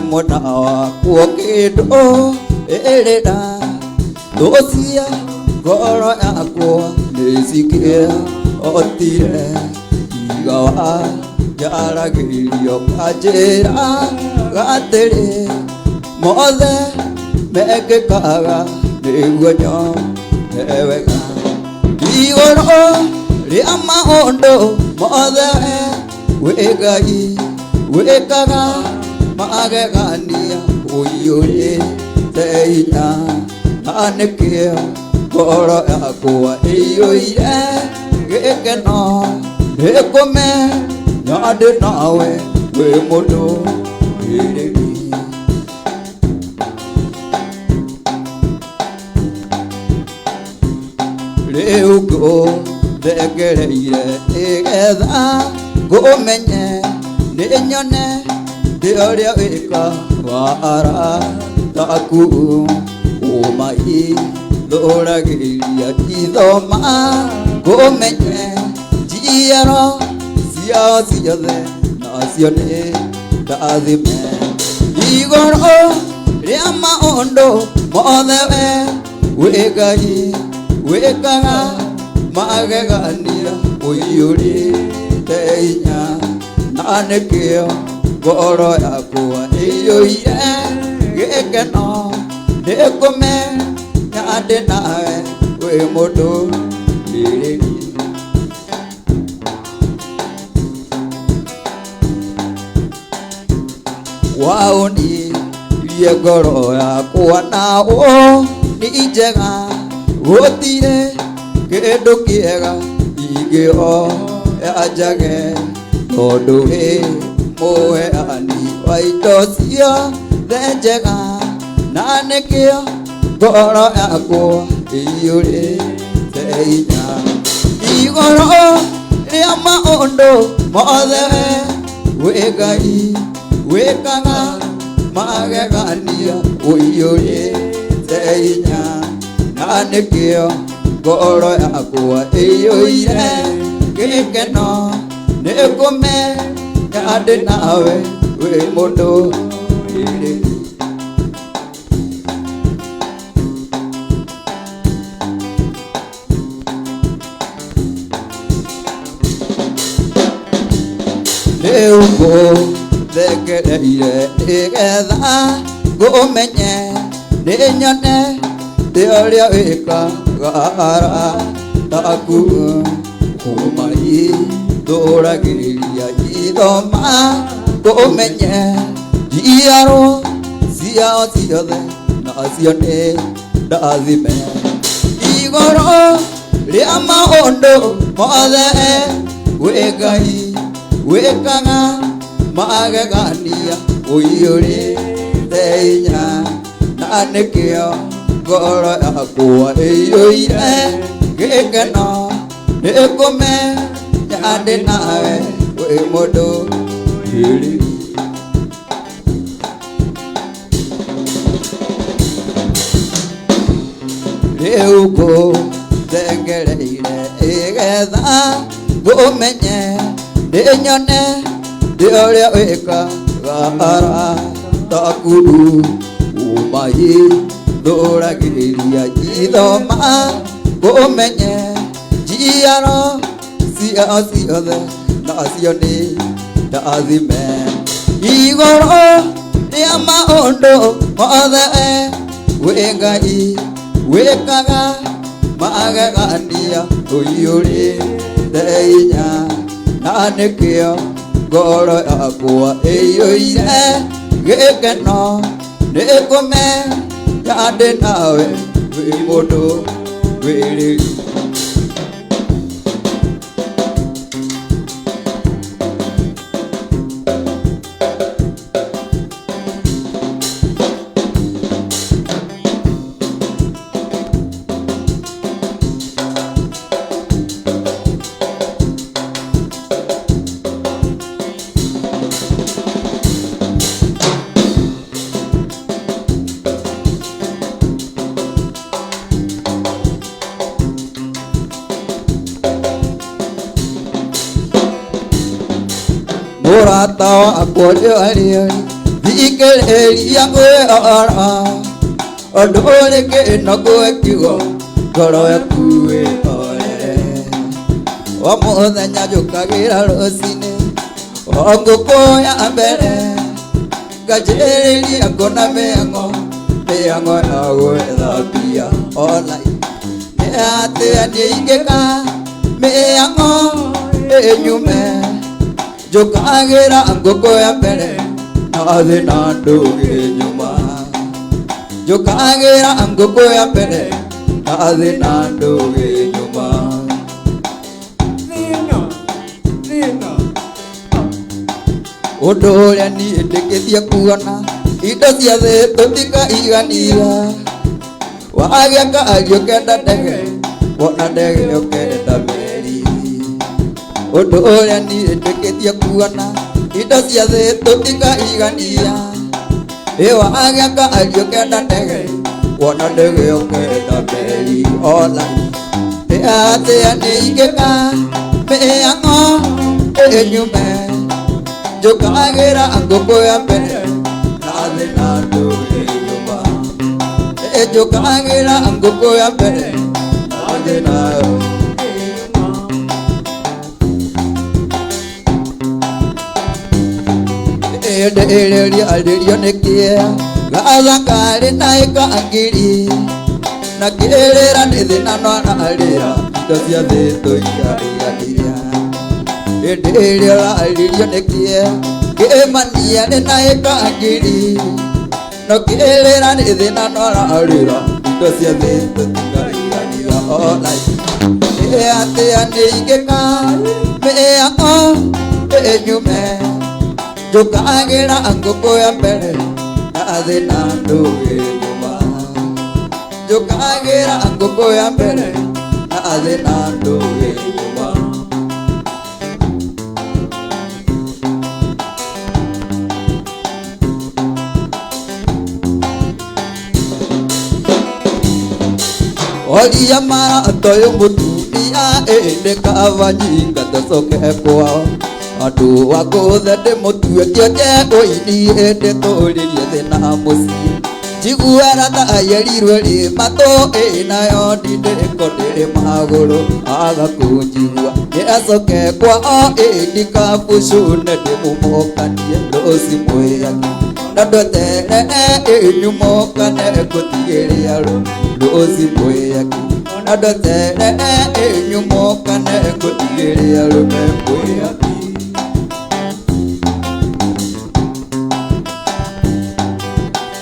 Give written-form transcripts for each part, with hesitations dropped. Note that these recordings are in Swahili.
mona wa kido ereda dosia goro yakwa nesikia otire igawa yaragirio ajera gatere mothe mekekaga niguonyo ewega igoro ria maondo mothe wegai wekaga magegania uyuri teinya anekio goro yakwa iyuire gekeno ekome nyade nawe we modo iregi leugo degereire egetha gomenye ninyone dioria wika wara taku umai doragiria idoma gomenye jiaro cia ciothe nacio nĩ ndathime igũrũ rĩa maũndũ mothe we wĩ Ngai wĩkaga magegania ũiyũrĩte hinya na nĩkĩo ngoro yakwa ĩiyũire gĩkeno nĩngũmenya ndĩ nawe wĩ mũndũ wĩrĩgi waoni irie ngoro yakwa nawo nĩ njega gũtirĩ kĩndũ kĩega ingĩoyanjage tondũ wĩ mũheani wa indo ciothe njega na nĩkĩo ngoro yakwa ĩiyũrĩte hinya igũrũ rĩa maũndũ mothe wĩ Ngai wĩkaga magegania ũiyũrĩte hinya na nĩkĩo ngoro yakwa ĩiyũire gĩkeno nĩngũmenya ndĩ nawe wĩ mũndũ wĩrĩgi rĩu ngũthegereire nĩgetha ngũmenye nĩnyone ndĩũrĩa wĩkaga taku ũmai ndũragĩrĩria ithoma ngũmenye njiaro ciao ciothe nacio nĩ ndathime igũrũ rĩa maũndũ mothe wĩ Ngai wĩkaga magegania ũiyũrĩte hinya na nĩkĩo ngoro yakwa ĩiyũire gĩkeno nĩngũmenya ndĩ nawe wĩ mũndũ wĩrĩgi rĩu ngũthegereire nĩgetha ngũmenye nĩnyone ndĩũrĩa wĩkaga taku umai ndũragĩrĩria ithoma ngũmenye njiaro ciao ciothe nacio nĩ ndathime igũrũ rĩa maũndũ mothe wĩ Ngai wĩkaga magegania ũiyũrĩte hinya na nĩkĩo ngoro yakwa ĩiyũire gĩkeno nĩngũmenya ndĩ nawe wĩ mũndũ wĩrĩgi mũrata wakwa rĩarĩarĩ thikĩrĩria ngwĩhora ũndũ ũrĩ kĩno gwĩkiugo ngoro yaku wĩhorere o mũthenya njũkagĩra rũcinĩ o ngũkũ ya mbere nganjĩrĩria ngona mĩang'o ya gwĩthambia online nĩ atĩa niĩ ingĩka mĩang'o ĩnyume njũkagĩra ngũkũ ya mbere nathĩ na ndũgĩ nyuma njũkagĩra ngũkũ ya mbere nathĩ na ndũgĩ nyuma ũndũ ũrĩa niĩ ndĩkĩtie kuona indo cia thĩ tũtikaigania wagĩa kario kenda ndege wona ndege ũkenda meri ũndũ ũrĩa niĩ ndĩkĩtie kuona indo cia thĩ tũtikaigania wagĩa kario kenda ndege wona ndege ũkenda meri online nĩ atĩa niĩ ingĩka mĩang'o ĩnyume njũkagĩra ngũkũ ya mbere nathĩ na ndũgĩ nyuma njũkagĩra ngũkũ ya mbere nathĩ na ndĩrĩrio nĩ kĩea gatha karĩ na ĩka ngiri na kĩrĩra nĩ thĩ na nwararĩra indo cia thĩ tũigaiganĩria ndĩrĩrio nĩ kĩea kĩmania nĩ na ĩka ngiri no kĩrĩra nĩ thĩ na nwararĩra indo cia thĩ tũtigaiganĩria online nĩ atĩa nĩ ingĩka mĩang'o ĩnyume njũkagĩra ngũkũ ya mbere nathĩ na ndũgĩ nyuma njũkagĩra ngũkũ ya mbere nathĩ na ndũgĩ nyuma oria maratoyo mũtumia ĩndĩ kavanyinga tũcoke kwao andũ wakũthe ndĩmũtue kĩonje ũini ĩndĩ tũrĩrie thĩna mũciĩ njiguara ta ayerirwe rĩ matũ nayo ndindĩko ndĩrĩ magũrũ aga kũnjigua nĩ acoke kwao ndikabucune ndĩmũmũkanie rũci mwĩaki na ndweterere nyumũkane ngũtigĩria rũci mwĩaki na ndweterere nyumũkane ngũtigĩria rũme mwĩaki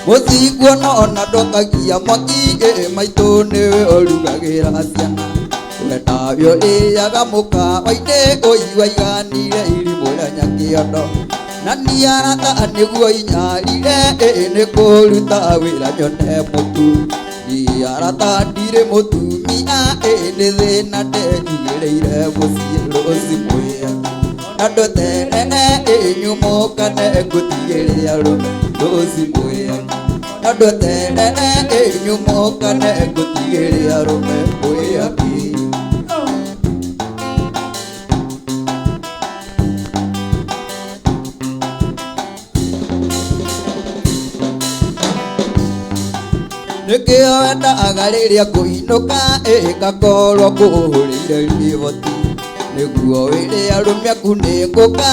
mũthigwo nona ndokagia mwaki maitũ nĩwe ũrugagĩra ciana wendavyo rĩaga mũkawa-inĩ ũiwaiganire irimũ rĩa nyakĩondo na niarata nĩguo inyarire nĩ kũruta wĩra nyone mũtu niarata ndirĩ mũtumia nĩ thĩna ndengigĩrĩire mũciĩ rũci mwĩaki na ndweterere nyumũkane ngũtigĩria rũci mwĩaki na ndweterere nyumũkane ngũtigĩria rũme mwĩaki nĩkĩo wendaga rĩrĩa kũinũka ngakorwo kũhũrĩire riboti nĩguo wĩrĩa rũmĩaku nĩ ngũka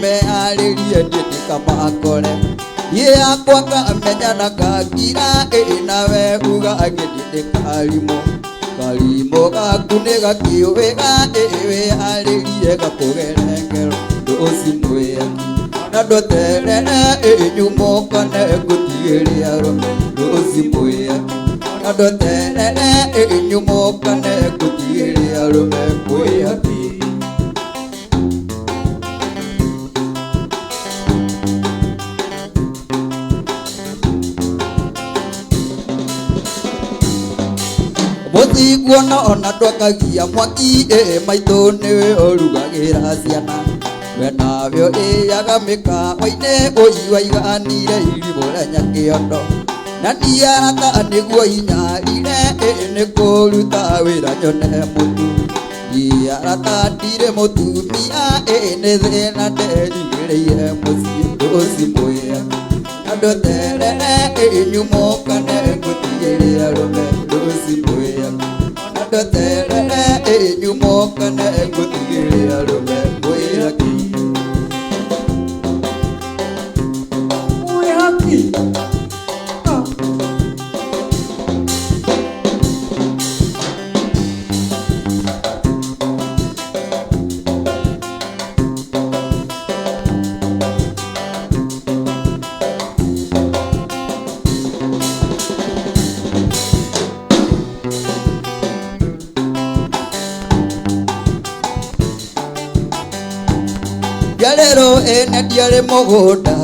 meharĩrie ndĩndĩkamakore yĩ yakwa ngamenya na ngakira nawe uga ngĩndĩkarimũ karimũ gaku nĩ gakĩũwĩga wĩharĩrie gakũgere ngero rũci mwĩaki na ndweterere nyumũkane ngũtigĩria rũme rũci mwĩaki na ndweterere nyumũkane ngũtigĩria rũme mwĩaki mũthigwo nona ndwakagia mwaki maitũ nĩwe ũrugagĩra ciana wendavyo rĩaga mĩkawa-inĩ ũiwaiganire irimũ rĩa nyakĩondo na niarata nĩguo inyarire nĩ kũruta wĩra nyone mũtu niarata ndirĩ mũtumia nĩ thĩna nderigĩrĩire mũciĩ rũci mwĩaki nadotere nyumoka negutigiria rumendo simbuya nadotere nyumoka negutigiria rumendo yaki uyaki Galero ene diare mogoda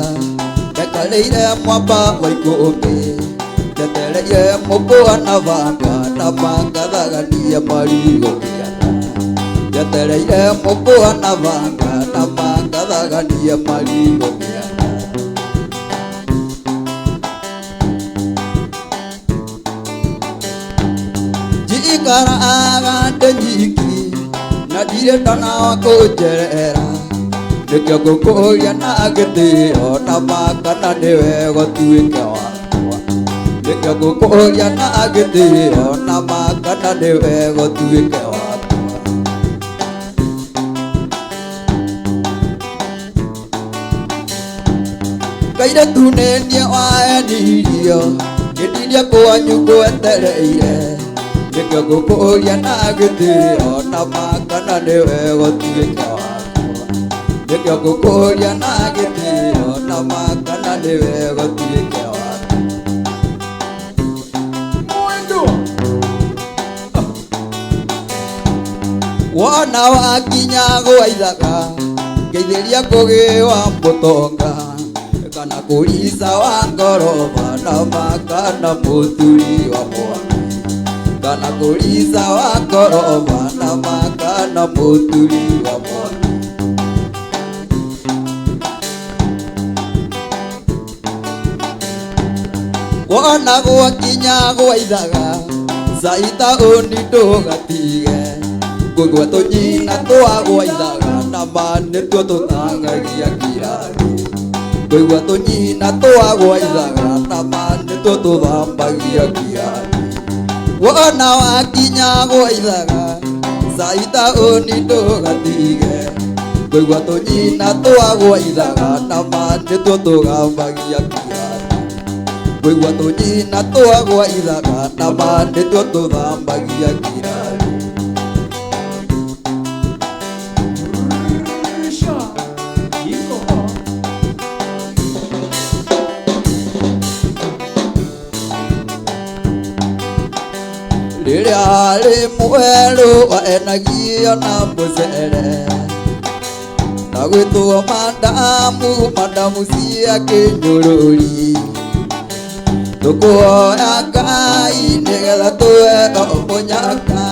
Dakaleire mwamba waikome Datere mogoa na vanga Na vanga dhagania marigo kiana Datere mogoa na vanga Na vanga dhagania marigo kiana Jikara aga denjiki Na dire tana wako jerera Nikyo kukuya na gitio na makana niwe gotuike wakwa Nikyo kukuya na gitio na makana niwe gotuike wakwa Kaire tunenie waenirio Gitiria kwanyu kwetereire Nikyo kukuya na gitio na makana niwe gotuike wakwa Nikyo kukuria na gitio na makana niwe gotuike wakwa Mwendo Wona wakinya gwaithaga Ngeithiria ngugi wa mutonga Kana kurica wa ngoroba na makana muturi wa mwana Kana kurica wa ngoroba na makana muturi wa mwana Wona gwakinya gwaithaga Saita unindo gatige Ngugwa tunyina twa gwaithaga Na mane tuo tutangagia kirari Ngugwa tunyina twa gwaithaga Na mane tuo tuthambagia kirari Wona wakinya gwaithaga Saita unindo gatige Ngugwa tunyina twa gwaithaga Na mane tuo tuthambagia kirari Ngugwa tunyina twa gwaithaga Na mane tuo tuthambagia kirari Riria ri mwelu waenagio na mucere Na gwitwo madamu cia kinyururi Tukuoya Ngai nigetha tuwe munyaka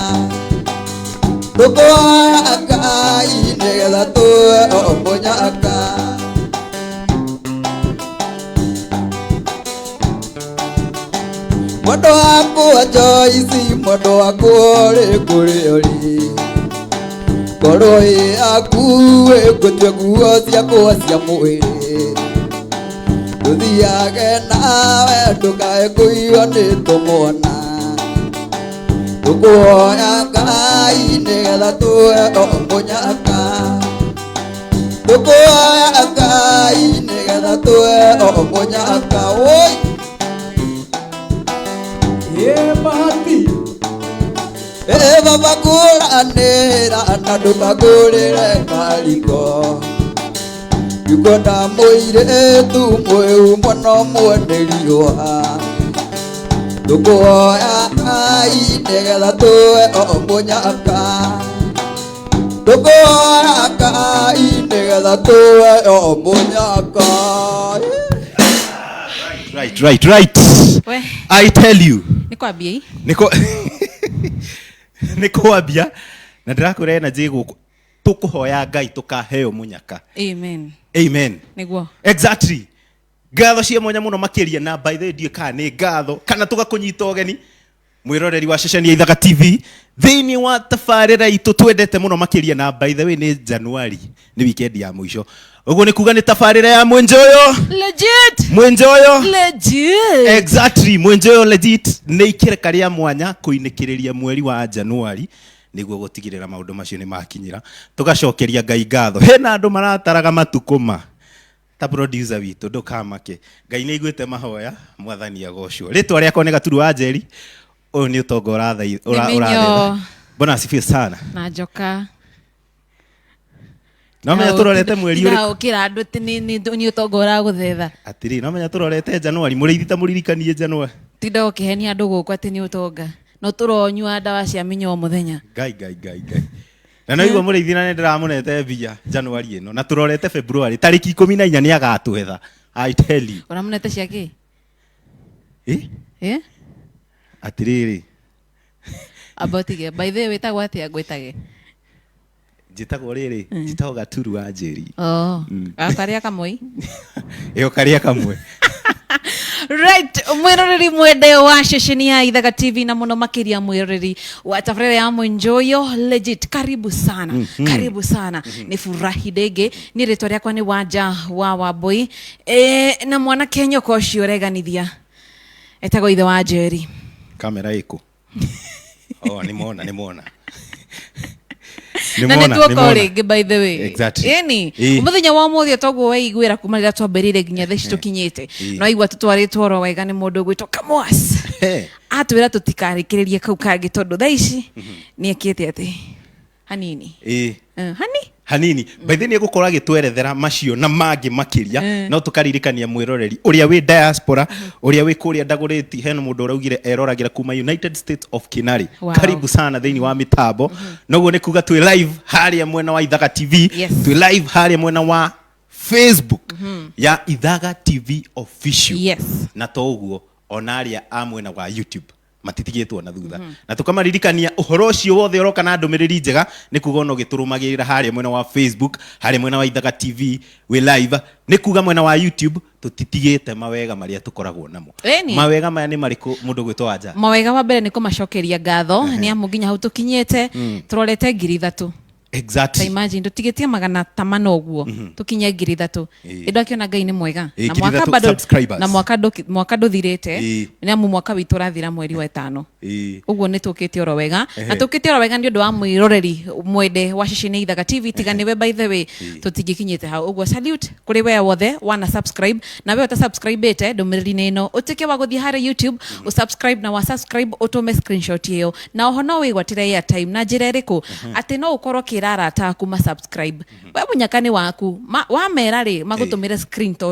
Tukuoya Ngai nigetha tuwe munyaka Mwendo wakwa Joyce mwendo wakwa ri kuri uri Ngoro yaku igutua nguo ciakwa cia mwiri Tuthiage nawe ndukae kuiywo ni tumwana Tukuoya Ngai nigetha tuwe munyaka Tukuoya Ngai nigetha tuwe munyaka Bahati Baba kuranira na ndukagurire kariko Yuko ndamuire tu mweu muno mwenderiwa Tukuoya Ngai nigetha tuwe munyaka Tukuoya Ngai nigetha tuwe munyaka Right. I tell you. Nikwambia. Nikwambia na ndirakwira na jigu tukuhoya Ngai tukaheo munyaka. Amen. Niguo. Exactly. Ngatho cia mwanya muno makiria na by the way ndiye kana ni ngatho kana tugakunyita ogeni mwiroreri wa ceceni ya Ithaga TV thiini wa tabarira itu twendete muno makiria na by the way ni January ni weekend ya mwisho uguo ni kuga ni tabarira ya mwenjoyo legit mwenjoyo legit exactly mwenjoyo legit ni ikireka ria mwanya kuinikiriria mweri wa January niguo gutigirira maundu macio ni makinyira tugacokeria Ngai ngatho hena andu marataraga matukuma ta producer witu ndukamake Ngai ni iguite mahoya mwathani agocwo ritwa riakwa ni Gaturu wa Njeri uyu ni utongo urathetha bona asifiwe sana na joka no menya turorete mweri uri na ukira andu ti ni utongo uraguthetha atiri no menya turorete January muriithita muririkanie January tinda ukihenia andu guku ati ni utonga no turonyua ndawa cia minyo muthenya Ngai na naigua muriithina ni ndiramunete mbia January ino na turorete February tariki 14 ni agatwetha I tell you uramunete cia ki atiriri abotige by the way wetagwo atia ngwitage njitagwo riri njitagwo Gaturu wa Njeri akaria kamwe iyo karia kamwe right mwiroreri mwende wa ceceni ya Ithaga TV na muno makiria mwiroreri wa tabarira ya mwenjoyo legit karibu sana karibu sana ni furahi dege ni ritwa riakwa ni Wanja wa Wambui na mwana Kenya ko cio reganithia etagwo ithe wa Njeri kamera iko nimona na nituoka ringi by the way exactly yani umuthenya wa muthia toguo waiguira kuma rira twambirire nginya theci tukinyite no aigua tutwaritwo oro wega ni mundu gwitwo Kamwas atwira tutikarikirerie kau kangi tondu thaici ni ekite ati hanini hanini by the way gukora gitwerethera macio na mangi makiria no tukaririkania mwiroreri uria wi diaspora uria wi kuria Ndaguriti heno mundu uraugire eroragira kuma United States of Kinari karibu sana thiini wa mitambo noguo ni kuga twi live haria mwena wa Ithaga TV twi live haria mwena wa Facebook ya Ithaga TV official na toguo onaria amwena wa YouTube matitigitwo na thutha na tukamaririkania uhoro ucio wothe uroka na ndumiriri njega ni kuga no giturumagirira haria mwena wa Facebook haria mwena wa Ithaga TV we live ni kuga mwena wa YouTube tutitigite mawega maria tukoragwo namo mawega maya ni mariku mundu gwitwo Wanja mawega wa mbere ni kumacokeria ngatho ni amuginya hau tukinyete turorete 3,000 exactly imagine tutigetie 500 uguo tukinye 3,000 indo akiona Ngai ni mwega na mwaka bado na mwaka nduthirite ni amu mwaka witu rathira mweri wa 5 uguo ni tukite oro wega na tukite oro wega ni undu wa mwiroreri mwende wa ceceni Ithaga TV tiganiwe by the way tutigikinyite hau uguo salute kuri we wothe wana subscribe na we uta subscribe ite ndumiriri neno utike wa guthia hare YouTube usubscribe na wa subscribe utume screenshot iyo na oho no wigwatire airtime na njira iriku ati no ukorwo kirara ta kuma subscribe we munyakani waku wamera ri magutumire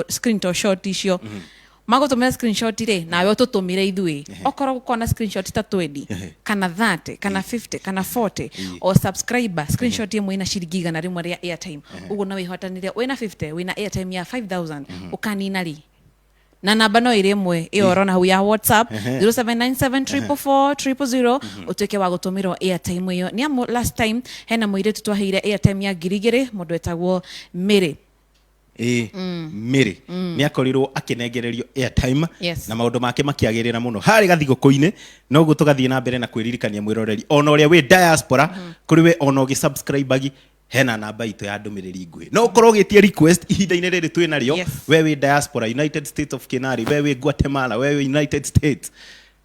screenshot icio magutumire screenshot ri nawe ututumire ithui okorwo gukona screenshot ta 20 kana 30 kana 50 kana 40 o subscriber screenshot imwe ina ciringi 100 rimwe ria airtime uguo na wihotanire wina 50 wina airtime ya 5,000 ukanina ri na namba no iri imwe iyo rona hu ya WhatsApp 0797444000 utuke wa gutumirwo airtime iyo ni amu last time hena muiretu twaheire airtime ya 2,000 mundu etagwo Mary Mary ni akorirwo akinengererio airtime na maundu make makiagirira muno hari gathiguko-ini no guo tugathie na mbere na kwiririkania mwiroreri ona uria wi diaspora kuri we ona ugi subscribe hena namba itu ya ndumiriri ngui no ukorwo gitie request ihinda-ini riri twi nario we wi diaspora United States of Kinari we wi Guatemala we wi United States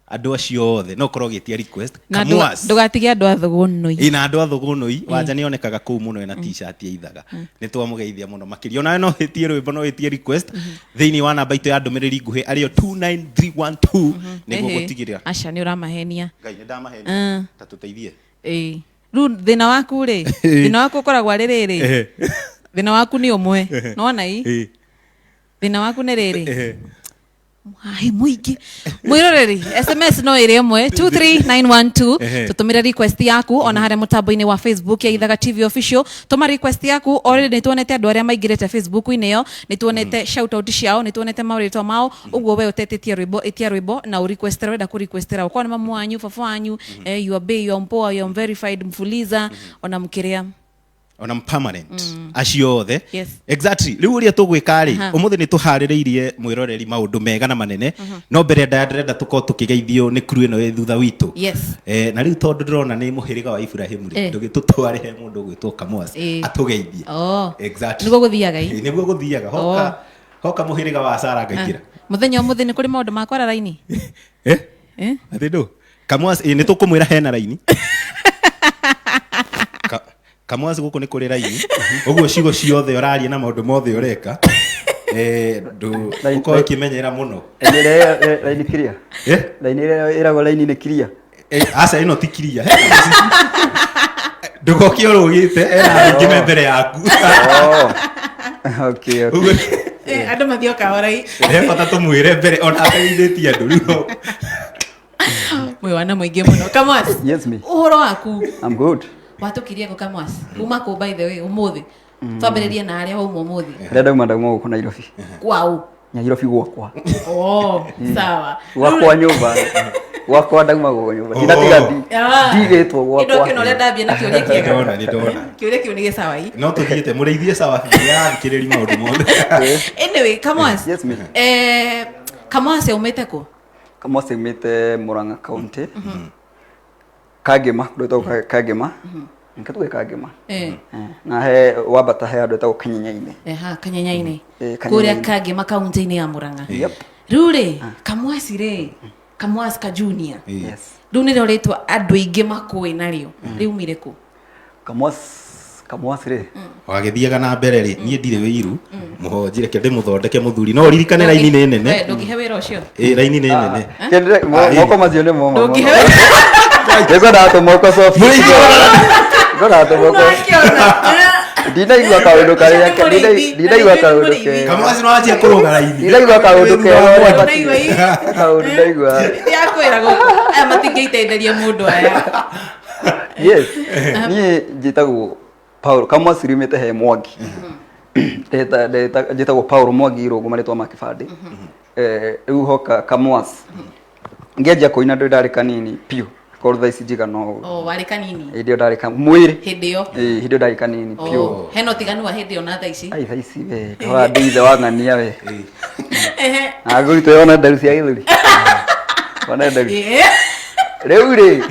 andu acio othe no ukorwo gitie request Kamwas ndugatige andu athugunui ina andu athugunui Wanja ni onekaga kuu muno ina t-shirt ya Ithaga ni twamugeithia muno makiria ona no hitie rwimbo no hitie request thiini wa namba itu ya ndumiriri ngui ario 29312 niguo gutigirira acha ni uramahenia Ngai ni ndamahenia ta tuteithie ru thina waku ri thina waku ukoragwa riri thina waku ni umwe nona ii thina waku ni riri ai muingi mwiroreri SMS no iri imwe 23912 tutumire request yaku ona hare mutambo-ini wa Facebook ya Ithaga TV official tuma request yaku already nituonete andu aria maingirite Facebook-ini yo nituonete shout out ciao nituonete mauritwa mao uguo we utetetie rwimbo na request wenda ku requestera kwa mamu wanyu fafa wanyu you are be you are mpoa you are verified mfuliza ona mkiria ona permanent acio othe Yes. exactly riu uria tugwika ri umuthi ni tuhaririirie mwiroreri maundu mega na manene no mbere ndirenda tukorwo tukigeithio ni crew ino thutha witu Yes. na riu tondu ndirona ni muhiriga wa Ibrahim ri ndugitutware he mundu gwitwo Kamwas atugeithie exactly niguo guthiaga niguo guthiaga hoka muhiriga wa Sara ngaikira muthenya umuthi ni kuri maundu makwa raini ati ndu Kamwas ni tukumwira hena raini Kamwas guku ni kuri raini uguo cigo ciothe uraria na maundu mothe ureka ndu uko kimenyera muno raini kiria raini irago raini ni kiria asa ino ti kiria ndugoki urugite ngime mbere yaku okay andu mathio kaorai bata tumwire mbere ona akaithitie andu riu mwe wana mwingi muno Kamwas. Yes me. Uhoro waku? I'm good. Watukirie ko Kamwas. Uma ko by the way umuthi. Twambiririe na aria umu umuthi. Renda uma ku Nairobi. Kwao. Nairobi gwakwa. Sawa. Gwakwa nyumba. Gwakwa ndauma go nyumba. Ndatiga ndigitwo gwakwa. Indo kino renda bia na kiuria kiega. Ndona. Kiuria kiu ni gisawa ii. No tuthiete mureithie sawa ya kireri maundu mothe. Anyway, Kamwas. Yes me. Kamwas umete ko? Kamwas umete Murang'a County. Kagema, ndotwo Kagema. Nkatwe Kagema. Na he wabata he andu etagwo Kanyenyaine. Kanyenyaine. Kuria Kagema County ni ya Murang'a. Yep. Rure, Kamwas ri. Kamwas ka Junior. Yes. Riu ni roretwa andu aingi makui nario. Riu mire ku? Kamwas ri. Wagithiaga na mbere ri nie ndire wiru muhonjire kende muthondeke muthuri no ririkane raini ni nene ndugihe wira ucio raini ni nene kende moko mazio ni momo ndugihe Ego dato moko soft ego dato moko dina igwa kaundu karia dina igwa kaundu ke Kamwas no aje kuruga raini dina igwa kaundu ke kaundu igwa ya kwira guku aya matingeitetheria mundu aya yes ni jitagwo Paulo Kamwas rimete he Mwangi jitagwo Paulo Mwangi rogo maretwa makibandi riu hoka Kamwas ngeja koina ndo ndari kanini piu kortha ici jiga no wari kanini ndio ndari kan mwiri hindio hindio ndari kanini piu heno tiganu wa hindio na thaici ai thaici we twa ndithe wangania we aguri tuyona ndaru cia githuri wana ndaru riu ri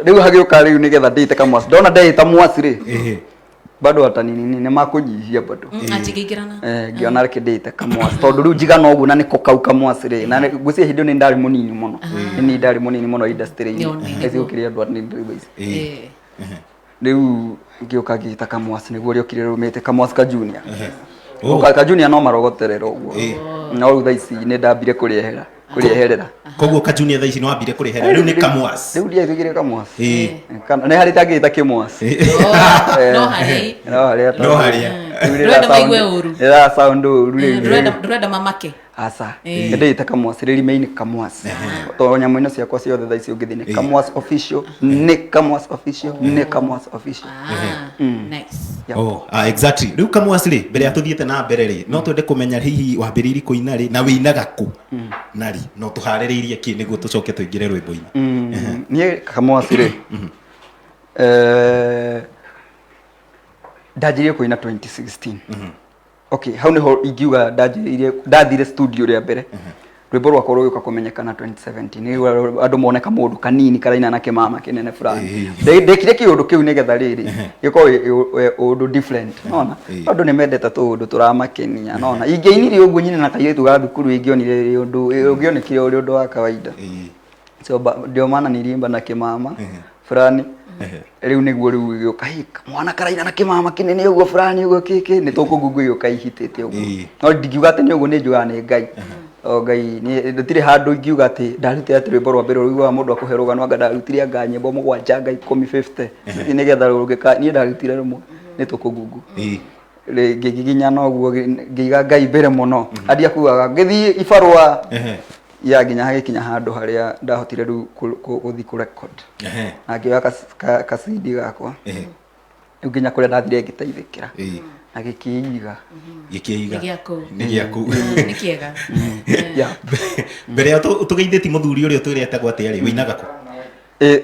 riu hagiuka riu nigetha ndite Kamwas ndona ndita Mwasi ri bado hata nini makunyihia bado achigikirana ngiona reke ndite Kamwas tondu riu jiga no ugu na niko kau Kamwas ri na gucie hindio ni ndari munini muno ni ndari munini muno industry ini eziukiria andu ni ndriba riu ngiuka ngita Kamwas niguo riokire rumite Kamwas ka Junior ka Junior no marogoterera uguo no riu thaici ni ndambire kurieherera koguo ka Junior thaici no ambire kurieherera riu ni Kamwas riu ndia thigire Kamwas kana ni hari tangita Kimwas no hari renda maigwe uru sound uru renda mamake asa ndita Kamwas ririmeini Kamwas to nyamo ino ciakwa ciothe thaici ungithi ni Kamwas official ni Kamwas official ni Kamwas official nice exactly riu Kamwas ri mbere atuthiete na mbere ri no twende kumenya hihi wambiriri kuina ri na winaga ku nari no tuhaririirie ki niguo tucoke tuingire rwimbo-ini nie Kamwas ri ndajirie kuina 2016 okay how niho ingiuga ndathire studio ria mbere rwimbo rwakwa rũgĩũka kumenyekana 2017 andu moneka mundu kanini karaina na kimama kinene fulani ndekire kiundu kiu nigetha riri gĩkorwo undu different nona andu ni mendete tundu turamakenia nona ingĩinire ũguo nyine na kairĩtu ga thukuru ingĩonire undu ũngĩonekire uri undu wa kawaida so ndio maana nilimba na kimama fulani riu niguo riu gĩũka mwana karaina na kimama kinene ũguo fulani ũguo kiki ni tukungungu gĩũka ihitĩte ũguo no ndingiuga atĩ nĩ ũguo nĩ njugaga nĩ Ngai Ngai ni ndutire handu ingiuga ati ndarutire ati rwimbo rwa mbere rwa mundu akuhe rugano anga ndarutire anga nyimbo mugwanja Ngai 1050 ni getha rugika ni ndarutire rumwe ni tukugungu ngiginya no guo ngiga Ngai mbere muno adia kuaga ngithi ibarua ya ginya hagikinya handu haria ndahotire ru guthi ku record na ngioya ka CD gakwa nginya kuria ndathire ngiteithikira agikiiga gikiiga ni giaku ni kiega mbere ya tugeithĩti muthuri uria twirete gwa ati ari winaga ku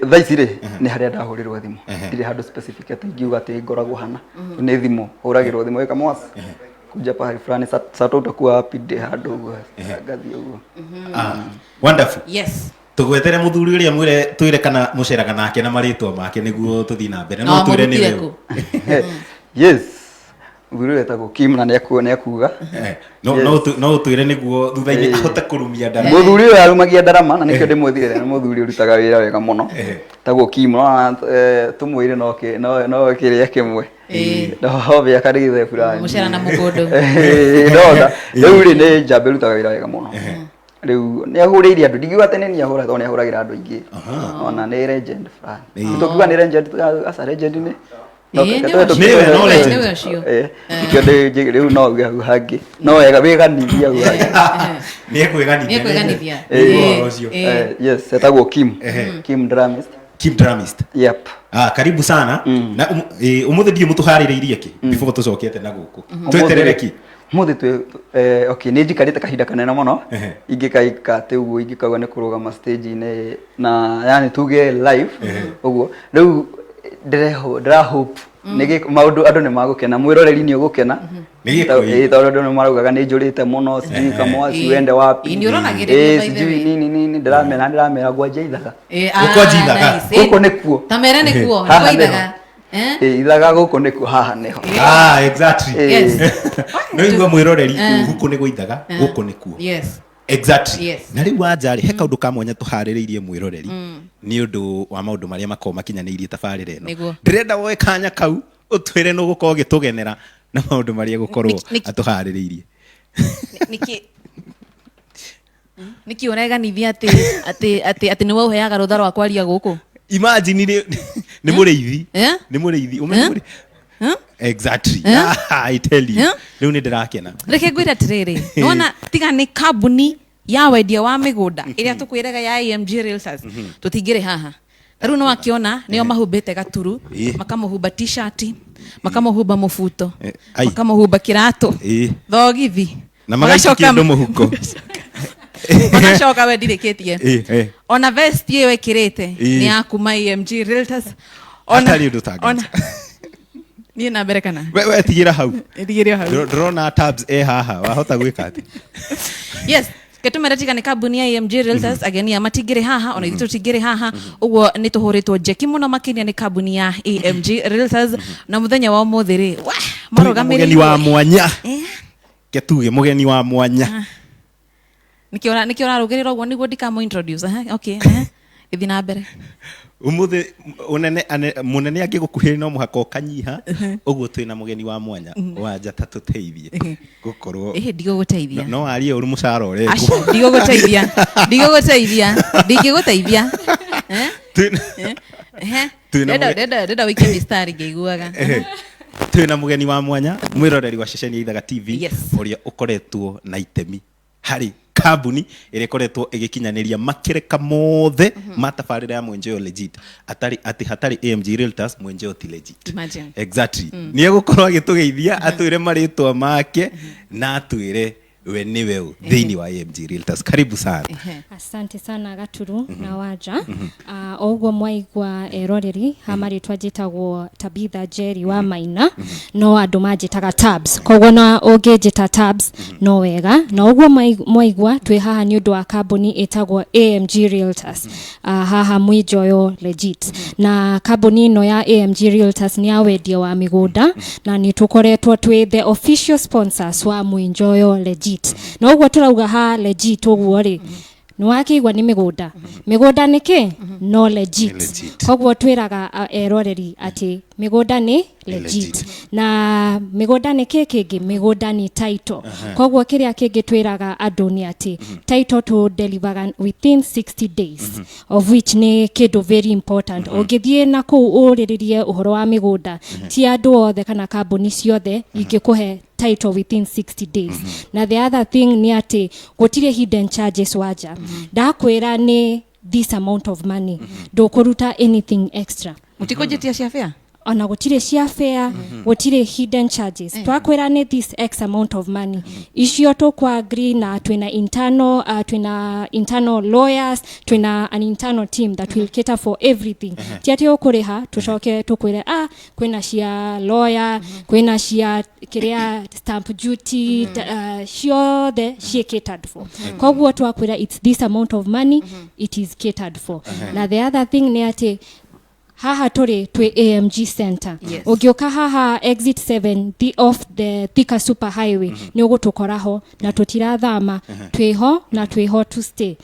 Thaisi ri ni haria ndahurirwo thimu ndire handu specific ati ngiuga ati ngoragwo hana ni thimu huragirwo thimu weka mwasi kuja pahali fulani sasa utakuwa happy day handu ngathi uguo. Wonderful. Yes. Tugwetere muthuri uria mwire twire kana muceraga nake na maritwa make niguo tuthi na mbere no twire ni wewe. Yes. Muthuri wetagwo Kim na nekuga no twire niguo thutha-ini ahote kurumia ndarama. Muthuri uyu arumagia ndarama na nikio ndimwethire na muthuri urutaga wira wega muno tagwo Kim no tumwire no kiria kimwe no hobe akarithe fulani mucera na mukondo ndoga riu ni njambe rutaga wira wega muno riu ni ahuriire andu ndigiwa tene ni ahura to ni ahuragira andu ingi ona ni legend fulani tukiwa ni legend asa legend ni riu no gau hangi no wega wiganithia ni ekwiganithia yes etagwo Kim Dramist. Kim Dramist. Yep. Karibu sana. Na umuthi ndio mutuhaririirie ki before tucokete na guku. Tweterere ki? Muthi okay ni ndikarite kahinda kanene muno. Ingikaika ati uguo ingikagwa ni kurugama stage ine na yani tuge live uguo. Riu ndira hope nigi maundu andu ni magukena mwiroreri ni ugukena tondu andu ni maraugaga ni njurite muno sijui kama siwende wapi ni uronagiria sijui nini ndiramera gwanja ithaga gukwanji ithaga guko nikuo tamera nikuo nikuo ithaga ithaga guko nikuo haha niho exactly yes no igwa mwiroreri guko nikuo ithaga guko nikuo yes exactly na riu wanjari he kaundu ka mwanya tuhaririirie mwiroreri ni undu wa maundu maria makoma makinyaniirie tabarire eno ndirenda woe kanya kau utwire no gukorwo gitugenera na maundu maria gukorwo atuhaririirie niki ureganithia ati ni uheaga rutha rwa kwaria guku imagine ni muriithi umemuri exactly I tell you riu ni ndirakena reke ngwira tiriri nona tiga ni kambuni ya wendia wa migunda iria tukwiraga ya AMG Realtors tutingire haha riu no akiona nio mahumbite gaturu makamuhumba t-shirt makamuhumba mufuto makamuhumba kirato thogithi na magacoka ndo muhuko magacoka we ndirikitie ona vest iyo ekirite ni akuma AMG Realtors ona riu tanga ni na mbere kana we tigira hau drona tabs haha wahota gwika ati yes ketumera tika ni kambuni ya AMG Realtors ageni ya matigire haha ona ithu tigire haha uguo ni tuhuritwo jeki muno makinia ni kambuni ya AMG Realtors na muthenya wa muthiri marugamiri mugeni wa mwanya ketuge mugeni wa mwanya nikiona rugerera uguo niguo ndikamo introduce okay ithi na mbere umuthi munene angigukuhiri no muhaka kanyiha uguo twina mugeni wa mwanya wanja tatuteithie gukorwo ndigiguteithia no arie uru mucara ore ndigiguteithia deda weekend star ngeiguaga twina mugeni wa mwanya mwiroreri wa ceceni ya Ithaga TV uria ukoretwo na itemi hari kambuni irekoretwo igikinyaniria makireka mothe matabarira ya mwenjeo legit atari hatari AMG Realtors mwenjeo ti legit exactly ni egukorwo agitugeithia atwire maritwa make na atwire we niwe thiini wa AMG Realtors karibu sana. Asante sana Gaturu na waja oguo mwaigwa eroreri hamaritwa jitagwo Tabitha Jerry wa Maina no andu majitaga tabs koguo na ungejita tabs no wega na oguo mwaigwa twi haha ni undu wa kambuni itagwo AMG Realtors haha mwijoyo legit na kambuni no ya AMG Realtors ni awendia wa migunda na ni tukoretwo twi the official sponsors wa mwijoyo legit no uguo turauga ha legit uguo ri ni wakigwa ni migunda niki no legit koguo twiraga eroreri ati migunda ni legit na migunda ni kingi migunda ni title koguo kiria kingi twiraga andu ni ati title to deliver within 60 days of which ni kindu very important ungithie na ku uriririe uhoro wa migunda ti andu othe kana kambuni ciothe ingikuhe title within 60 days na the other thing ni ati gutire hidden charges waja ndakwira ni this amount of money ndukuruta anything extra mutikujitia cia fare ona gutire cia fare gutire hidden charges twakwira ni this x amount of money icio tukwa agree na twina internal lawyers twina an internal team that will cater for everything tiati ukuriha tucoke tukwire kwina cia lawyer kwina cia kiria stamp duty ciothe cie catered for koguo twakwira it's this amount of money it is catered for na the other thing ni ati haha turi twi AMG Center ugioka haha exit 7 off the Thika super highway ni ugutukoraho na tutirathama twiho na twiho to stay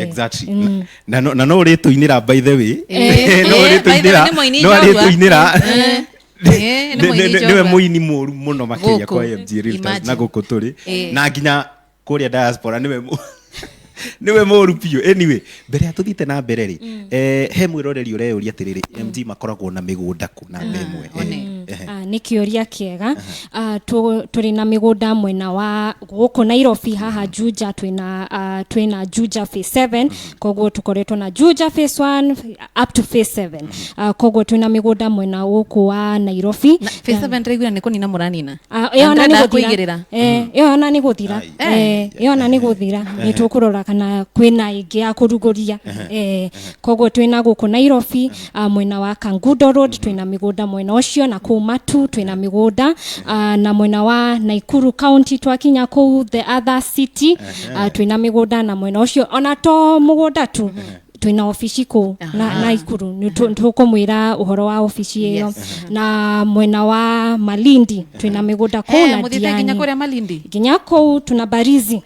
exactly na no ri tuinira by the way no ri tuinira niwe muini muru muno makiria kwa AMG Realtors na guku turi na nginya kuria diaspora niwe moru pio anyway mbere atuthite na mbere ri he mwiroreri ureyuria atiriri MG makoragwo na migunda ku na mbemwe ni kioria kiega turi na migunda mwena wa guku Nairobi haha Juja twina Juja phase 7 koguo tukoretwo na Juja phase 1 up to phase 7 koguo twina migunda mwena guku wa Nairobi phase 7 regular niko nina muranina yona ni guthira yona ni guthira yona ni guthira ni tukurora kana kwina ingi ya kuruguria koguo twina guku Nairobi mwena wa Kangundo Road twina migunda mwena ucio na Kumatu twina migunda na mwena wa Naikuru County twakinya ku the other city twina migunda na mwena ucio ona to mugunda tu twina ofisi ku na Ikuru ni tukumwira uhoro wa ofisi iyo na mwena wa Malindi twina migunda ku na Diani kinya kuria Malindi kinya ku tuna Barizi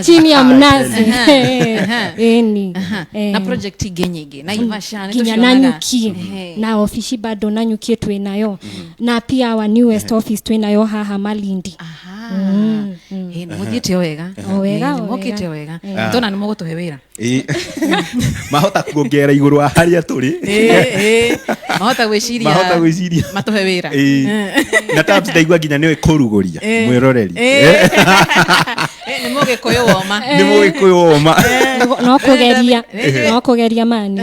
chini ya mnazi eni na project igenyege na Ivasha kinya Nanyuki na ofisi bado Nanyuki twinayo na pia wa newest office twinayo haha Malindi ni muthiete wega mokite wega tona ni mugutuhe wira mahota kuongera iguru wa haria turi mahota gwiciria matuhe wira na tabs ndaigua nginya niwe kuruguria mwiroreri ni mugikuyu woma no kugeria mani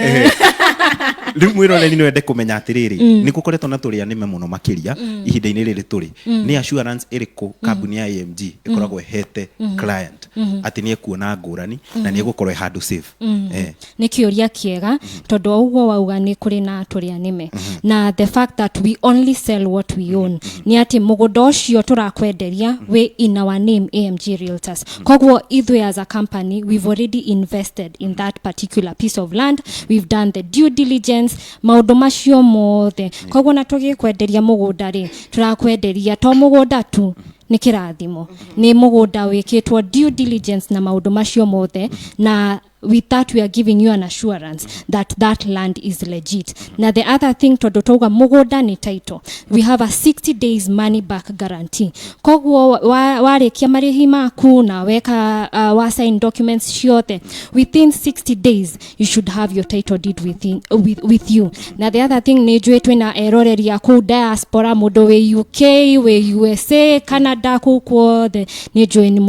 riu mwiroreri no ende kumenya atiriri ni gukoretwo na turi anime muno makiria ihinda-ini riri turi ni assurance iriku kambuni ya AMG ikoragwo hete client ati ni ekuona ngurani na ni gukorwo handu safe ni kioria kiega tondu uguo wauga ni kuri na turi anime na the fact that we only sell what we own ni ati mugunda ucio turakwenderia we in our name AMG Realtors koguo ithui as a company we've already invested in that particular piece of land we've done the due diligence maundu macio mothe koguo na tugikwenderia mugunda ri turakwenderia to mugunda tu ni kirathimo ni mugunda wikitwo due diligence na maundu macio mothe na with that we are giving you an assurance that that land is legit. Now the other thing todotoga mugunda ni title. We have a 60 days money back guarantee. Koguo warekia marihi maku na weka wa sign documents ciothe within 60 days you should have your title deed with you. Now the other thing ni jwe twina eroreri ya ku diaspora mudo we UK we USA Canada kuko the ni jwe ni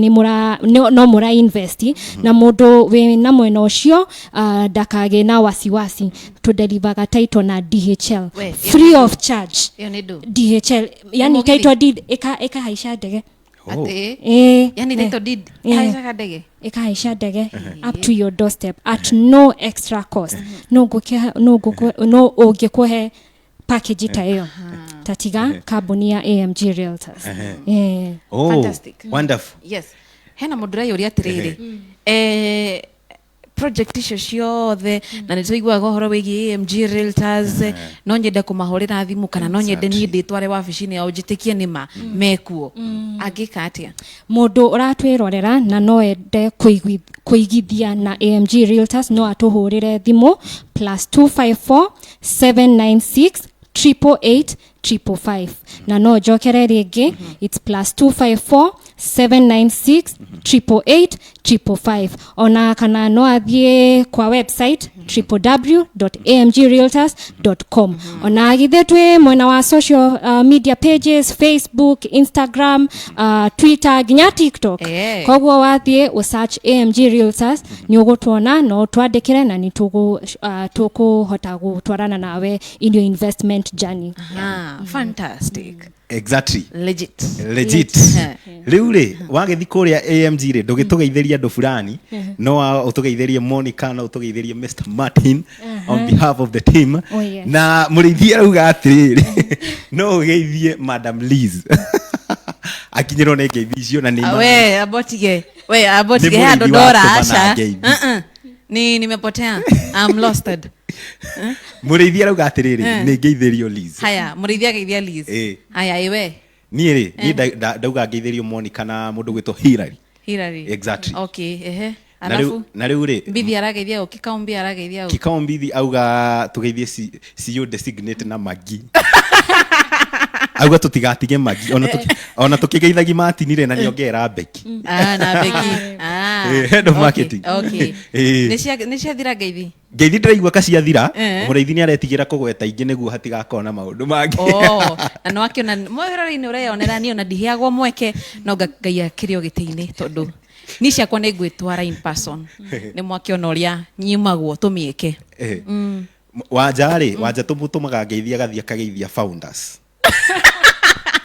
mura invest na mudo we na mwena ucio dakage na wasiwasi to deliver a title na DHL free of charge. DHL yani title deed eka haisha ndege ate yani title deed haisha ndege eka haisha ndege up to your doorstep at no extra cost. No ungekuhe package itayo tatiga kambuni ya AMG Realtors. Fantastic. Wonderful. Yes. Hena mudura yori atiriri project icio ciothe na nä tåigua horo wä AMG Realtors no nyende kå mahårä thimu kana no nyende niä ndä tware wabici-inä yao njä tä kie nä ma mekuo angä ka atä a må ndå å ratwä rorera na no ende kå igithia na AMG Realtors no atå hå rä re thimå +254 796 888 555 na no jokere rege it's +254 796 888 555 ona kana no athie kwa website www.amgrealtors.com ona agithetwe mwena wa social media pages Facebook, Instagram, Twitter, ginya TikTok kogwo wathie u search AMG Realtors ni ugutwona no twandikire na ni tukuhota gutwarana nawe in your investment journey. Fantastic. Exactly. Legit. Riu ri wagethi kuria AMG ri ndugitugeithiria andu fulani no utugeithirie Monica no utugeithirie Mr Martin on behalf of the team na murithia ruga atiriri no ugeithie Madam Liz akinyiro ne ngeithi na ni we abotige hado dora asha ni nimepotea I'm losted. Murithia ruga atiriri ni ngeithirio Liz. Haya murithia geithia Liz. Haya iwe ni ri ni ndauga ngeithirio Monica na mundu gwitwo Hilary. Exactly. Okay alafu na riu ri Bibi arageithia Kikaumbi arageithia Kikaumbi auga tugeithie CEO designate na Magi. Auga tutigatige Magi ona tukigeithagi Martin na niongera Beki. Na Beki. Head of marketing. Okay. Nishia thira geithi. Geithi ndiraigua kaciathira mureithi ni aretigira kugweta ingi niguo hatigakona maundu mangi. Na no akiona mwerori-ini ureyonera ni ona ndihiagwo mweke no ngai akirio giti-ini tondu ni ciakwa ni ngwitwara in person ni mwakiona uria nyimagwo tumieke. Wanja tumutumaga ngeithi agathia kageithia founders.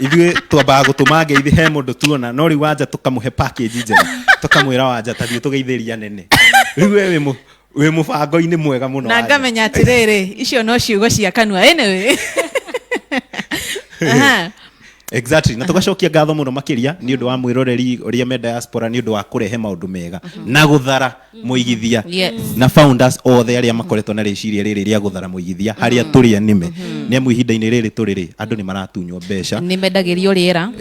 Ithuĩ twambaga gũtũma ngeithi he mũndũ tuona no rĩu wanja tũkamũhe package njega tũkamwĩra wanja tathiĩ tũgeithĩria nene rĩu wĩ mũbango-inĩ mwega mũno na ngamenya atĩrĩrĩ icio no ciugo cia kanua anyway. Exactly. Na tugacokia ngatho muno makiria ni undu wa mwiroreri uria me diaspora ni undu wa kurehe maundu mega na guthara muigithia na founders othe aria makoretwo na riciria riri ria guthara muigithia haria turia nime ni amu ihinda-ini riri turiri andu ni maratunywo mbeca ni mendagirio riera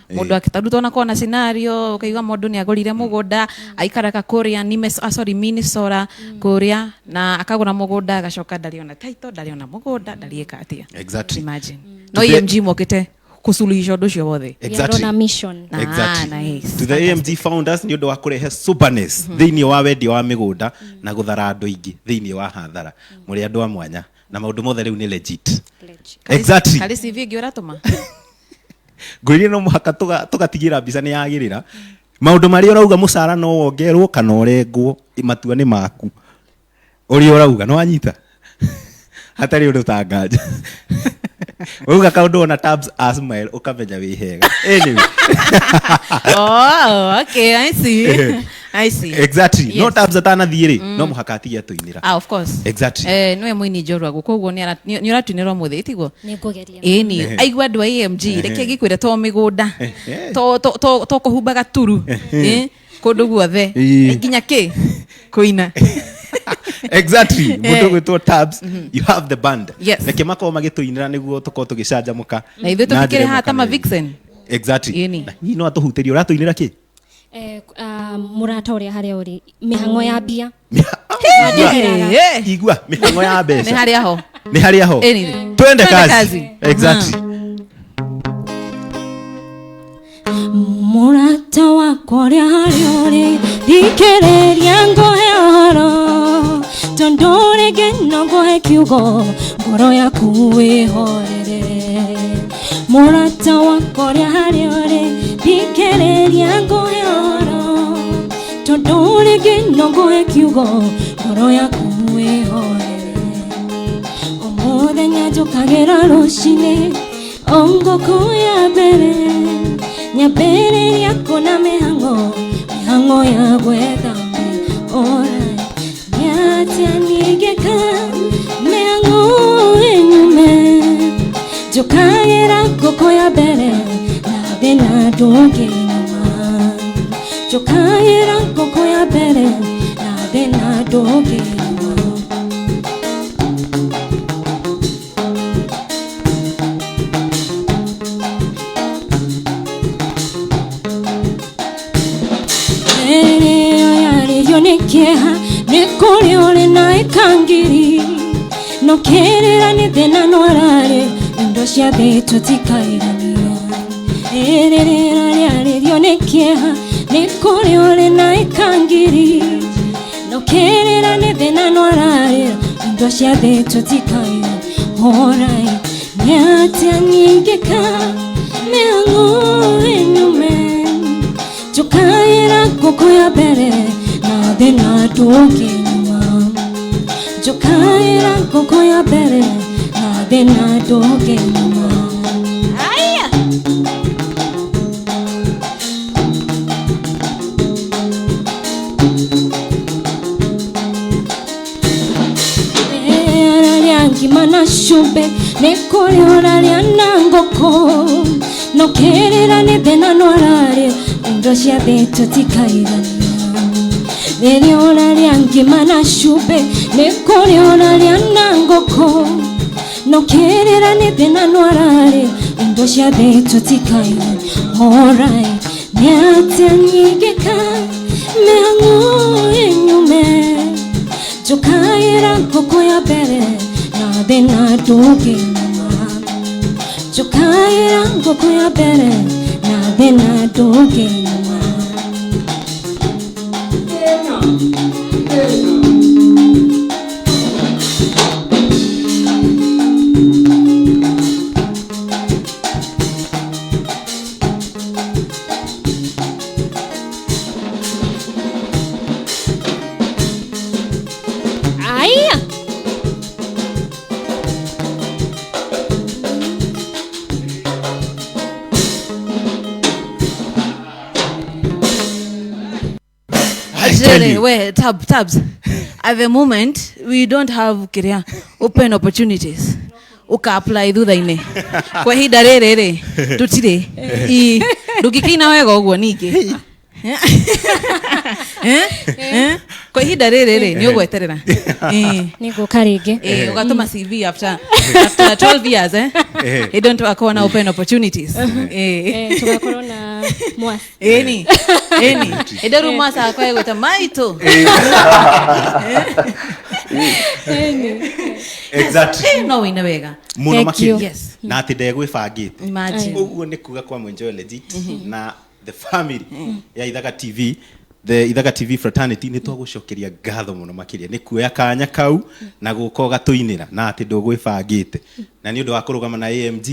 mundu akitarutwo na kona scenario ukaiga mundu ni agurire mugunda aikaraka kuria nime sorry Minnesota kuria na akagura mugunda agacoka ndariona title ndariona mugunda ndarieka atia. Exactly. Imagine no AMG mokete kusuluhisha undu cio wothe. Exactly. On mission. Exactly. Nice. To the AMG founders ni undu wa kurehe superness thiini wa wendia wa migunda na guthara andu ingi thiini wa hathara muri andu a mwanya na maundu mothe riu ni legit. Exactly. Kali CV ngiuratuma ngwiri no muhaka tugatigira mbica ni yagirira maundu mari urauga mucara no wongerwo kana urengwo matua ni maku uri urauga no anyita hatari undu tanganja uga kaundu na tabs asmail ukamenya wi hega anyway. Okay, I see. Exactly. Yes. No tabs atana thiiri no muhaka atige tuinira. Of course. Exactly. Niwe muini njorwa gukoguo ni uratuinirwo muthi tiguo ni kugeria ni aigua andu a AMG reke gikwire to migunda to kuhumbaga turu kundu guothe nginya ki kuina. Exactly. Mundu gwitwo tabs you have the band. Reke makao magituinira niguo tuko tugicanjamuka na ithu tukikire hata ma vixen. Exactly. Ni no atuhutirio uratuinira ki murata uria haria uri mihango ya bia igua mihango ya mbeca ni haria ho twende kazi. Exactly. murata wakwa uria haria uri thikiriria ngohe horo tondu ringi no ngohe kiugo ngoro yaku wihorere murata wakwa uria haria uri thikiriria ngohe horo tondu ringi no ngohe kiugo ngoro yaku wihorere umuthenya njukagira rucini ongoko ya mbere nyambĩrĩria kuona mĩhango ya gwetha ora nĩatĩa ningĩka mĩhango ĩnyume njũkagĩra ngũkũ ya mbere na thĩna ndũngĩnyuma njũkagĩra ngũkũ ya mbere na thĩna ndũngĩnyuma. Kieha nikuri uri na ikangiri no kerera ni thina no arare ndo indo cia thĩ tũtikairania rĩrĩa rĩarĩrio nĩ kĩeha nĩ kũrĩ ũrĩ na ikangiri nokerera nĩ thĩna nwararĩra indo cia thĩ tũtikairania orai nĩ atĩa nyingĩka mĩhang'o ĩnyume njũkaĩra ngũkũ ya mbere na thĩna ndũngĩnyuma njũkaĩra ngũkũ ya mbere na thĩna ndũngĩnyuma ngimana shumbe nĩ kũrĩ ũrarĩa na ngũkũ nokerera nĩ thĩna nwararĩa indo cia thĩ tũtikairania rĩrĩa ũrarĩa ngimana shumbe nĩ kũrĩ ũrarĩa na ngũkũ nokerera nĩ thĩna nwararĩa indo cia thĩ tũtikairania orai nĩ atĩa nyingĩka mĩhang'o ĩnyume njũkaĩra ngũkũ ya mbere na thĩna ndũngĩnyuma njũkaĩra ngũkũ ya mbere na thĩna ndũngĩnyuma Where tabs at the moment we don't have open opportunities uka apply thutha-inĩ kwa ihinda rĩrĩ tutire ndũngĩkĩina wega ũguo ningĩ kwa ihinda rĩrĩ nĩ ũgweterera nĩngũka rĩngĩ ũgatũma CV after 12 years you don't work na open opportunities tugakorwo na mwasi eni ederu mwasa kwa gweta maito exactly no ina wega muno makiri yes na ati ndegwĩbangĩte imagine ũguo nĩ kuga kwa Mwenjoleji na the family ya Ithaga TV the Ithaga TV fraternity nĩ twagũcokeria ngatho mũno makĩria nĩ kuoya kanya kau na gũka ũgatũinĩra na ati ndũgwĩbangĩte na nĩ ũndũ wa kũrũgama na AMG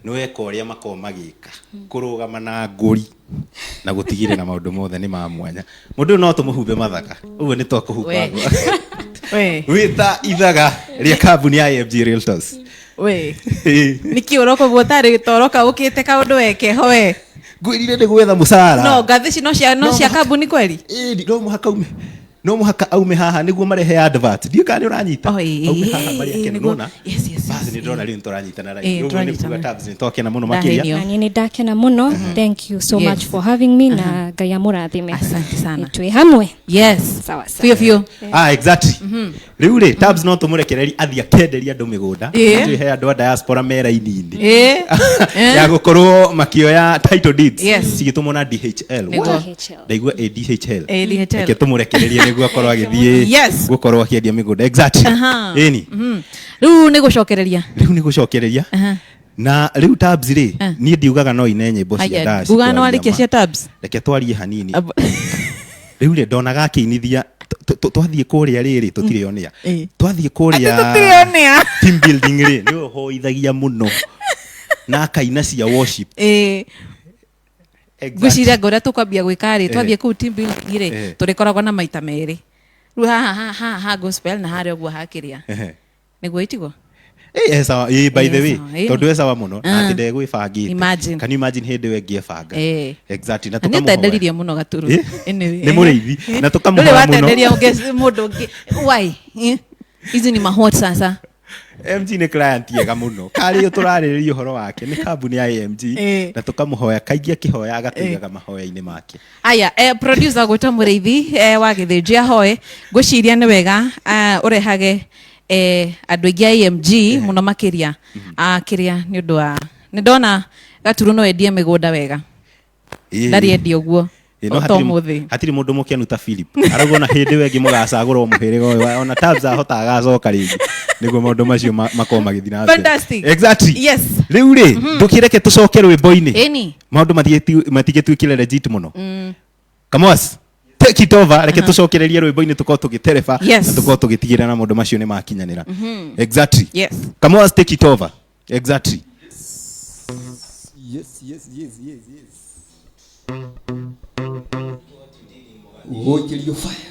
nĩ weka ũrĩa makoo magĩka kũrũgama na ngũri na gũtigĩrĩra na maũndũ mothe nĩ ma mwanya mũndũ no tũmũhumbe mathaka ũguo nĩ twakũhumba wĩta Ithaga rĩa kambuni ya AMG Realtors we niki uroko botare toroka ukite kaundu weke hoe ngwirire ndi gwetha musara no gathi no cia kambuni kweli no muhaka aume haha niguo marehe advert ndio kana uranyita aume haha bari yake nona yes basi ni ndona ri ntoranyita na rai niguo ni kuga tabs ni tokena muno makiria na ni ndakena muno thank you so much for having me na Ngai amurathime asante sana twi hamwe yes sawa sawa fio exactly riu ri tabs no tumurekereri athia kenderia andu migunda twihe andu a diaspora mera-inini ya gukorwo makioya title deeds cigitumwo na DHL ndaigua DHL ke tumurekererie niguo akorwo agithie gukorwo akiendia migunda exactly eni riu ni gucokereria na riu tabs ri ni ndiugaga no ine nyimbo cia dash guga no arikia cia tabs reke twarie hanini riu ri ndonaga kinithia twathie kuria riri tutirionea twathie kuria team building ri ni hoithagia muno na kaina cia worship gwiciria ngoria tukwambia gwikari twathie ku team building ri turikoragwo na maita meri riu ha gospel na hari ogwo hakiria niguo itigo sawa by the way tondu we sawa muno na ati ndegwĩbangĩte can you imagine hindi we ngĩebanga exactly na tukamuhoya nĩtenderia muno gaturu nĩ mũrĩithi na tukamuhoya muno watenderia mũndũ ũngĩ why hizi ni mahot sasa MG ni client yega muno kari turarĩrĩria ũhoro wake ni kambuni ya AMG na tukamuhoya kaingĩ akĩhoya agatuigaga mahoya-inĩ make aya producer gwĩtwo mũrĩithi wa gĩthĩnjia hoe ngwĩciria nĩ wega ũrehage andũ aingĩ a AMG muno makiria kiria ni undu wa ni ndona gaturu no endie migunda wega ndari endia uguo no hatiri mundu mukianu ta Philip arauga na hindi wengi mugacagurwo muhiriga uyu ona tabs ahota agacoka ringi niguo maundu macio makoma magithina fantastic exactly yes riu ri ndukireke tucoke rwimbo-ini maundu matigituikire legit muno Kamos take it over reke tucokererie rwimbo-ini tuko tugitereba na tuko tugitigira na maundu macio ni makinyanira exactly yes Kamos take it over exactly yes oh kill your fire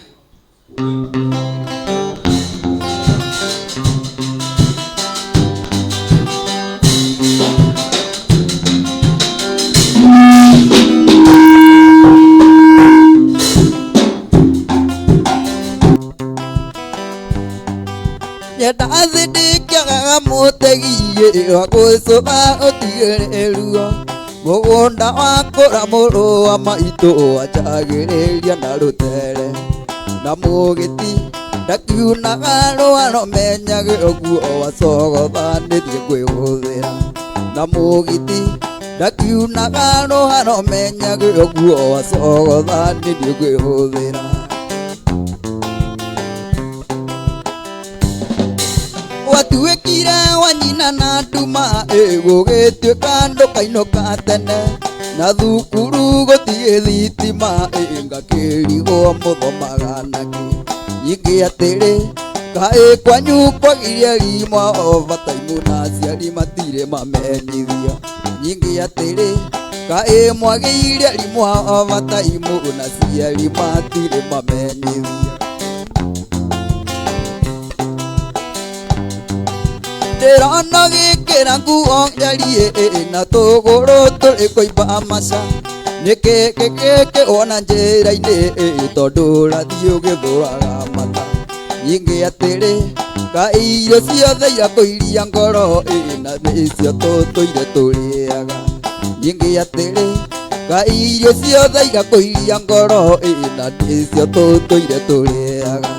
Yadazidikia mutegiye wakusuba otigereruo mugunda wakura muru wa maitu achagireria na rutere na mugiti ndakiunaga rwano menyage oguo wacogothanirie kwĩhũthĩra na mugiti ndakiunaga rwano menyage oguo wacogothanirie kwĩhũthĩra watuĩkire wanyina na nduma gũgĩtuĩka ndũkainũka tene na thukuru gũtirĩ thitima ngakĩrigwo mũthomaga nakĩ nyingĩ atĩrĩ kaĩ kwanyu kwagirie rimwa overtime na aciari matirĩ mamenyithio nyingĩ atĩrĩ kaĩ mwagĩire rimwa overtime na aciari matirĩ mamenyithio Ndirona gĩkĩra nguo njarie na tũgũrũ tũrĩ kũimba maca nĩkĩ gĩkĩ wona njĩra-inĩ tondũ ũrathiĩ ũgĩthũraga mata nyingĩ atĩrĩ kaĩ irio ciothe irakũiria ngoro na nĩcio tũtũire tũrĩaga nyingĩ atĩrĩ kaĩ irio ciothe irakũiria ngoro na nĩcio tũtũire tũrĩaga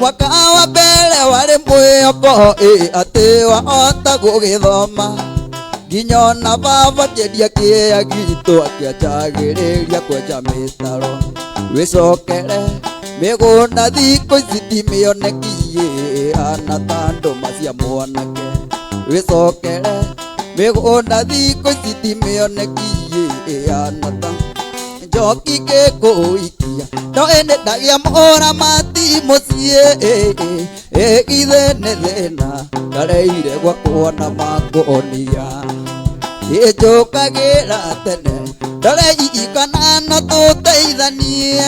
mwaka wa mbere warĩ mwĩhoko atĩ wahota gũgĩthoma nginya ona baba kĩendia kĩea gitũ akĩanjagĩrĩria kwenja mĩtaro wĩcokere mĩgũnda thikũ ici timĩonekie ana ta ndũma cia mwanake wĩcokere mĩgũnda thikũ ici timĩonekie ana ta njoki ngĩkũikia no ĩnĩ ndagĩa mũramati mũciĩ githĩ nĩ thĩna ndareire gwakwa na makũnia njũkagĩra tene ndareririkana no tũteithanie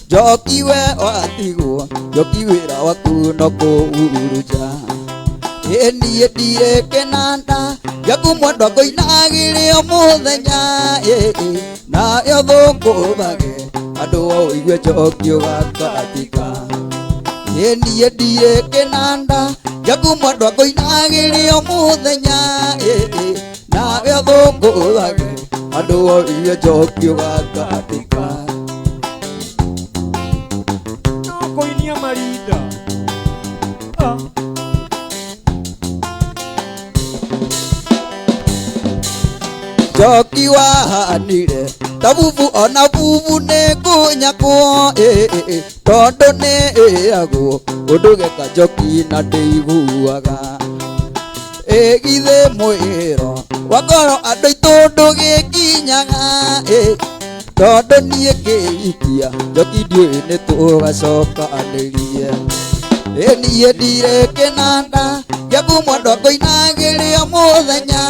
njoki we watigwo njoki wĩra waku no kũhuruja niĩ ndirĩ kĩnanda gĩaku mwendwa ngũinagĩrĩo mũthenya nayo thũngũthage andũ oigue njoki ũgakatika niĩ ndirĩ kĩnanda gĩaku mwendwa ngũinagĩrĩo mũthenya nayo thũngũthage andũ oigue njoki ũgakatika no kũinia marinda njoki wahanire ta bubu ona bubu nĩ ngũnyakwo tondũ nĩ ĩagwo ũndũ geka njoki na ndĩiguaga githĩ mwĩro wa ngoro andũ aitũ ndũgĩkinyaga tondũ niĩ ngĩikia njoki ndiũĩ nĩ tũgacokanĩria niĩ ndirĩ kĩnanda gĩaku mwendwa ngũinagĩrĩo mũthenya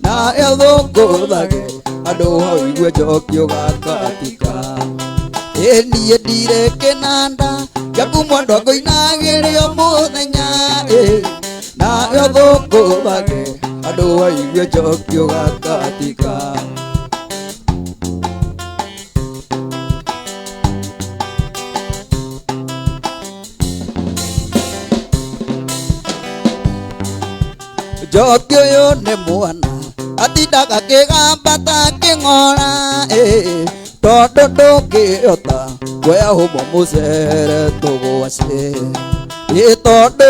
nayo thũngũthage andũ oigue njoki ũgakatika niĩ ndirĩ kĩnanda gĩaku mwendwa ngũinagĩrĩo mũthenya nayo thũngũthage andũ oigue njoki ũgakatika njoki ũyũ nĩ mwana atindaga kĩgamba ta kĩng'ora tondũ ndũngĩhota Kwea homo musere tugwase Itondo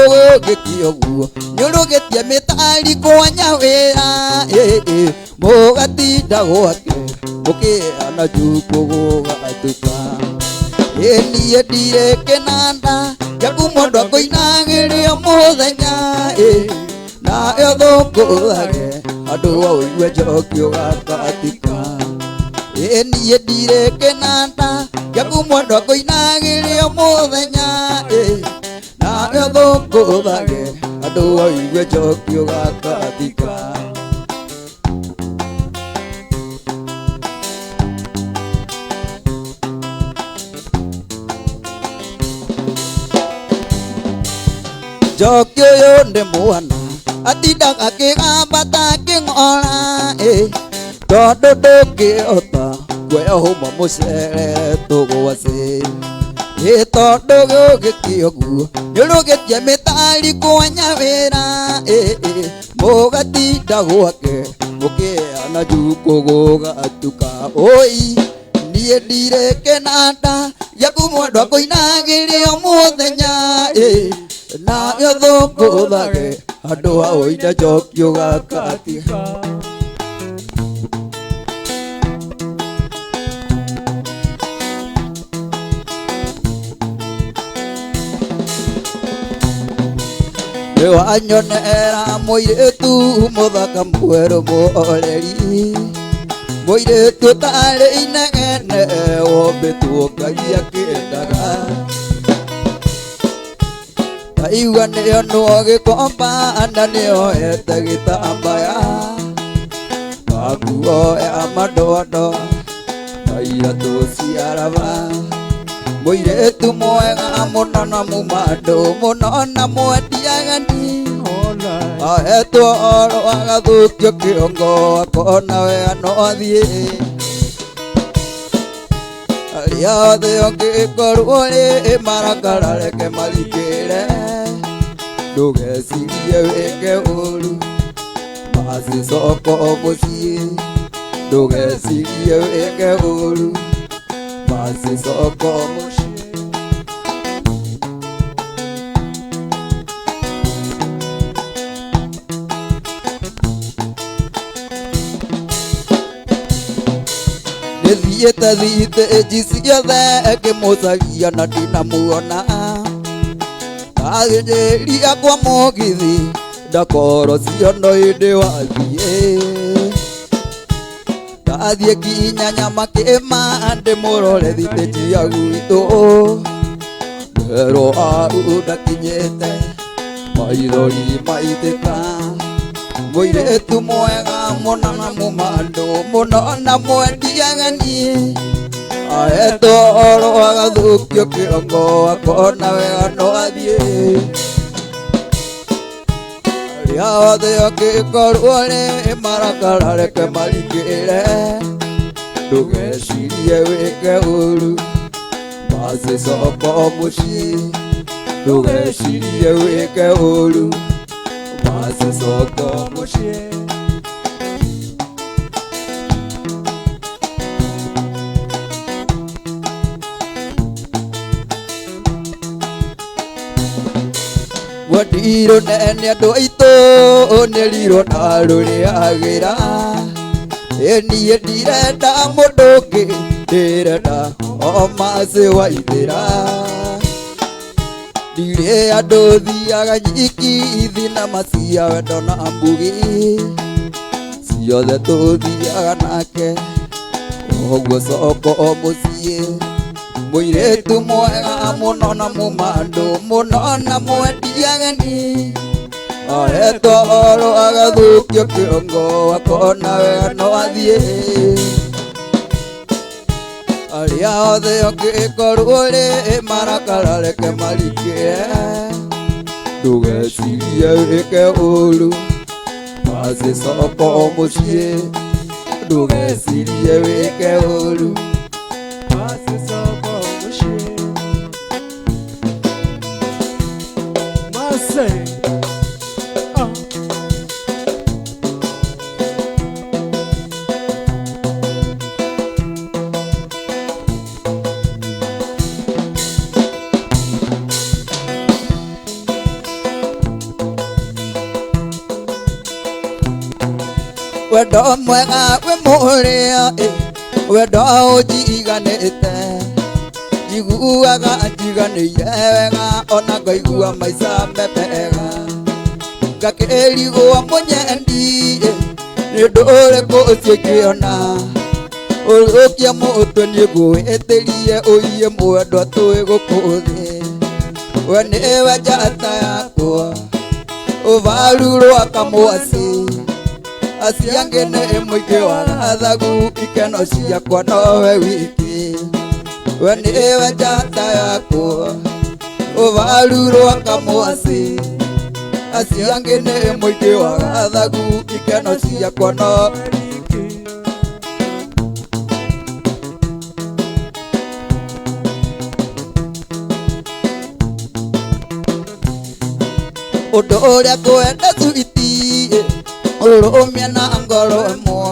gĩkio guo Nyũrũgĩtie mĩtari kwanya wĩra Mũgatinda gwake Mũkĩana njuku gũgatuka Niĩ ndirĩ kĩnanda Gĩaku mũndũ akũinagĩria mũthenya Nayo thũngũthage Andũ ũigue njokio gakatika Niĩ ndirĩ kĩnanda Gĩaku mũndũ akũinagĩria mũthenya Nayo thũngũthage Andũ ũigue njokio gakatika Njokio ũyũ nĩ mwana atindaga akĩgamba akĩng'ora tondũ ndũngĩhota kuoya hũma mũcere tũgwacĩ tondũ gĩkĩo guo nĩũrũgĩtie mĩtari kwanya wĩra mũgatinda gwake mũkĩana njuku gũgatuka oi niĩ ndirĩ kĩnanda gĩaku mũndũ akũinagĩria mũthenya Nayo thũngũthage Andũ ũigue njokio gakatika Nĩwanyonera mũirĩtu mũthaka mwerũ mũoreri Mũirĩtu ũtarĩ inegene wombĩtwo Ngai akĩendaga Aigua nĩonwo gĩkomba na nĩoete gĩtambaya Nguo ya madoadoa na iratũ cia raba Mũirĩtu mwega mũno na mũmandũ mũno na mwendiagani Ahetwo oro agathũkio kĩongo akona wega no athiĩ Arĩa othe ũngĩkorwo marakara reke marikĩre Ndũgecirie wĩke ũru macicoko mũciĩ Ndũgecirie wĩke ũru macicoko mũciĩ Nĩthiĩte thitĩnji ciothe ngĩmũcaria na ndinamuona Agĩnjĩria kwa mũgithi ndakoro ciono hĩndĩ wathiĩ Ndathiĩ nginya Nyamakĩma ndĩmũrore thitĩnji ya gwitũ Nderwo hau ndakinyĩte maithori maitĩka Mũirĩtu mwega mũno na mũmandũ mũno na mwendiagani Ahetwo oro agathũkio kĩongo akona wega no athiĩ Arĩa othe angĩkorwo marakara reke marikĩre Ndũgecirie wĩke ũru macicoko mũciĩ Ndũgecirie wĩke ũru macicoko mũciĩ Wadirũ nene andũ aitũ nĩrirwo na rũrĩagĩra Niĩ ndirenda mũndũ ũngĩ ndĩrenda o macĩ waithĩra Ndirĩ andũ thiaga nyiki thinema cia wendo na mbugi Ciothe tũthiaga nake ũguo coko mũciĩ Mũirĩtu mwega mũno na mũmandũ mũno na mwendiagani Ahetwo oro agathũkio kĩongo akona wega no athiĩ Arĩa othe angĩkorwo marakara reke marikĩre Ndũgecirie wĩke ũru macicoko mũciĩ Ndũgecirie wĩke ũru macicoko mũciĩ wendo mwega we muria wendo ujiganite njiguaga njiganĩire wega ona ngaigua maica mepega ngakĩrigwo mũnyendi nĩ ũndũ ũrĩkũ ũcio ingĩona ũrũkia mũtwe niĩ ngwĩtĩrie ũiye mwendwa tũĩ gũkũ thĩ we nĩwe njata yakwa ũvarurwo kamwasi acio angĩ nĩ mũingĩ wa gathagu ikeno ciakwa nowe wiki we nĩwe njata yakwa ũvarurwo kamwasi acio angĩ nĩ mũingĩ wa gathagu ikeno ciakwa nowe wiki ũndũ ũrĩa ngwenda switi ũrũmia na ngoro ĩmwe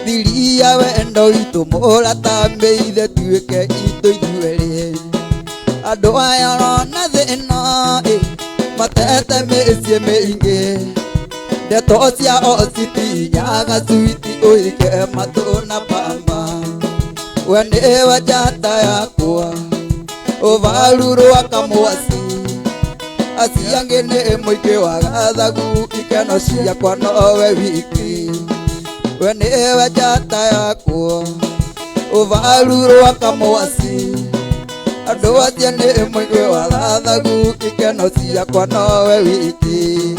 thiri ya wendo itũ mũratambĩire tuĩke itũ ithuerĩ andũ aya rona thĩna matete mĩciĩ mĩingĩ ndeto ciao citinyaga switi ũike matũ na pamba we nĩwe njata yakwa ũvarurwo kamwasi acio angĩ nĩ mũingĩ wa gathagu ikeno ciakwa nowe wiki we nĩwe njata yakwa ũvarurwo kamwasi andũ acio nĩ mũingĩ wa gathagu ikeno ciakwa nowe wiki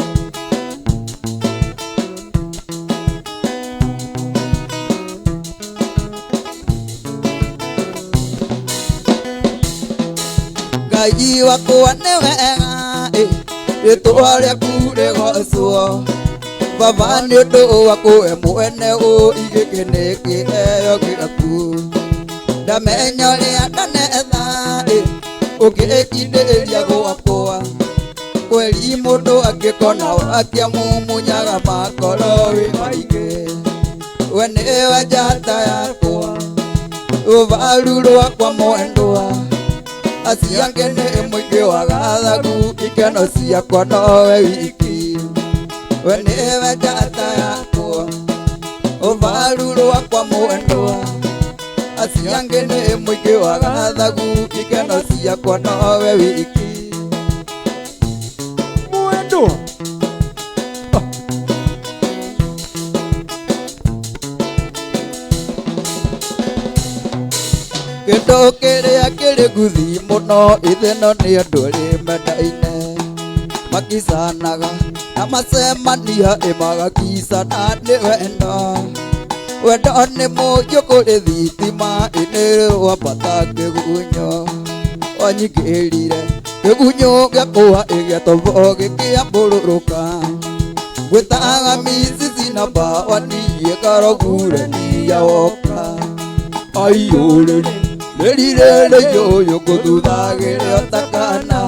Ngai wakwa nĩ wega rĩtwa rĩaku rĩgocwo baba nĩ ũndũ waku we mwene ũigĩkĩ kĩheo gĩaku ndamenya ũrĩa ndanetha ũngĩkindĩrĩria gwakwa kweri mũndũ angĩkona akĩmumunyaga makoro wĩ maingĩ we nĩwe njata yakwa ũvarurwo kwa mwendwa acio angĩ nĩ mũingĩ wa gathagu ikeno ciakwa nowe wiki we nĩwe njata yakwa ũvarurwo kwa mwendwa acio angĩ nĩ mũingĩ wa gathagu ikeno ciakwa nowe wiki mwendwa kĩndũ kĩrĩa kĩrĩ nguthi mũno itheno nĩ andũ arĩ mendaine makicanaga na macemania magakicana nĩ wendo wendo nĩ mũnjũ kũrĩ thitima nĩ rwambata kĩgunyũ wanyingĩrire kĩgunyũ gĩakwa gĩatobo gĩkĩambũrũrũka gwĩtaga micici na mbawa niĩ karogurania woka aiyũrĩri rĩrirĩrĩ yũyũ ngũthuthagĩre ũtakana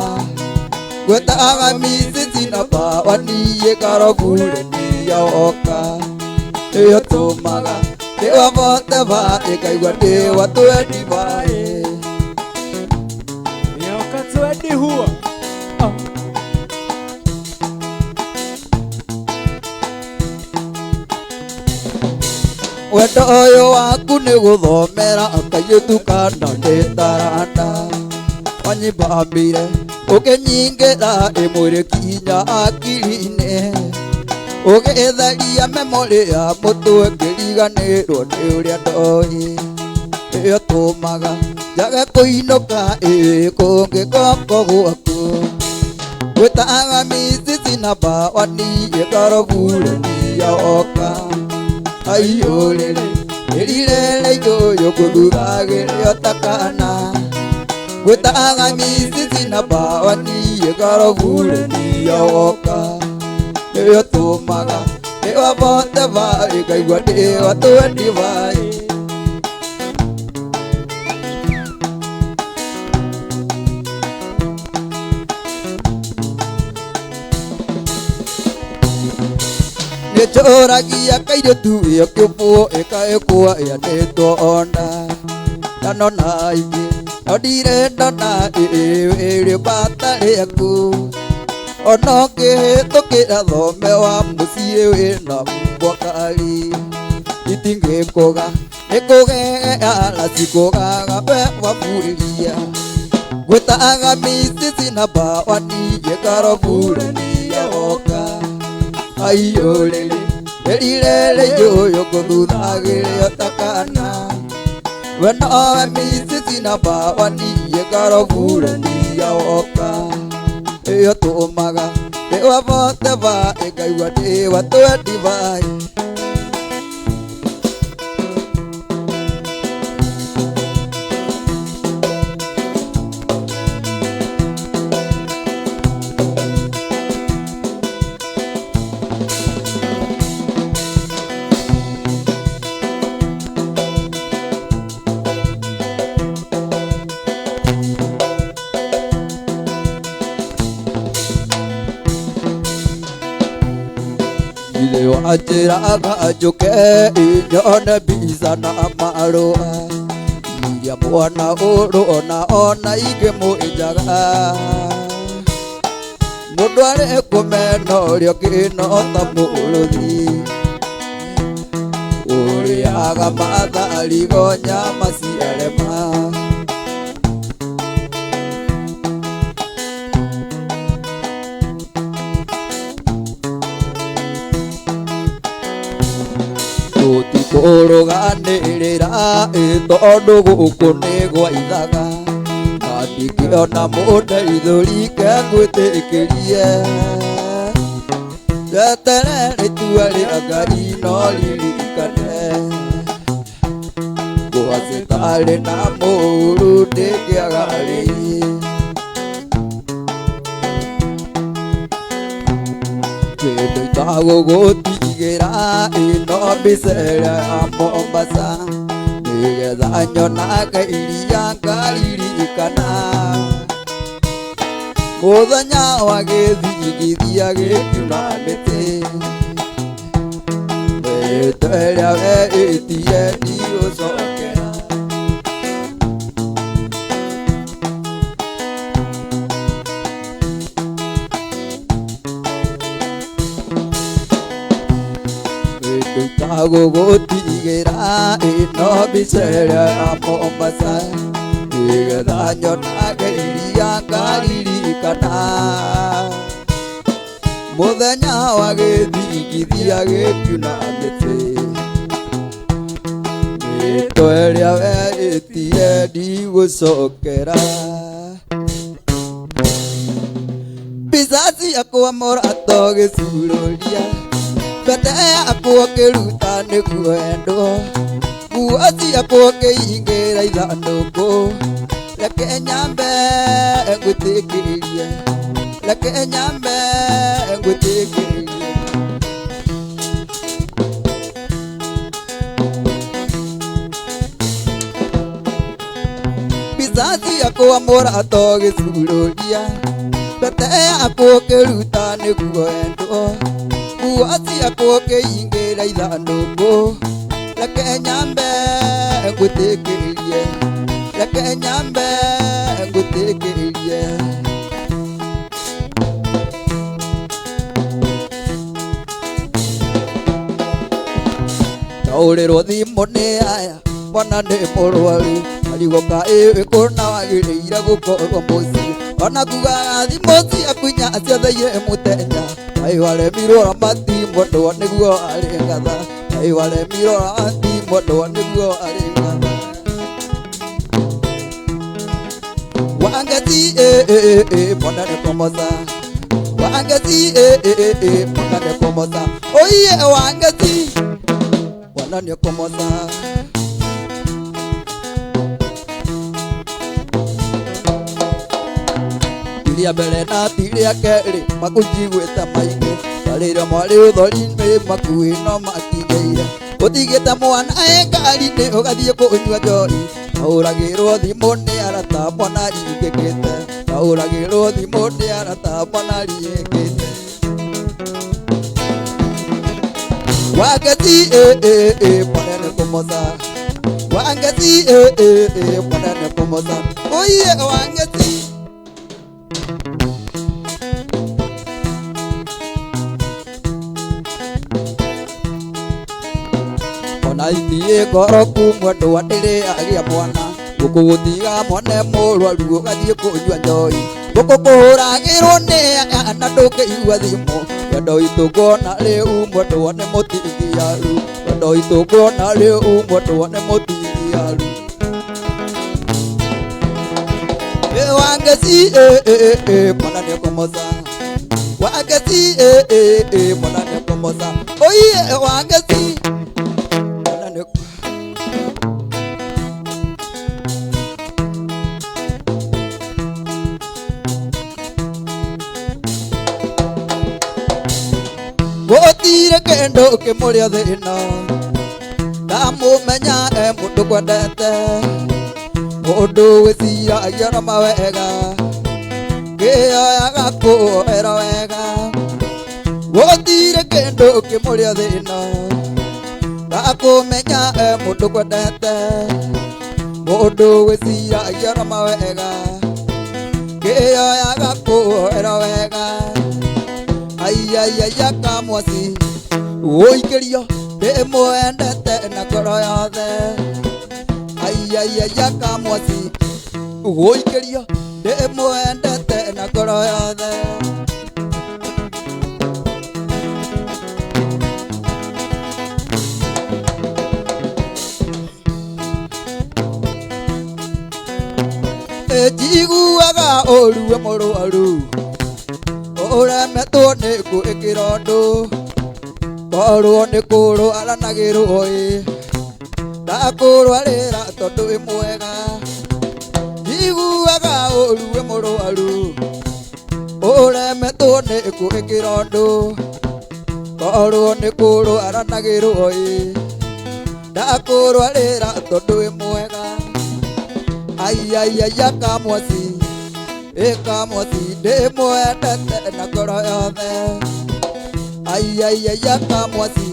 gwĩtaga micici na mbawa niĩ karogurania woka ĩyo tũmaga ndĩwavoteva ĩkaigua ndĩwa twendi vaĩ yoka twendi huo wendo ũyũ waku nĩ gũthomera akairĩtu kana ndĩ taranda wanyibambire ũkĩnyingĩra ĩmwĩrĩ kinya akiri-inĩ ũgĩtheria memorĩ ya mũtwe ngĩriganĩrwo nĩ ũrĩa ndoĩ ĩyo tũmaga njage kũinũka kũngĩkoko gwaku gwĩtaga micici na mbawa niĩ karogurania oka aiyũrĩrĩ rĩrirĩrĩ yũyũ ngũthuthagĩre ũtakana gwĩtaga micici na mbawa niĩ karogurania woka ĩyo tũmaga ndĩwavoteva ĩkaigua ndĩwa twendi vaĩ nĩnjũragia kairĩtu ĩyo kĩũmbwo ĩkaĩkwo ĩanĩtwo onda ndanona ingĩ no ndirendona ĩrĩ mbata rĩaku Ono ngĩhĩtũkĩra thome wa mũciĩ wĩna mbwa kari. Itingĩkũga nĩkũgea na cikũgaga we wabuĩria. Gwĩtaga micici na mbawani gĩkarobũrania woka. Aiyũrĩrĩ rĩrĩrĩ yũyũ ngũthuthagĩrĩ otakana. We nowe micici na mbawani gĩkarobũrania woka. Ĩyo tũmaga ndĩwavote va ĩkaigua ndĩwatwe ndivai. Ajiraga njuke inyone biza na marũa. Iria mwana ũrũona ona ingĩmũĩnjaga. Mũndũ arĩ kũmena ũrĩa ũngĩnota mũrũthi. Ũrĩaga mathari nyama ciarema. Tũtikũrũganĩrĩra tondũ gũkũ nĩ gwaithaga. Na ndingĩona mũndeithũri ngwĩtĩkĩrie. Njeterere itua rĩa Ngai no ririkane. Ngwacĩ tarĩ na mũũru ndĩngĩaga rĩi. Kĩndũ itagũgũtigĩra ĩno mbicera ya Mombasa. Nĩgetha nyonaga iria ngaririkana. Mũthenya wa gĩthigithia gĩkiuna mĩtĩ. Rĩtwa rĩa wĩĩtie ndigũcokera. Itagũgũtigĩra ĩno mbicera ya Mombasa. Nĩgetha nyonaga iria ngaririkana. Mũthenya wa gĩthigithia gĩkiuna mĩtĩ. Rĩtwa rĩa wĩĩtie ndigũcokera. Mbica ciakwa mũrata ũgĩcurũria. Mbete yakwa ngĩruta nĩguo endwo. Nguo ciakwa ngĩhingĩra ithandũkũ. Reke nyambe ngwĩtĩkĩrie. Reke nyambe ngwĩtĩkĩrie. Mbica ciakwa mũrata ũgĩcurũria. Mbete yakwa ngĩruta nĩguo endwo. Nguo ciakwa ngĩhingĩra ithandũkũ. Reke nyambe ngwĩtĩkĩrie. Reke nyambe ngwĩtĩkĩrie. Ndaũrĩrwo thimũ nĩ aya mwana nĩ mũrwaru. Marigũ ka ĩkũna wagĩrĩire gũkorwo mũciĩ. Ona kugaga thimũ ciaku inya ciatheire mũthenya. Ngai waremirwo ramati mũndũ nĩguo arĩ ngatha. Ngai waremirwo ramati mũndũ nĩguo arĩ ngatha. Wangeci mwana nĩ kũmoca. Wangeci mwana nĩ kũmoca. Oiye wangeci mwana nĩ kũmoca. Tiria mbere na tiria kerĩ makũnjiguĩte maingĩ. Tarĩra mwarĩ ũthori-inĩ makuĩ no matingĩire. Ũtigĩte mwana ngari-inĩ ũgathiĩ kũnyua njohi. Kaũragĩrwo thimũ nĩ arata mwana ringĩkĩte. Kaũragĩrwo thimũ nĩ arata mwana ringĩkĩte. Wangeci mwana nĩ kũmoca. Wangeci mwana nĩ kũmoca. Oiye wangeci. Aithie ngoro kumwe ndwandire agia mwana gukuguthiga mone murwaru ugathie kunyua njoi gukukuhuragirwo ni ana ndũkĩigua thimo wendo itu ngona rĩu mwendo nĩ mũtithiaru wendo itu ngona rĩu mwendo nĩ mũtithiaru wangeci mwana nĩũkũmoca wangeci mwana nĩũkũmoca oiye wangeci mwana nĩ gũtirĩ kĩndũ kĩmũrĩa thĩna ndamũmenya mũndũ kwendete mũndũ wĩciragia na mawega kĩoyaga kũhoera wega gũtirĩ kĩndũ kĩmũrĩa thĩna ndakũmenya mũndũ kwendete mũndũ wĩciragia na mawega kĩoyaga kũhoera wega ayayaya kamwasi ũikĩrio ndĩmwendete na ngoro yothe ayayaya kamwasi ũikĩrio ndĩmwendete na ngoro yothe njiguaga ũrue mũrwaru ũremetwo nĩ gwĩkĩra ũndũ korwo nĩ kũrwaranagĩrwo ndakũrwarĩra tondũ wĩ mwega njiguaga ũru wĩ mũrwaru ũremetwo nĩ gwĩkĩra ũndũ korwo nĩ kũrwaranagĩrwo ndakũrwarĩra tondũ wĩ mwega ayayaya kamwasi kamwasi ndĩmwendete na ngoro yothe ayayaya kamwasi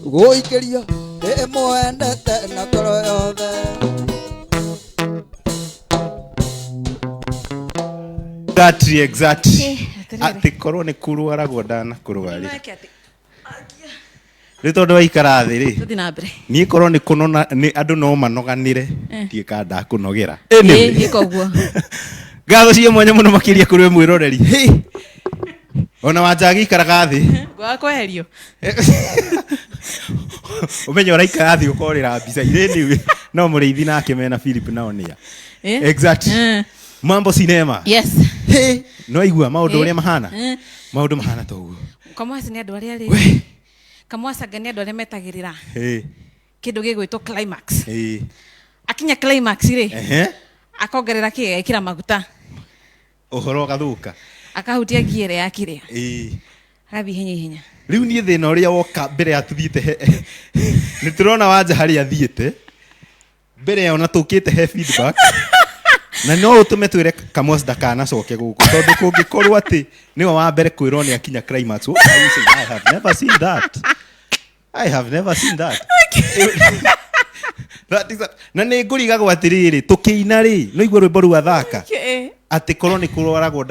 gũikĩrio ndĩmwendete na ngoro yothe exactly atĩ korwo nĩ kũrwaragwo ndanakũrwarĩra rĩ tondũ waikara thĩ rĩ niĩ korwo nĩ kũnona andũ no manoganĩre ndiĩka ndakũnogera ngatho cia mwanya mũno makĩria kũrĩ we mwĩroreri ona wanjagi ikaraga thĩ gwakweherio ũmenye ũraikara thĩ ũkorĩra mbica irĩ no mũrĩithi nake mena Philip nao nĩa exactly mambo cinema yes no igua maũndũ ũrĩa mahana maũndũ mahana ta ũguo kamwasi nĩ andũ arĩa rĩ kamwasanga nĩ andũ arĩa metagĩrĩra kĩndũ gĩgwĩtwo climax akinya climax rĩ akongerera kĩgekĩra maguta ũhoro gathũka akahutia ngiere ya kĩrĩa agathiĩ ihenya ihenya rĩu niĩ thĩna ũrĩa woka mbere ya tũthiĩte nĩ tũrona wanja harĩa athiĩte mbere ya ona tũkĩte he feedback na no ũtũme twĩre Kamwas ndakanacoke gũkũ tondũ kũngĩkorwo atĩ nĩwe wa mbere kwĩrwo nĩ akinya climax I have never seen that na nĩ ngũrigagwo atĩrĩrĩ tũkĩina rĩ no igua rwĩmbo rwa thaka atĩ korwo nĩ kũrwaragwo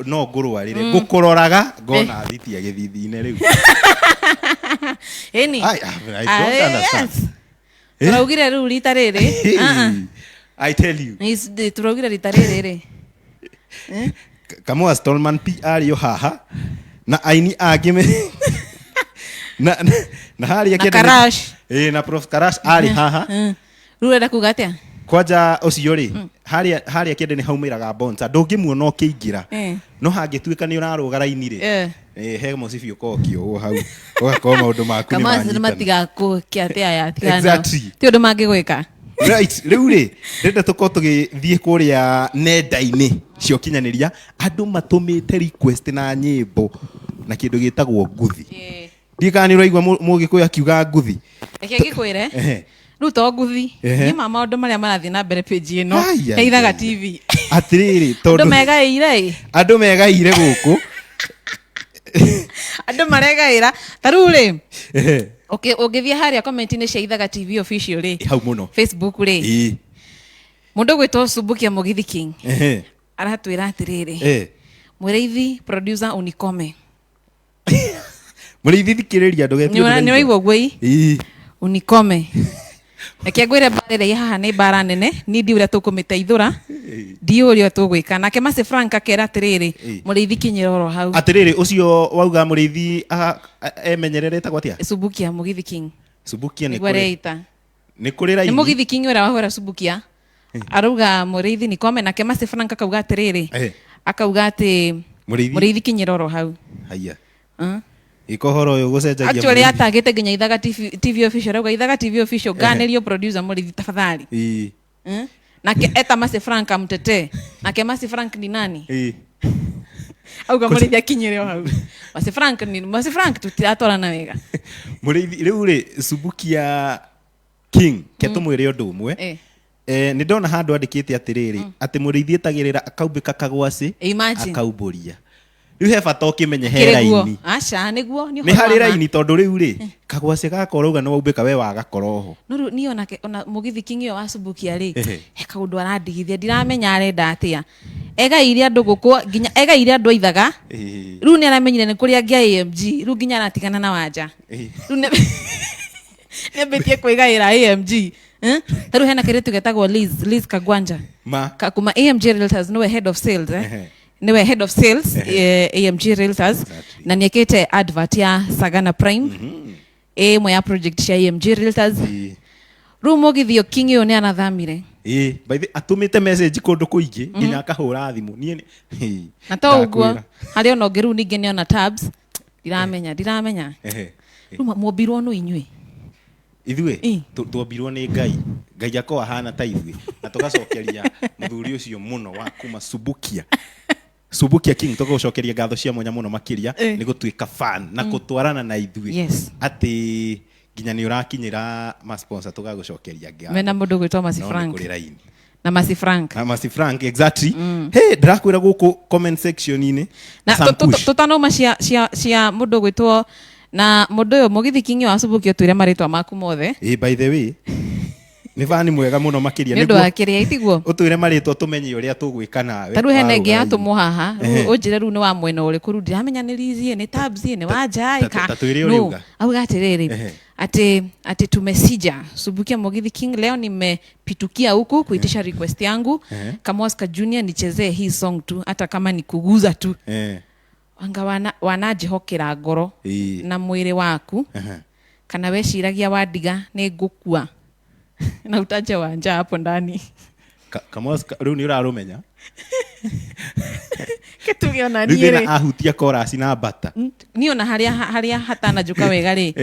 no ngũrwarĩre ngũkũroraga ngona thitia gĩthithi-inĩ rĩu I don't understand tũraugire rĩu rita rĩrĩ I tell you tũraugire rita rĩrĩ Kamwas Stallman P arĩo haha na aini angĩ na harĩa kĩndũ na Prof Karash arĩ haha rĩu ũrenda kuga atĩa kwanja ũcio rĩ harĩa kĩndũ nĩ haumĩraga bonza ndũngĩmuona ũkĩingĩra no hangĩtuĩka nĩ ũrarũga raini rĩ he mũcibi ũkokio ũguo hau ũgakorwo maũndũ maku nĩ manyitana matigakũkia atĩa yatigana ti ũndũ mangĩgwĩka right rĩu rĩ rĩnda tũkorwo tũgĩthiĩ kũrĩa nenda-inĩ cia ũkinyanĩria andũ matũmĩte request na nyĩmbo na kĩndũ gĩtagwo nguthi ndikana nĩ ũraigua mũgĩkũyũ akiuga nguthi reke ngĩkwĩre rĩu to nguthi nĩ maũndũ marĩa marathiĩ na mbere page ĩno ya Ithaga TV atĩrĩrĩ tondũ andũ megaire gũkũ andũ maregaĩra ta rĩu rĩ ũngĩthiĩ harĩa comment-inĩ cia Ithaga TV official rĩ hau mũno Facebook rĩ mũndũ gwĩtwo Subukia Mũgithi King aratwĩra atĩrĩrĩ mũrĩithi producer unikome mũrĩithi thikĩrĩria ndũgetio nĩ waigua ũguo unikome reke ngwire mbarire ya haha ni mbara nene ni ndi uria tukumiteithura ndi uria tugwika nake Mase Frank akera atiriri muriithi kinyiroro hau atiriri ucio wauga muriithi emenyererete gwatia Subukia Mugithi King Subukia ni kureita ni kuri raini ni Mugithi King uria wahora Subukia aruga muriithi nikome nake Mase Frank akauga atiriri akauga ati muriithi kinyiroro hau haya ikohoro yo gucenjagia actually atagite nginya Ithaga TV official auga Ithaga TV official ganerio producer muriithi tafadhali nake eta Mase Frank amtete nake Mase Frank ni nani auga muriithi akinyireo hau Mase Frank tutiatorana wega muriithi riu ri Subukia King ketumwire undu umwe ni ndona handu andikite atiriri ati muriithi etagirira akaumbika kagwasi akaumburia riu he bata ukimenye he raini acha niguo ni hari raini tondu riu ri kagwasi gakorauga no waumbika we wagakoroho no ni ona Mugithi King yo wa Subukia ri he kaundu arandigithia ndiramenya arenda atia ega iria andu guku nginya ega iria andu Ithaga riu ni aramenyire ni kuria ngia AMG riu nginya aratigana na Wanja riu ne betie kuigaira AMG riu hena kiritu getagwo Liz Kagwanja kuma AMG Realtors no head of sales niwe head of sales AMG Realtors na niekete advert ya Sagana Prime mwe ya project ya AMG Realtors riu Mugithi King yo ni anathamire by the atumite message kundu kuingi nginya akahura thimu nie na to uguo hari ona ngeru ningi ni ona tabs ndiramenya riu mobirwo no inyui ithue twambirwo ni ngai akwa hana ta ithue na tugacokeria muthuri ucio muno wa kuma Subukia King tugacokeria ngatho cia mwanya muno makiria ni gutuika fan na kutwarana na ithue ati nginya ni urakinyira ma sponsor tugagucokeria ngatho mena mundu gwitwa Mase Frank exactly hey ndirakwira guku comment section ini na tutanoma cia mundu gwitwa na mundu uyu Mugithi King wa Subukia twire maritwa maku mothe by the way ni vani mwega muno makiria niguo akiria itiguo utwire maritwa tumenye uria tugwika nawe taru hene ngi atumu haha unjire ru ni wa mwena uri kuru ndiramenya ni Lizie ni Tabs ni Wanja tatwire uria auga atiriri ati tumesija Subukia Mugithi King leo nimepitukia huku kuitisha request yangu kama Oscar Junior nichezee hii song tu hata kama ni kuguza tu anga wanajihokera ngoro na mwiri waku kana weciragia wandiga ni ngukua na utaje Wanja hapo ndani kama riu ni urarumenya kitu ni na ahutia chorus na bata ni ona haria hatana juka wega ri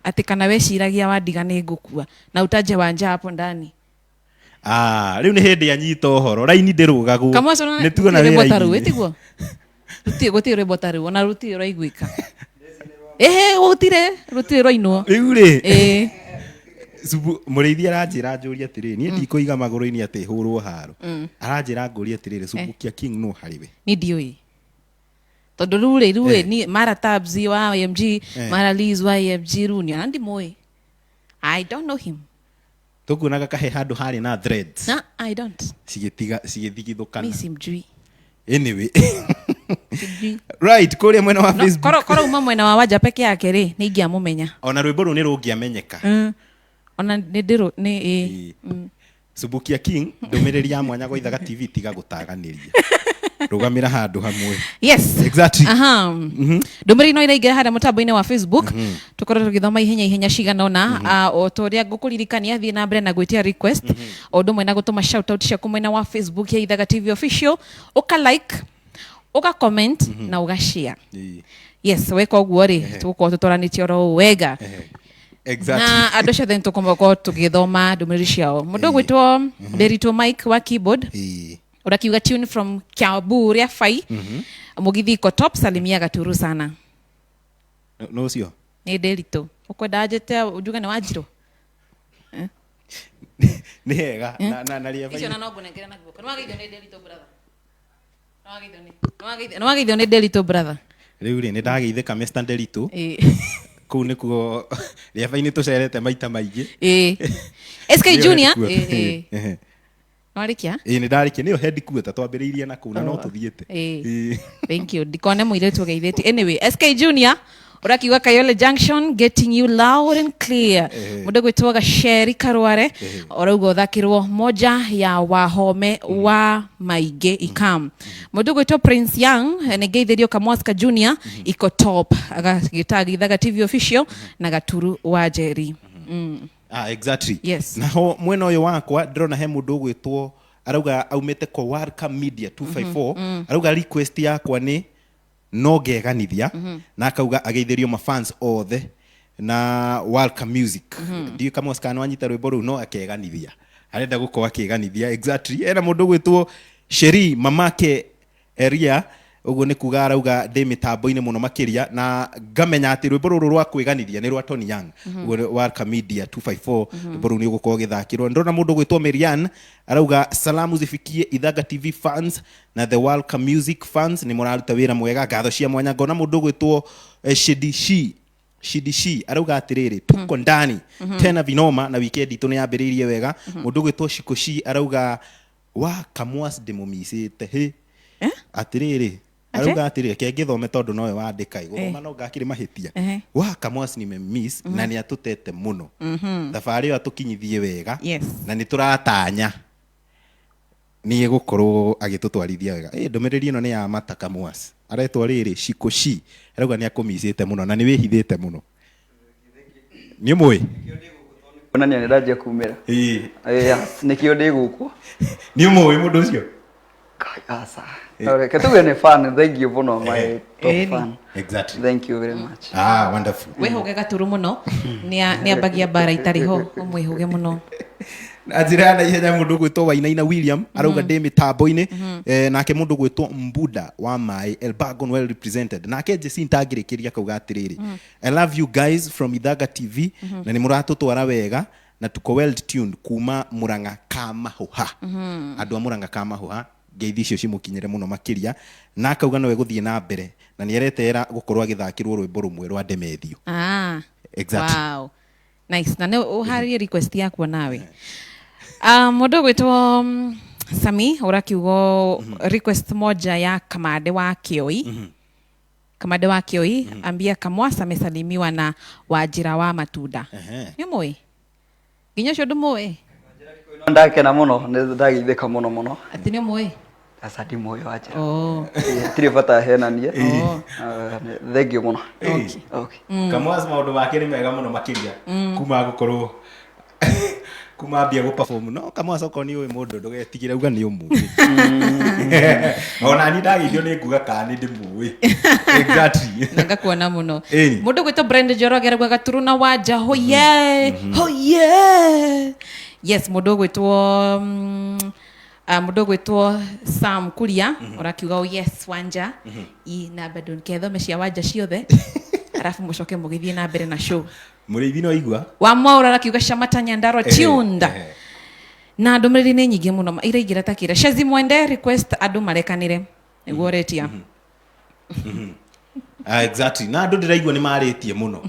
ati kana weciragia wandiga ni ngukua na utaje Wanja hapo ndani riu ni hindi anyita uhoro raini ndirugagu ni tuona ni botaru etiguo gutire botaru ona rutire raiguika gutire roinwo riu ri muriithi aranjira njuria atiriri nie ndikuiga maguru-ini ati hurwo haro aranjira nguria atiriri Subukia King no hariwe ni ndioi tondu rure ni mara Tabs wa AMG mara Liz wa AMG runi andi moi I don't know him tukunaga kahe handu hari na threads na I don't sigithigithukana mi simjui anyway right kuria mwena wa Facebook koro uma mwena wa Wanja peke yake ri ni ingiamumenya ona rwimbo ru ni rungiamenyeka ona ndiro ni Subukia King ndumiriri ya mwanya gwa Ithaga TV tiga gutaganiria rugamira handu hamwe yes exactly ndumiriri no iraingira hada mutambo-ini wa Facebook tukorwo tugithoma ihenya cigana ona o toria ngukuririkania thie na mbere na gwitia request o ndu mwena gutuma shout out cia kumwena wa Facebook ya Ithaga TV official uka like uka comment na uga share yes weka uguo ri tugukorwo tutoranitie oro wega exactly na andu ciothe nitukomoko tugithoma ndumiriri ciao mundu gwitwo Derito Mike wa keyboard urakiuga tune from Kiambu ria fai Mugithi ko top salimia gaturu sana no sio ni Derito ukwenda ajete ujuga ni Wanjiro ni hega na ria fai icio na no ngũnengere na guoko no wageithio ni Derito brother no wageithio ni Derito brother riu ri ni ndageithika Mr Derito kuu nikuo ria fai ni tucerete maita maingi SK Junior Warikia? Ni ndarikia niyo headquarter twambiriirie na kuna no tuthiete. Thank you. Dikone muiretu geitheti. Anyway, SK Junior urakiuga Kayole Junction getting you loud and clear. Mundu gwitwo Gaceri Karware urauga uthakirwo moja ya wahome wa maige ikam. Mundu gwitwo Prince Young negeithirio Kamwaska Junior iko top agagitagithaga TV official na Gaturu wa Jerry. Exactly. Yes. Naho mwena uyu wakwa ndirona he mundu gwitwo arauga aumete kwa Welcome Media 254 arauga request yakwa ni no geganithia na akauga ageithirio ma fans othe na Welcome Music ndiyo kama Oscar wanyita rwimbo ru no akeganithia arenda gukorwa akeganithia. Exactly. Ena mundu gwitwo Sheri mamake Eria uguo ni kuga arauga ndi mitambo-ini muno makiria na ngamenya ati rwimbo ruru rwa kwiganithia ni rwa Tony Young Welcome Media 254 rwimbo ruru ni gukorwo githakirwo. Ndona mundu gwitwo Marian arauga salamu zifikie Ithaga TV fans na the Welcome Music fans ni muraruta wira mwega ngatho cia mwanya. Ngona mundu gwitwo Shidishi arauga atiriri tuko ndani tena vinoma na weekend itu ni yambiririe wega. Mundu gwitwo Shikoshi arauga wa Kamwas demumisite he atiriri arauga atiriri kengithome tondu nowe wandika igoma no ngakiri mahitia wa Kamwas ni miss na ni atutete muno thabari yo atukinyithie wega na ni turatanya ni gukorwo agitutwarithia wega. Ndomereri ino ni ya Mata Kamwas aretwa riri Shikoshi arauga ni akumisite muno na ni wihithite muno ni mwe ona ni ndaje kumira nikio ndi guku ni mwe mundu ucio asa ketuge ni fan. Thank you for my top fan. Exactly. Thank you very much. Wonderful. Wehuge Gaturu muno ni ambagia bara itari ho umwihuge muno ajira na ihenya mundu gwitwo Wainaina William arauga ndi mitambo-ini nake mundu gwitwo Mbuda wa Mai Elbagon well represented nake Jesse ntagirikiria kauga atiriri I love you guys from Ithaga TV na ni muratutwara wega na tuko well tuned kuma Muranga Kamahuha andu a Muranga Kamahuha ngeithi icio cimukinyire muno makiria na akauga nowe guthie na mbere na ni aretera gukorwo agithakirwo rwimbo rumwe rwa Ndemethio. Exactly. Wow, nice. Na ne uhari request yakwa nawe mundu gwitwo Sami urakiugo request moja ya Kamande wa Kioi Kamande wa Kioi ambia Kamwasa amesalimiwa na Wajira wa Matunda ni mwe ginya cio ndumwe ndake na muno ne ndagitheka muno ati ni mwe asadi moyo acha tiri bata hena nie thank you muno. Okay. Kamwas maundu make ni mega muno makiria kuma gukorwo kuma bia go perform no Kamwas okoni uyu mundu ndugetigire uga ni umuwi ona ni ndagithio ni nguga kana ndi muwi. Exactly. Nanga kuona muno mundu gwitwo Brand Jorogera gwa Gaturu na Wanja hoye hoye. Yes, mundu gwitwo mundu gwitwo Sam Kuria urakiuga yes Wanja na bado nkethome cia Wanja ciothe arafu mucoke mugithie na mbere na show muriithi no igua wa mwaura arakiuga Shamata Nyandarua tuned na ndumiriri ni nyingi muno iraingira takira Shazi Mwende request andu marekanire niguo retia. Exactly. Na andu ndiraigua ni maritie muno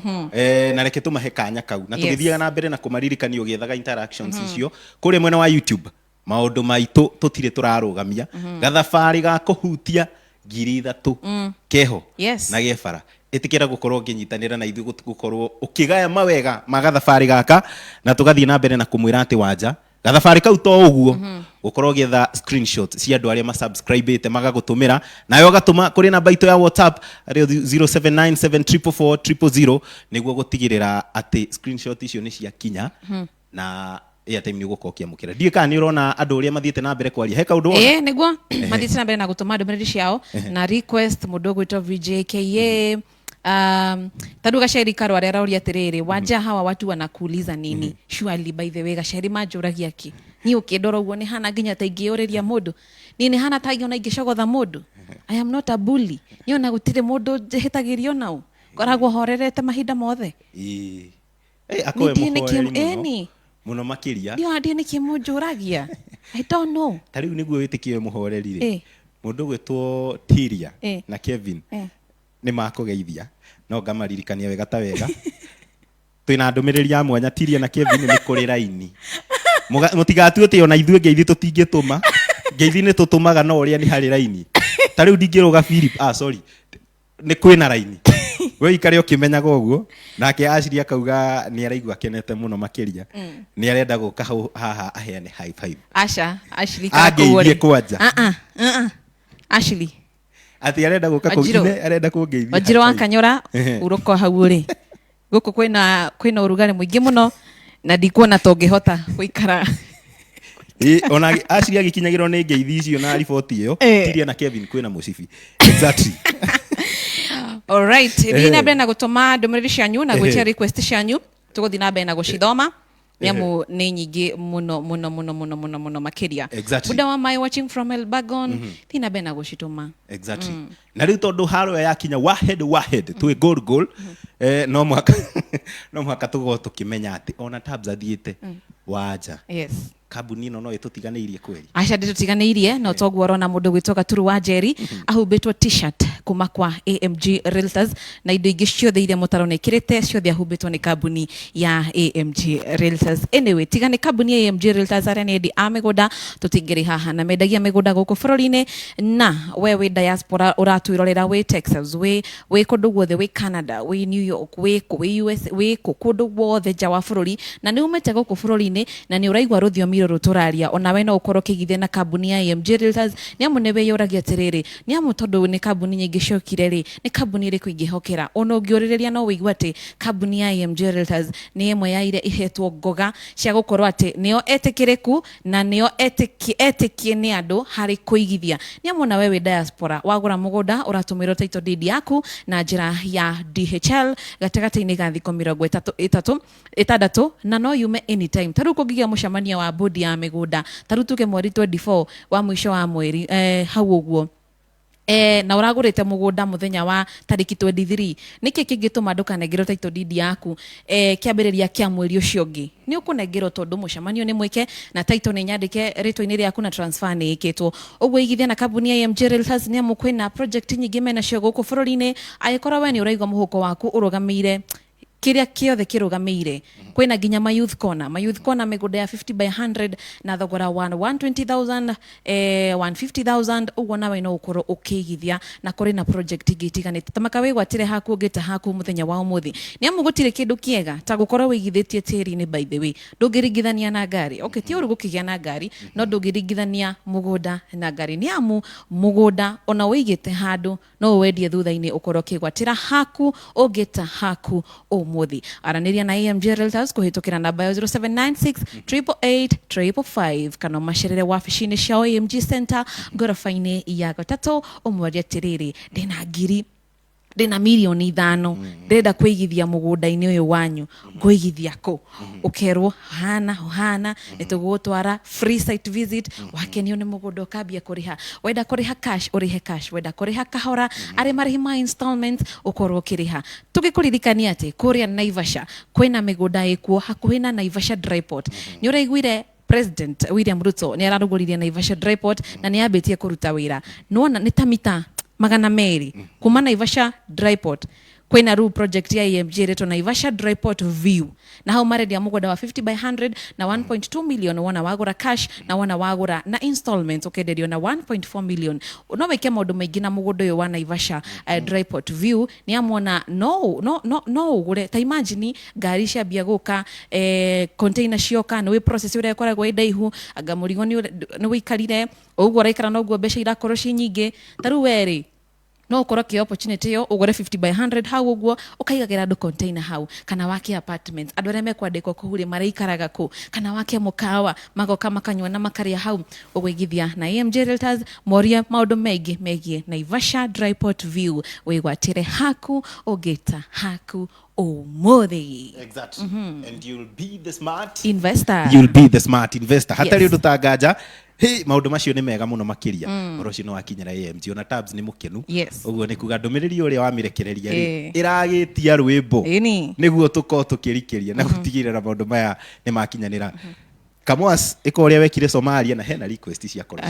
na reke tumahe kanya kau na tugithiaga na mbere na kumaririkania ugiethaga interactions icio kuri mwena wa YouTube maundu maitu tutire turarugamia gathabari ga kuhutia 3,000 keho na gefara itikira gukorwo nginyitanira na ithu gukorwo ukigaya mawega magathabari gaka na tugathie na mbere na kumwira ati Wanja gathabari kau to uguo gukorwo getha screenshot cia andu aria ma subscribe ite magagutumira nayo gatuma kuri namba itu ya WhatsApp ari 0797444000 niguo gutigirira ati screenshot icio ni cia kinya na airtime ni gukokia mukira ndiye kana ni urona andu uria mathiete na mbere kwaria heka undu niguo mathiete na mbere na gutuma ndumiriri ciao na request mundu gwitwo VJKA tadu Gaceri Karware arauria atiriri Wanja hawa watu wanakuuliza nini surely by the way Gaceri majuragia ki ni ukindora uguo ni hana nginya ta ingiuriria mundu nini hana ta ngiona ingicogotha mundu I am not a bully niona gutire mundu hitagirio nau koragwo horerete mahinda mothe akoe muhoreri muno makiria ndio andi ni kimujuragia I don't know tariu niguo witikie muhoreri ri mundu gwitwo Tiria na Kevin ni makugeithia no ngamaririkania wega ta wega twina ndumiriri ya mwanya Tiria na Kevin ni kuri raini mutigatu ati ona ithuĩ ngeithi tutingituma ngeithi ni tutumaga no uria ni hari raini tariu ndingiruga Philip sorry nĩ kwĩna raini we ikare ũkĩmenyaga ũguo nake Ashley akauga nĩ araigua akenete mũno makĩria nĩ arenda gũka haha aheane high five Ashley ageithie kwanja Ashley ati arenda gũka kũgine arenda kũngeithia Wanjiro wa Kanyora uroko hau ri guku kwĩna ũrugarĩ mũingĩ mũno na ndikuona ta ũngĩhota gũikara ona Ashley agĩkinyagĩrwo nĩ ngeithi icio na riboti ĩyo tiria na Kevin kwĩna mũcibi exactly. All right, ina mbere na gũtũma ndũmĩrĩri cianyu na gwĩtia request cianyu tũgũthiĩ na mbere na gũcithoma nĩamu nĩ nyingĩ mũno makĩria. Muda wa my watching from Elbagon thiĩ na mbere na gũcitũma exactly. Na rĩu tondũ haro yakinya wahead twĩ goal no mwaka tũgoo tũkĩmenya atĩ ona tabs athiĩte wanja. Yes. Kambuni ino no ĩtũtiganĩirie kweli. Aca ndĩtũtiganĩirie no toguo ũrona mũndũ gwĩtwo Gaturu wa Njeri ahumbĩtwo t-shirt kuma kwa AMG Realtors na indo ingĩ ciothe iria mũtaro nekĩrĩte ciothe ahumbĩtwo nĩ kambuni ya AMG Realtors. Anyway, tiga nĩ kambuni ya AMG Realtors arĩa nĩ endi a mĩgũnda tũtingĩrĩ haha na mendagia mĩgũnda gũkũ bũrũri-inĩ na we wĩ diaspora ũratwĩrorera wĩ Texas wĩ kũndũ guothe wĩ Canada wĩ New York wĩ US wĩ kũndũ guothe nja wa bũrũri na nĩ umĩte gũkũ bũrũri-inĩ na nĩ ũraigua rũthiomi rũrũ tũraria ona we no ũkorwo kĩgithia na kambuni ya AMG Realtors nĩamu nĩ wĩyũragia atĩrĩrĩ nĩamu tondũ nĩ kambuni nyingĩ ciokire rĩ nĩ kambuni ĩrĩkũ ingĩhokera ona ũngĩũrĩrĩria no wĩigua atĩ kambuni ya AMG Realtors nĩ ĩmwe ya iria ihetwo ngoga cia gũkorwo atĩ nĩo etĩkĩrĩku na nĩo etĩkie nĩ andũ harĩ kũigithia nĩamu na we wĩ diaspora wagũra mũgũnda ũratũmĩrwo title deed yaku na njĩra ya DHL gatagatĩ-inĩ ga thikũ 36 na no yume anytime tarĩu kũngĩgĩa mũcemanio wa bodi ya mĩgũnda tarĩu tuge mweri 24 wa mũico wa mweri hau ũguo na ũragũrĩte mũgũnda mũthenya wa tarĩki 23 nĩkĩ kĩngĩtũma ndũkanengerwo title deed yaku kĩambĩrĩria kĩa mweri ũcio ũngĩ nĩ ũkũnengerwo tondũ mũcemanio nĩ mwĩke na title nĩ nyandĩke rĩtwa-inĩ rĩaku na transfer nĩ ĩkĩtwo ũguo igithia na kambuni ya AMG Realtors nĩ amu kwĩna project nyingĩ mena cio gũkũ bũrũri-inĩ angĩkorwo we nĩ ũraigua mũhuko waku ũrũgamĩire kiria kiothe kirugamĩire kwĩna nginya ma youth corner mĩgũnda ya 50 by 100 na thogora wa 120,000 150,000 ũguo nawe no ũkorwo ũkĩigithia na kũrĩ na project ingĩ itiganĩte tamaka wĩgwatĩre haku ũngĩta haku mũthenya wa ũmũthĩ nĩamu gũtirĩ kĩndũ kĩega ta gũkorwo wĩigithĩtie tĩri-inĩ by the way ndũngĩringithania na ngari okay ti ũru gũkĩgĩa na ngari no ndũngĩringithania mũgũnda na ngari nĩamu mũgũnda ona wĩigĩte handũ no wendie thutha-inĩ ũkorwo kĩgwatĩra haku ũngĩta haku ũmũthĩ aranĩria na AMG Realtors kũhĩtũkĩra namba ya 0796885555 kana macerere wabici-inĩ cia AMG Center ngoroba-inĩ ya gatatũ ũmũria atĩrĩrĩ ndĩna mirioni 5 ndĩrenda kũigithia mũgũnda-inĩ ũyũ wanyu ngũigithia kũ ũkerwo hana nĩtũgũgũtwara free site visit wakenio nĩ mũgũnda ũkambia kũrĩha wenda kũrĩha cash ũrĩhe cash wenda kũrĩha kahora arĩ marĩhi ma installments ũkorwo ũkĩrĩha tũgĩkũririkania atĩ kũrĩa Naivasha kwĩna mĩgũnda ĩkuo hakuhĩ na Naivasha Dryport nĩ ũraiguire President William Ruto nĩ ararugũririe Naivasha Dryport na nĩ ambĩtie kũruta wĩra nona nĩ ta mita 200 kuma Naivasha Dryport kwĩna ruu project ya AMG ĩretwo Naivasha Dryport View na hau marendia mũgũnda wa 50 by 100 na 1.2 million wona wagũra cash na wona wagũra na installments ũkenderio na 1.4 million no wĩke maũndũ maingĩ na mũgũnda ũyũ wa Naivasha Dryport View nĩ amwona no ũgũre ta imagine ngari ciambia gũka container cioka nĩ wĩ process ũrĩa ĩkoragwo ĩ ndaihu anga mũrigo nĩ wĩikarire ũguo ũraikara na ũguo mbeca irakorwo ci nyingĩ tarĩu werĩ no ũkorwo kĩ opportunity yo ũgũre 50 by 100 hau ũguo ũkaigagĩra andũ container hau kana wake apartments andũ arĩa mekwandĩkwo kũu rĩ maraikaraga kũ kana wake mũkawa magoka makanyua na makarĩa hau ũgũigithia na AMG Realtors moria maũndũ maingĩ megiĩ Naivasha Dryport View wĩgwatĩre haku ũngĩta haku ũmũthĩ. Exactly. And you'll be the smart investor hatarĩ ũndũ tanganja hey maũndũ macio nĩ mega mũno makĩria ũhoro ũcio no wakinyĩra AMG ona tabs nĩ mũkenu ũguo nĩ kuga ndũmĩrĩri ũrĩa wamĩrekereria rĩ ĩragĩtia rwĩmbo nĩguo tũkorwo tũkĩrikĩria na gũtigĩrĩra maũndũ maya nĩ makinyanĩra Kamwas ĩko ũrĩa wekire Somalia na hena request cia korwo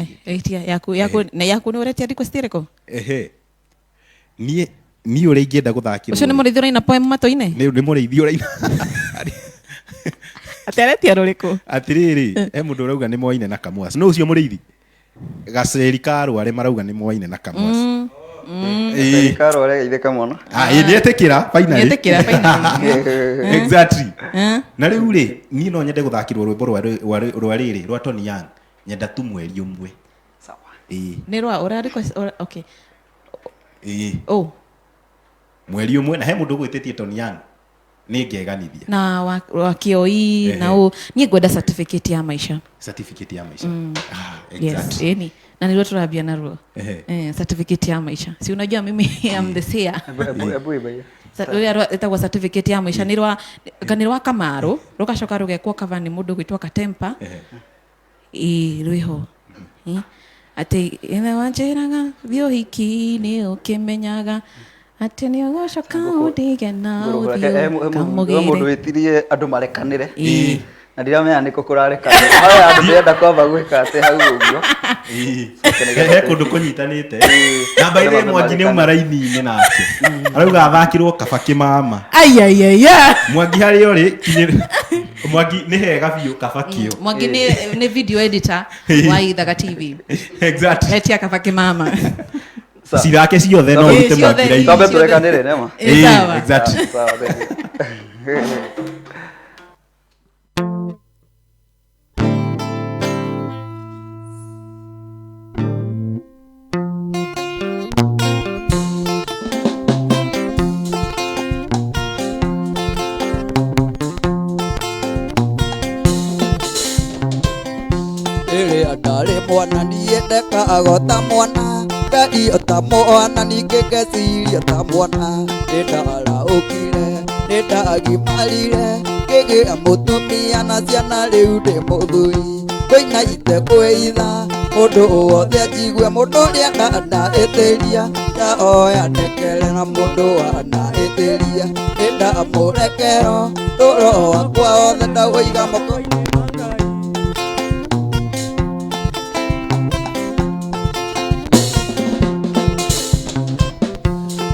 yaku nĩ ũretia request ĩrĩkũ niĩ ũrĩa ingĩenda gũthakĩra ũcio nĩ mũrĩithi ũraina poem matũ-inĩ nĩ mũrĩithi ũraina ateretia rũrĩkũ atĩrĩrĩ mũndũ ũrauga nĩ moine na Kamwas no ũcio mũrĩithi gaceri karware marauga nĩ moine na Kamwas Karo ole itheka muno. Ni etekira finally. Ni etekira finally. Exactly. Na riu ri ni no nyende guthakirwo rwimbo rwa riri rwa Tony Young nyenda tu mweri umwe. Sawa. Ni rwa urariko okay. Oh. Mweri umwe na he mundu gwititie Tony Young ni ngeganithia. Na wa kioi na u ni ngwenda certificate ya maisha. Certificate ya maisha. Exactly. Yes, na nilio turabia na ruo. Certificate ya maisha. Si unajua mimi am the seer. Ebu ibaye. Etagwa certificate ya maisha nirwa Kamaru rugacoka rugekwo cover ni mundu gwitwa Katempa rwiho ati ene wanjiraga thio hiki ni ukimenyaga ati ni ugocoka udige na uthio kamugire mundu witirie andu marekanire na ndiramenya niko kurarekanire haya andu ndenda kwamba gwika ati hau uguo he kundu kunyitanite na baire Mwangi ni uma raini-ini nake arauga athakirwo kaba kimama Mwangi hari ori Mwangi ni hega biu kaba kio Mwangi ni video editor wa Ithaga TV exactly hetia kaba kimama cirake ciothe no rute Mwangi raini tambe turekanire nema exactly sawa mwana niendeka agota mwana ngai ota mwana ningegeciria ta mwana ndara ukire ndagimarire ngigĩa mũtumia na ciana rĩu ndĩ mũthuri koina ite kwĩitha mũndũ wothe anjigue mũndũ ũrĩa ndandaĩtĩria ndaoya ndekere na mũndũ wandaĩtĩria ndamũrekero tũro wakwa othe ndawĩiga moko-inĩ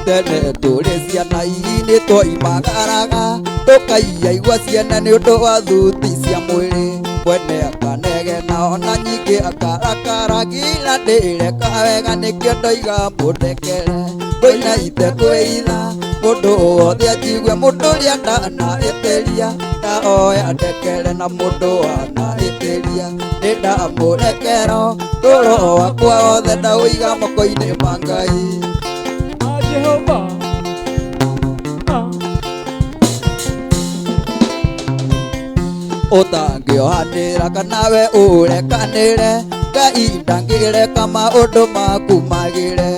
tene tũrĩ ciana ihinĩ twaimagaraga tũkaiyaigua ciana nĩ ũndũ wa thuti cia mwĩrĩ mwene akanegena ona nyingĩ akarakara nginya ndĩreka wega nĩkĩo ndoiga mũndekere koina ite kwĩitha mũndũ wothe anjigue mũndũ ũrĩa ndanaĩtĩria ndaoya ndekere na mũndũ wanaĩtĩria ndamũrekero tũro wakwa wothe ndaũiga moko-inĩ ma Ngai Jehova ũtangĩohanĩra kana we ũrekanĩre Ngai ndangĩreka maũndũ maku magĩre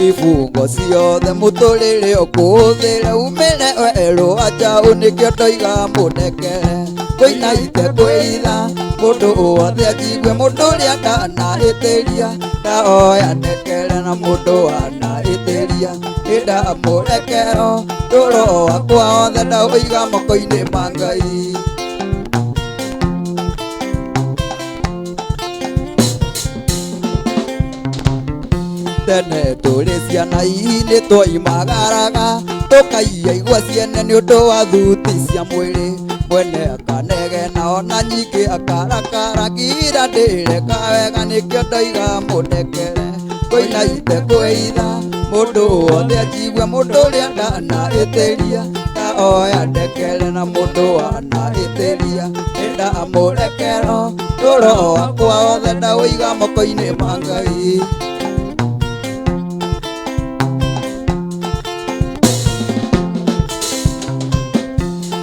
ibungo ciothe mũtũrĩre ũkũhũthĩre umĩre werũ wa njaũ nĩkĩo ndoiga mũndekere koina ite kwĩitha mũndũ wothe anjigue mũndũ ũrĩa ndanaĩtĩria ndaoya ndekere na mũndũ wanaĩtĩria ndamũrekero tũro wakwa wothe ndaũiga moko-inĩ ma Ngai tene tũrĩ ciana ihinĩ twaimagaraga tũkaiyaigua ciene nĩ ũndũ wa thuti cia mwĩrĩ mwene akanegena ona nyingĩ akarakara nginya ndĩreka wega nĩkĩo ndoiga mũndekere koina ite kwĩitha mũndũ wothe anjigue mũndũ ũrĩa ndanaĩtĩria ndaoya ndekere na mũndũ wanaĩtĩria ndamũrekero tũro wakwa wothe ndaũiga moko-inĩ ma Ngai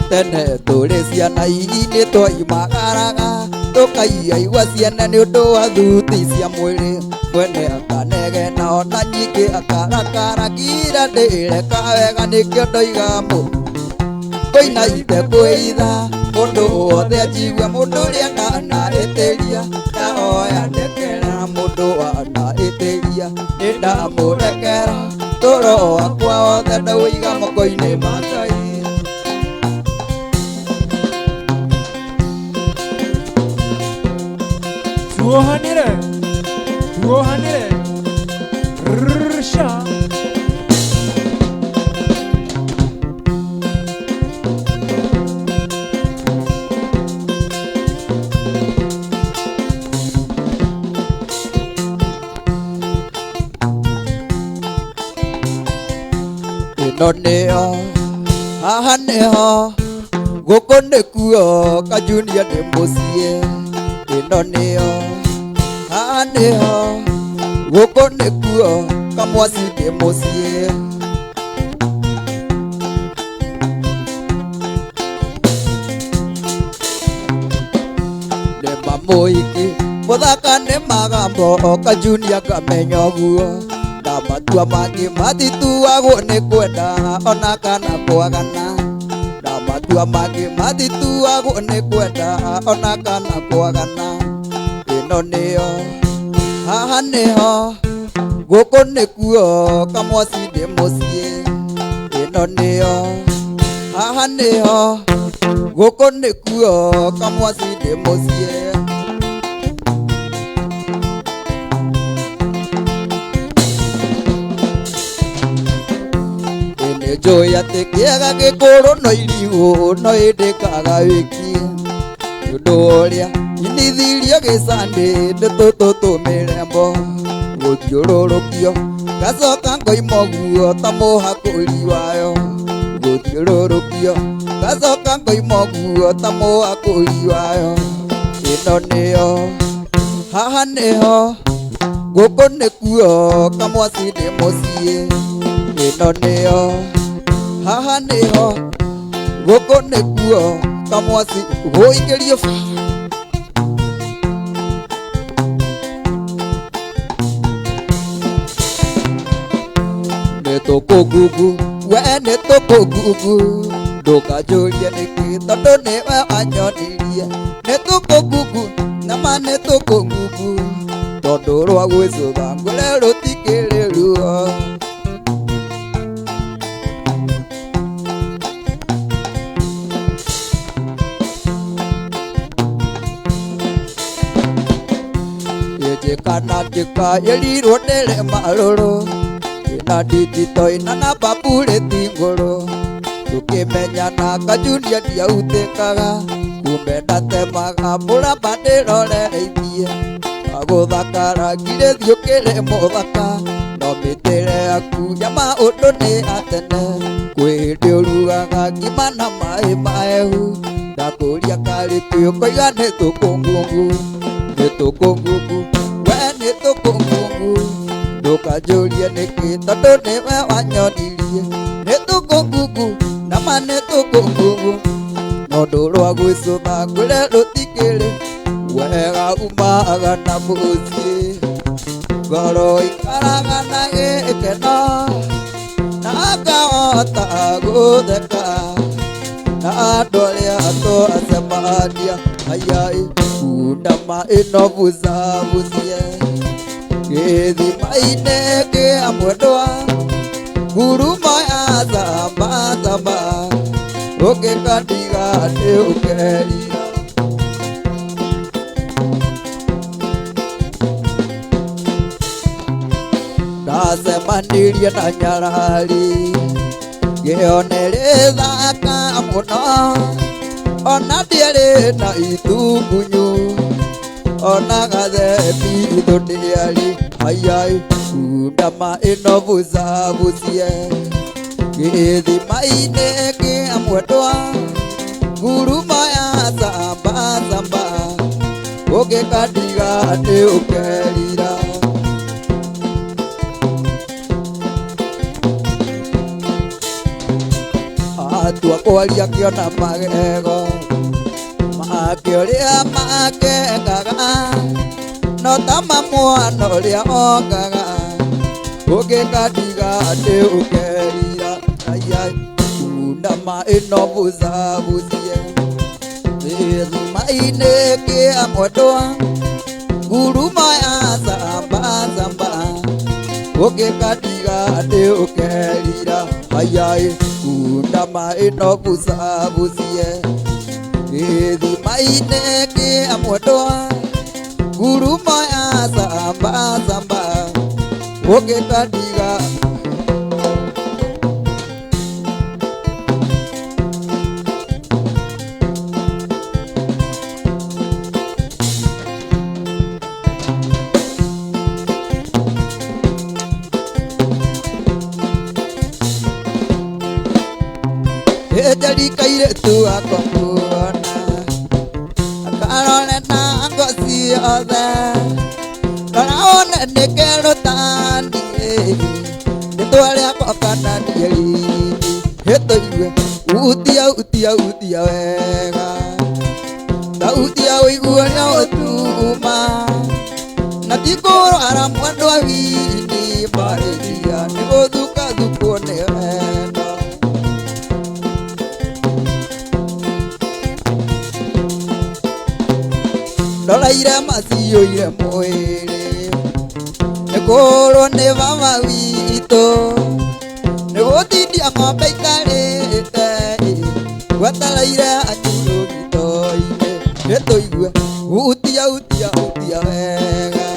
tene tũrĩ ciana ihinĩ twaimagaraga tũkaiyaigua ciene nĩ ũndũ wa thuti cia mwĩrĩ mwene akanegena ona nyingĩ akarakara nginya ndĩreka wega nĩkĩo ndoiga koina ite kwĩitha mũndũ wothe anjigue mũndũ ũrĩa ndanaĩtĩria ndaoya ndekere na mũndũ wanaĩtĩria ndamũrekera tũro wakwa wothe ndaũiga moko-inĩ ma Ngai tuohanire Rsha ĩno nĩyo haha nĩho gũkũ nĩkuo Kajunia nĩ mũciĩ ĩno nĩyo haha nĩho gũkũ nĩkuo Kamwasi nĩ mũciĩ nĩ mamũhiki mũthaka nĩ magambo Kajunia ngamenya ũguo na matua mangĩ matituagwo nĩ kwenda ona kana kwagana na matua mangĩ matituagwo nĩ kwenda ona kana kwagana ĩno nĩyo haha nĩho gũkũ nĩkuo Kamwasi nĩ mũciĩ ĩno nĩyo haha nĩho gũkũ nĩkuo Kamwasi nĩ mũciĩ njũĩ atĩ kĩega gĩkũrũ no irigũ no ĩndĩ kaga wĩki nĩũndũ ũrĩa nyinithirio gĩcandĩ ndĩtũtũ tũmĩrembo gũthiũrũrũkio ngacoka ngoima ũguo ta mũhakũri wayo gũthiũrũrũkio ngacoka ngoima ũguo ta mũhakũri wayo ĩno nĩyo haha nĩho gũkũ nĩkuo Kamwasi nĩ mũciĩ ĩno nĩyo haha nĩho gũkũ nĩkuo Kamwasi gũikĩrio nĩtũkũngungu we nĩtũkũngungu ndũkanjũrie nĩkĩ tondũ nĩwe wanyonirie nĩtũkũngungu nama nĩtũkũngungu tondũ rwa gwĩcũtha ngwĩre rũtikĩrĩ ruo kana njĩka ĩrirwo ndĩrĩ marũrũ ĩna ndigito ĩna namba burĩti ngũrũ tũkĩmenya na Kajunia ndiautĩkaga kumbe ndatemaga mũramba ndĩrorereirie agũthakara ngirĩthi ũkĩrĩ mũthaka no mĩtĩre yaku ya maũndũ nĩ atene kwĩ hĩndĩ ũrugaga ngima na maĩ mahehu ndakũria karĩkĩ ũkoiga nĩ tũkũngungu nĩtũkũngungu ndũkanjũrie nĩkĩ tondũ nĩwe wanyonirie nĩtũkũngungu nama nĩtũkũngungu nondũ rwa gwĩcũtha ngwĩre rũtikĩrĩ wega umaga na mũciĩ ngoro ikaraga na gĩkeno na ngahota gũtheka na andũ arĩa twacemania ayai kundama ĩno bucabucie gĩthima-inĩ kĩa mwendwa nguruma ya zambazamba ũngĩkandiga nĩ ũkerira ndacemanirie na nyarari ngĩone rĩthaka mũno ona ndĩarĩ na ithungunyu ona gathendi ithu ndĩarĩ ayai kundama ĩno bucabucie gĩthima-inĩ kĩa mwendwa nguruma ya zambazamba ũngĩkandiga nĩ ũkerira atua kwaria kĩona magego makĩũrĩa makengaga no ta mamwana ũrĩa ongaga ũngĩkandiga nĩ ũkerira ayai kundama ĩno bucabucie gĩthima-inĩ kĩa mwendwa nguruma ya zambazamba ũngĩkandiga nĩ ũkerira ayai kundama ĩno bucabucie gĩthima-inĩ kĩa mwendwa nguruma ya zambazamba ũngĩkandiga tu akokuona akarone na ngozi othe karaone nikero tandi nitwaria kokana dieri hetoiwe utia wega utia wiguoria otuma na tikoro ara mwendo awini mariria niguthuka thukuone wendo ndolaire macioire mwiri nikurwo ni baba witũ nigutindia ng'ombe itarĩte gwataraire anyuro gĩtoi-inĩ nĩtũigue utia wega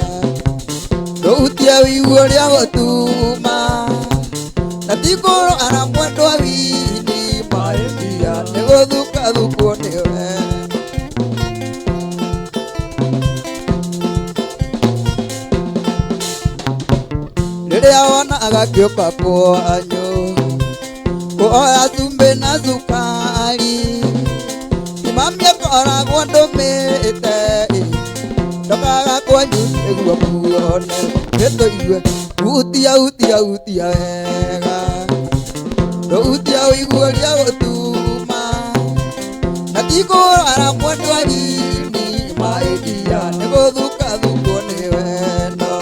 ndũhutie wĩigua ũrĩa gũtuma na tikũrwo ara mwendwa wini maĩmbia nĩgũthukwo nĩ wendo rĩrĩa wona agakĩũka kwanyu kuoya cumbĩ na cukari imamia koragwo ndũmĩte ndokaga kwanyu nĩguo muone nĩtũigue utia wega ndũhutia wĩigua ũrĩa gũtuma na tikũrwo ara mwendwa wini maĩndia nĩgũthukwo nĩ wendo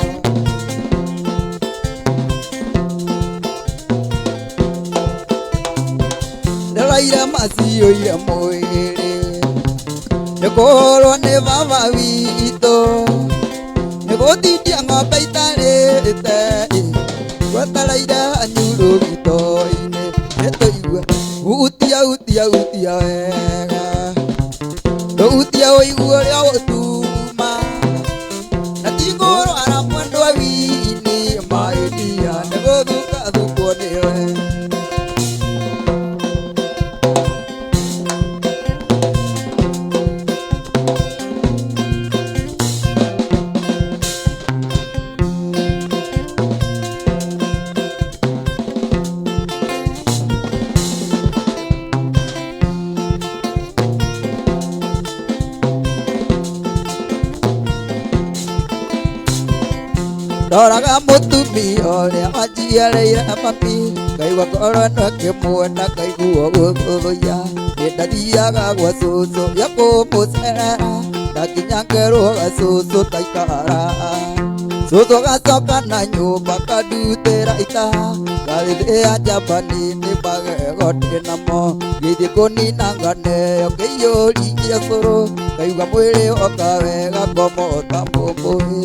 ndĩraire macioire mwĩrĩ nĩkũhũrwo nĩ baba witũ nĩgũtindia ng'ombe itarĩte gwetaraire anyuro gĩtoi-inĩ nĩtũigue utia wega ndũhutie wĩigua ũrĩa gũtuma na tikũrwo ara mwendwa wini maĩndia nĩgũthukwo nĩ wendo ndoraga mũtumia ũrĩa wanjiarĩire mami ngaigua ngoro ĩno ĩkĩmuona ngaiguo gũthũthũia nĩndathiaga gwa cũcũ ya kũmũcerera ndakinya ngerwo gacũcũ taikara cũcũ gacoka na nyũmba kandutĩra itaha ngarĩthĩa njamba-inĩ magego ndĩnamo ngĩthiĩ kũnina nganeyo ngĩiyũria cũrũ ngaigua mwĩrĩ oka wega ngomota mũmbũĩ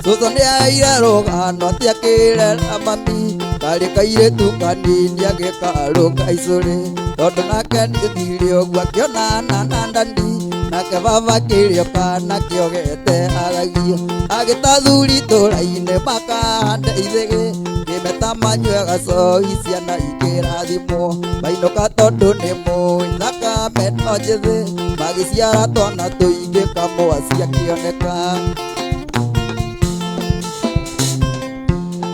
cũcũ nĩaire rũgano atĩ akĩrera mami karĩ kairĩtu kanini agĩkarũnga icũrĩ tondũ nake nĩthire ũguo akĩonana na ndandi nake baba kĩrĩo kana kĩogete aragio agĩtathuri tũra-inĩ makahande ithĩgĩ kĩmeta manyue gacohi ciana ikĩrathimwo mainũka tondũ nĩ mũĩ thakame no njĩthĩ magĩciara twana tũingĩ kamũa ciakĩoneka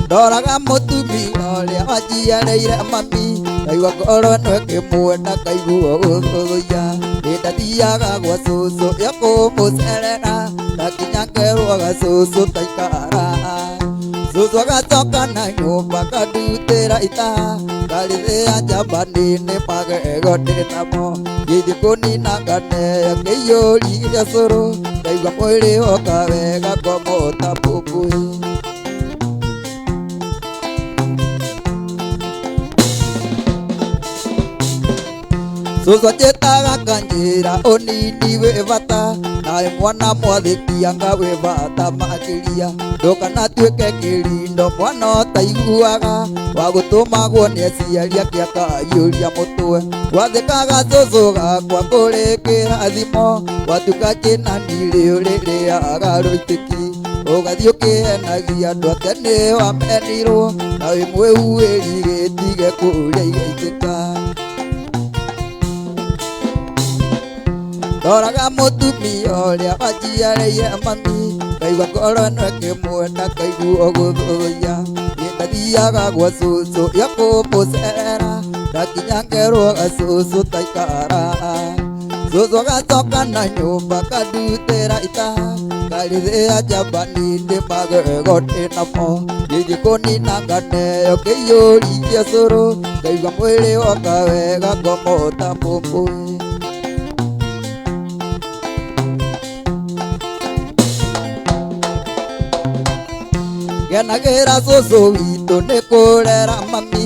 ndoraga mũtumia ũrĩa wanjiarĩire mami ngaigua ngoro ĩno ĩkĩmuona ngaiguo gũthũthũia nĩndathiaga gwa cũcũ ya kũmũcerera ndakinya ngerwo gacũcũ taikara cũcũ agacoka na nyũmba kandutĩra itaha ngarĩthĩa njamba-inĩ magego ndĩnamo ngĩthiĩ kũnina nganeyo ngĩiyũria cũrũ ngaigua mwĩrĩ oka wega ngomota mbũmbũĩ cũcũ njĩtaga kanjĩra ũnini wĩ bata nawe mwana mwathĩkianga wĩ bata makĩria ndũkanatuĩke kĩrindo mwana ũtaiguaga wa gũtũmagwo nĩ aciari ake akaiyũria mũtwe gwathĩkaga cũcũ gakwa kũrĩ kĩrathimo gwatuĩka kĩnani rĩrĩaga rũitĩki ũgathiĩ ũkĩhenagia andũ ake nĩ wamenirwo na wĩ mwĩhuĩri gĩtige kũrĩa igaitĩka ndoraga mũtumia ũrĩa wanjiarĩire mami kaigua ngoro no kimwenda kaigua guthuya ndathiaga gwa cucu yakũmũcerera ndakinya ngerwo gacucu taikara cucu gacoka na nyũmba kandutĩra ita ngarithĩa njamba-inĩ magego ndĩnamo ngĩkũnina nganeyo ngĩiyũrikia cũrũ ngaigua mwĩrĩ woka wega ngomota mũmbũĩ genagĩra cũcũ witũ nĩ kũrera mami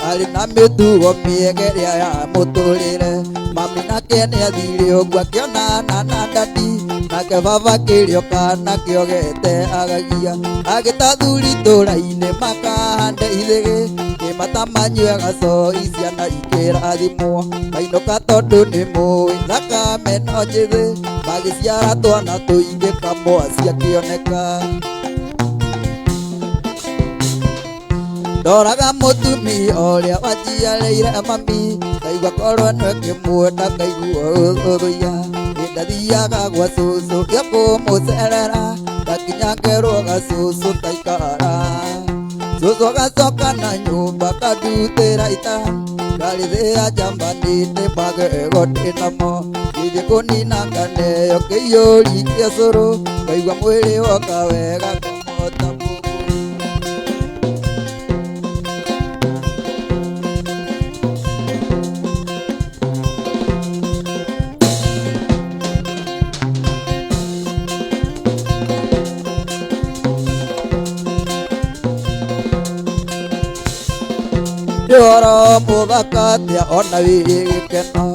arĩ na mĩtugo mĩega ĩrĩa ya mũtũrĩre mami nake nĩ athire ũguo akĩonana na ndati nake baba kĩrĩoka nakĩo gete agagia agĩtathuri tũra-inĩ makahande ithĩgĩ kĩmata manyue gacoi ciana ikĩrathimwo mainũka tondũ nĩ mũĩ thakame no njĩthĩ magĩciara twana tũingĩ kamwasi akĩoneka ndoraga mũtumia ũrĩa wanjiarĩire mami ngaigua korwo nĩ ngĩmwenda ngaigua ũthũya ndathiaga gwa cũcũ yakũmũcerera ndakinya ngerwo gacucu taikara cũcũ gacoka na nyũmba kandutĩra ita ngarithĩa njamba-inĩ magego ndĩnamo ngĩthiĩ kũnina nganeyo ngĩiyũrikia cũrũ ngaigua mwĩrĩ woka wega ngomota Yoro mũthakatia ona wĩ gĩkeno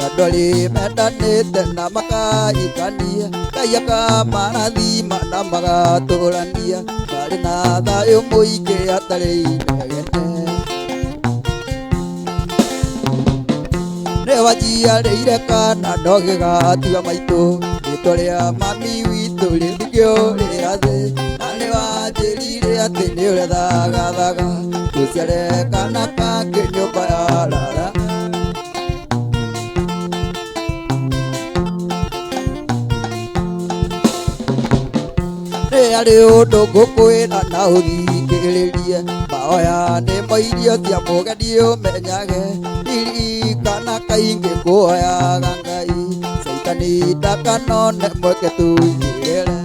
andũ arĩ mendanĩte na makaikania Ngai akamarathima na magatũrania marĩ na thayũ mũingĩ hatarĩ inegene nĩ wanjiarĩire kana no gĩgatiga maitũ rĩtwa rĩa mami witũ rĩthikio rĩra thĩ na nĩ wanjĩrire atĩ nĩ ũrethagathaga tũciare kana kangĩ nyũmba ya rara nĩ arĩ ũndũ ngũkwĩra na ũthikĩrĩrie mahoya nĩmo irio cia mũgeni ũmenyage ririkana kaingĩ kuoyaga Ngai caitani ndakanone mweke tũigĩrĩre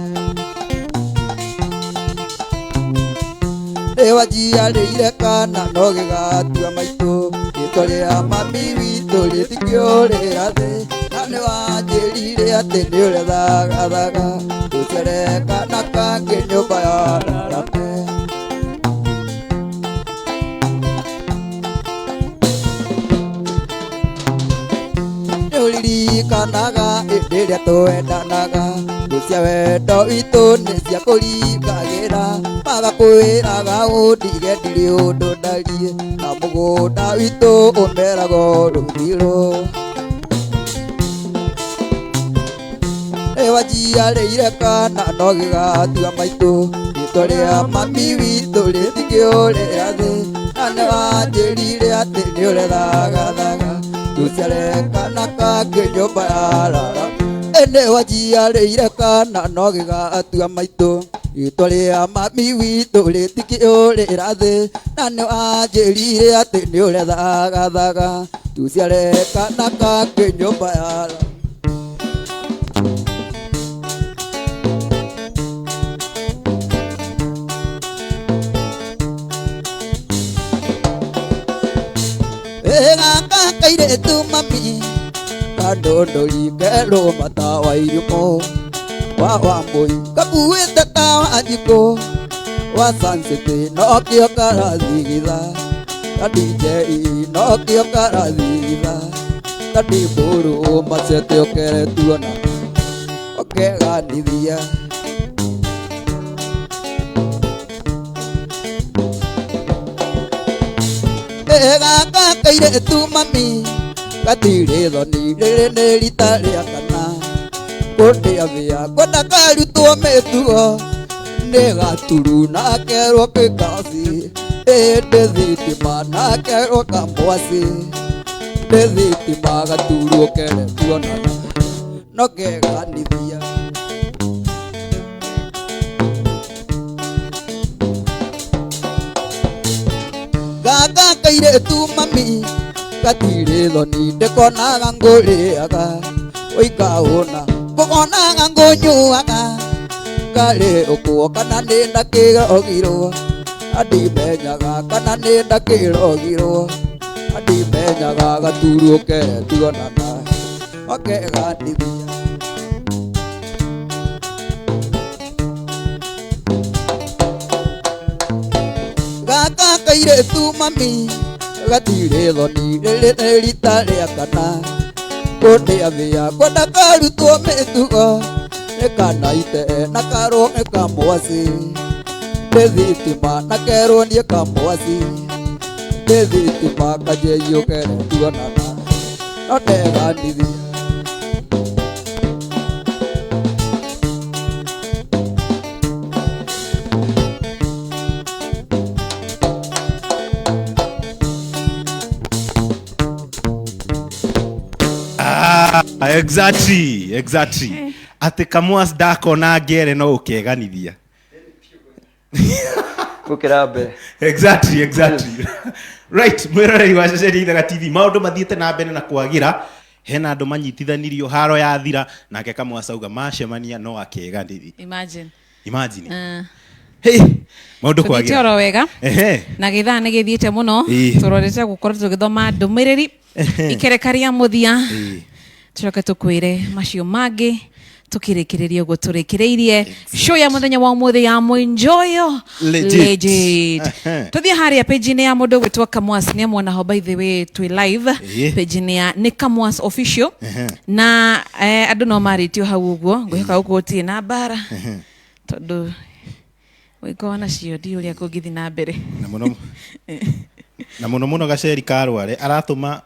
nĩ wanjiarĩire kana no gĩgatua maitũ rĩtwa rĩa mami witũ rĩthikio rĩra thĩ na nĩ wanjĩrire atĩ nĩ ũrethagathaga tũciare kana kangĩ nyũmba ya rarame nĩ ũririkanaga hĩndĩ ĩrĩa twendanaga cia wendo witũ nĩ cia kũringagĩra magakwĩraga ũndige ndirĩ ũndũ ndarie na mũgũnda witũ ũmeragwo rũthirũ nĩ wanjiarĩire kana no gĩgatua maitũ rĩtwa rĩa mami witũ rĩthikio rĩra thĩ na nĩ wanjĩrire atĩ nĩ ũrethagathaga tũciare kana kangĩ nyũmba ya rara nĩ wanjiarĩire kana no gĩgatua maitũ rĩtwa rĩa mami witũ rĩthikio rĩra thĩ na nĩ wanjĩrire atĩ nĩ ũrethagathaga tũciare kana kangĩ nyũmba ya rara gaka kairĩtu mami kandondori kerwo matawa irimo wa Wambũi gakuĩte tawa njiko wa Suncity nokĩo karathigitha ka DJ nokĩo karathigitha ka Ndĩmbũrũ macete ũkeretuona ũkeganithia gaka kairĩtu mami gatirĩ thoni rĩrĩ nĩ rita rĩa kana kũndĩathĩa kwenda karutwo mĩtugo nĩ gaturu na kerwo kĩkaci ndĩ thitima na kerwo kamwasi ndĩ thitima gaturwo keretuonana no keganithia kaire tu mami gatire thoni ndekonaga nguriaga oikaona ngokonaga ngunyuaga ngari ukuo kana ni ndakirogirwo adimenyaga kana ni ndakirogirwo adimenyaga gaturuke tuonana okeganithia gaka kaire tu mami gatire thoni riri rita ria kana kundiathia kwenda karutwo mitugo nikanaite na karo nikamwasi ndithitima na kerwo nie kamwasi ndithitima kajeyukere tuonana no ndeganithia Exactly. Ati Kamwas ndakona ngere no ukeganithia. Gukira mbere. Exactly. Right, mwiroreri wa ceceni Ithaga TV maundu mathiete na mbere na kwagira. Hena andu manyitithanirio haro ya thira nake Kamwas auga macemania no akeganithia. Imagine. Hey, maundu kwagira. Tũgĩtĩoro wega. Na gĩthaa nĩ gĩthiĩte mũno. Tũrorete gũkorwo tũgĩthoma ndũmĩrĩri. Ikerekaria mũthia. Tucoke tukwire macio mangĩ tukirikiriria uguo turikiriirie show ya muthenya wa umuthi ya Mwenjoyo Legit. Tuthie haria page-ini ya mundu gwitwa Kamwas ni amwona ho by the way twi live page-ini ya ni Kamwas official na andu no maritio hau uguo ngwika uguo tie na bara tondu wiko na cio ndi uria kungithi na mbere na muno gaceri karware aratuma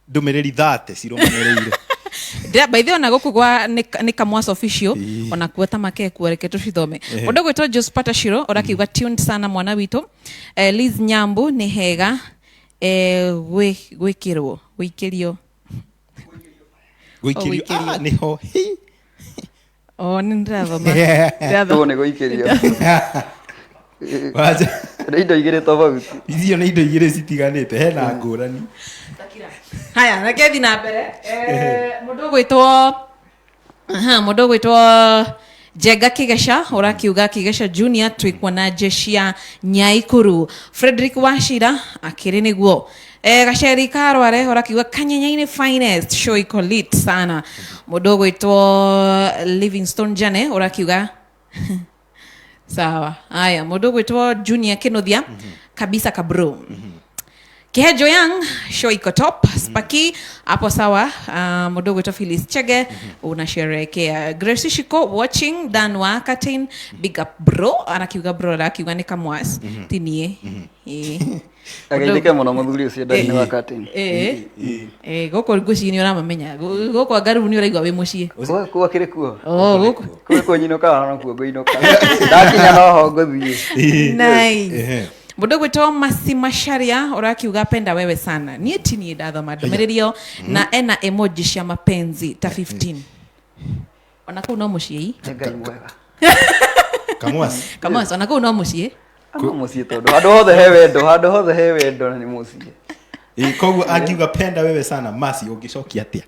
ndumiriri 30 cirumaniriire. By the way, na goku gwa ni Kamwas official ona kuota make kuoreke tucithome. Mundu gwitwa Jospata Shiro orakiuga tuned sana mwana witu. Liz Nyambu ni hega gwikirio niho ni ndathoma tu ni gwikirio waja indo igire tofauti icio ni indo igire citiganite hena ngurani. Haya, nakethi na mbere. Mundu gwitwo Jega Kigesha orakiuga Kigesha Junior twikwa na jeshi ya Nyaikuru. Frederick Washira akiri niguo. Gaceri karware orakiuga Kanyenyaine finest show iko lit sana. Mundu gwitwo Livingstone Jane orakiuga sawa. Haya, mundu gwitwo Junior Kinothia kabisa kabro. Kehejo Young show iko top. Spaki hapo sawa. Mundu gwitwa Phyllis Chege unasherehekea. Grace Shiko watching Dan Wakatin big up bro anakiuga bro akiuga ni Kamwas tinie agithike muno muthuri ucio Dan Wakatin goko nguci ni uramamenya goko ngaru ni uraigwa wi mucie kuwa kire kuo goko kuo nyinoka na kuo ngoinoka ndakinya no ho ngothie nice. Mundu gwitwa Masharia orakiuga penda wewe sana nie tini ndathoma ndumiririo na ena emoji cia mapenzi ta 15 ona kau no mucie ngai mwega Kamwas ona kau no mucie ano mucie tondu handu hothe he wendo na ni mucie koguo angiuga penda wewe sana Masi ungicokia atia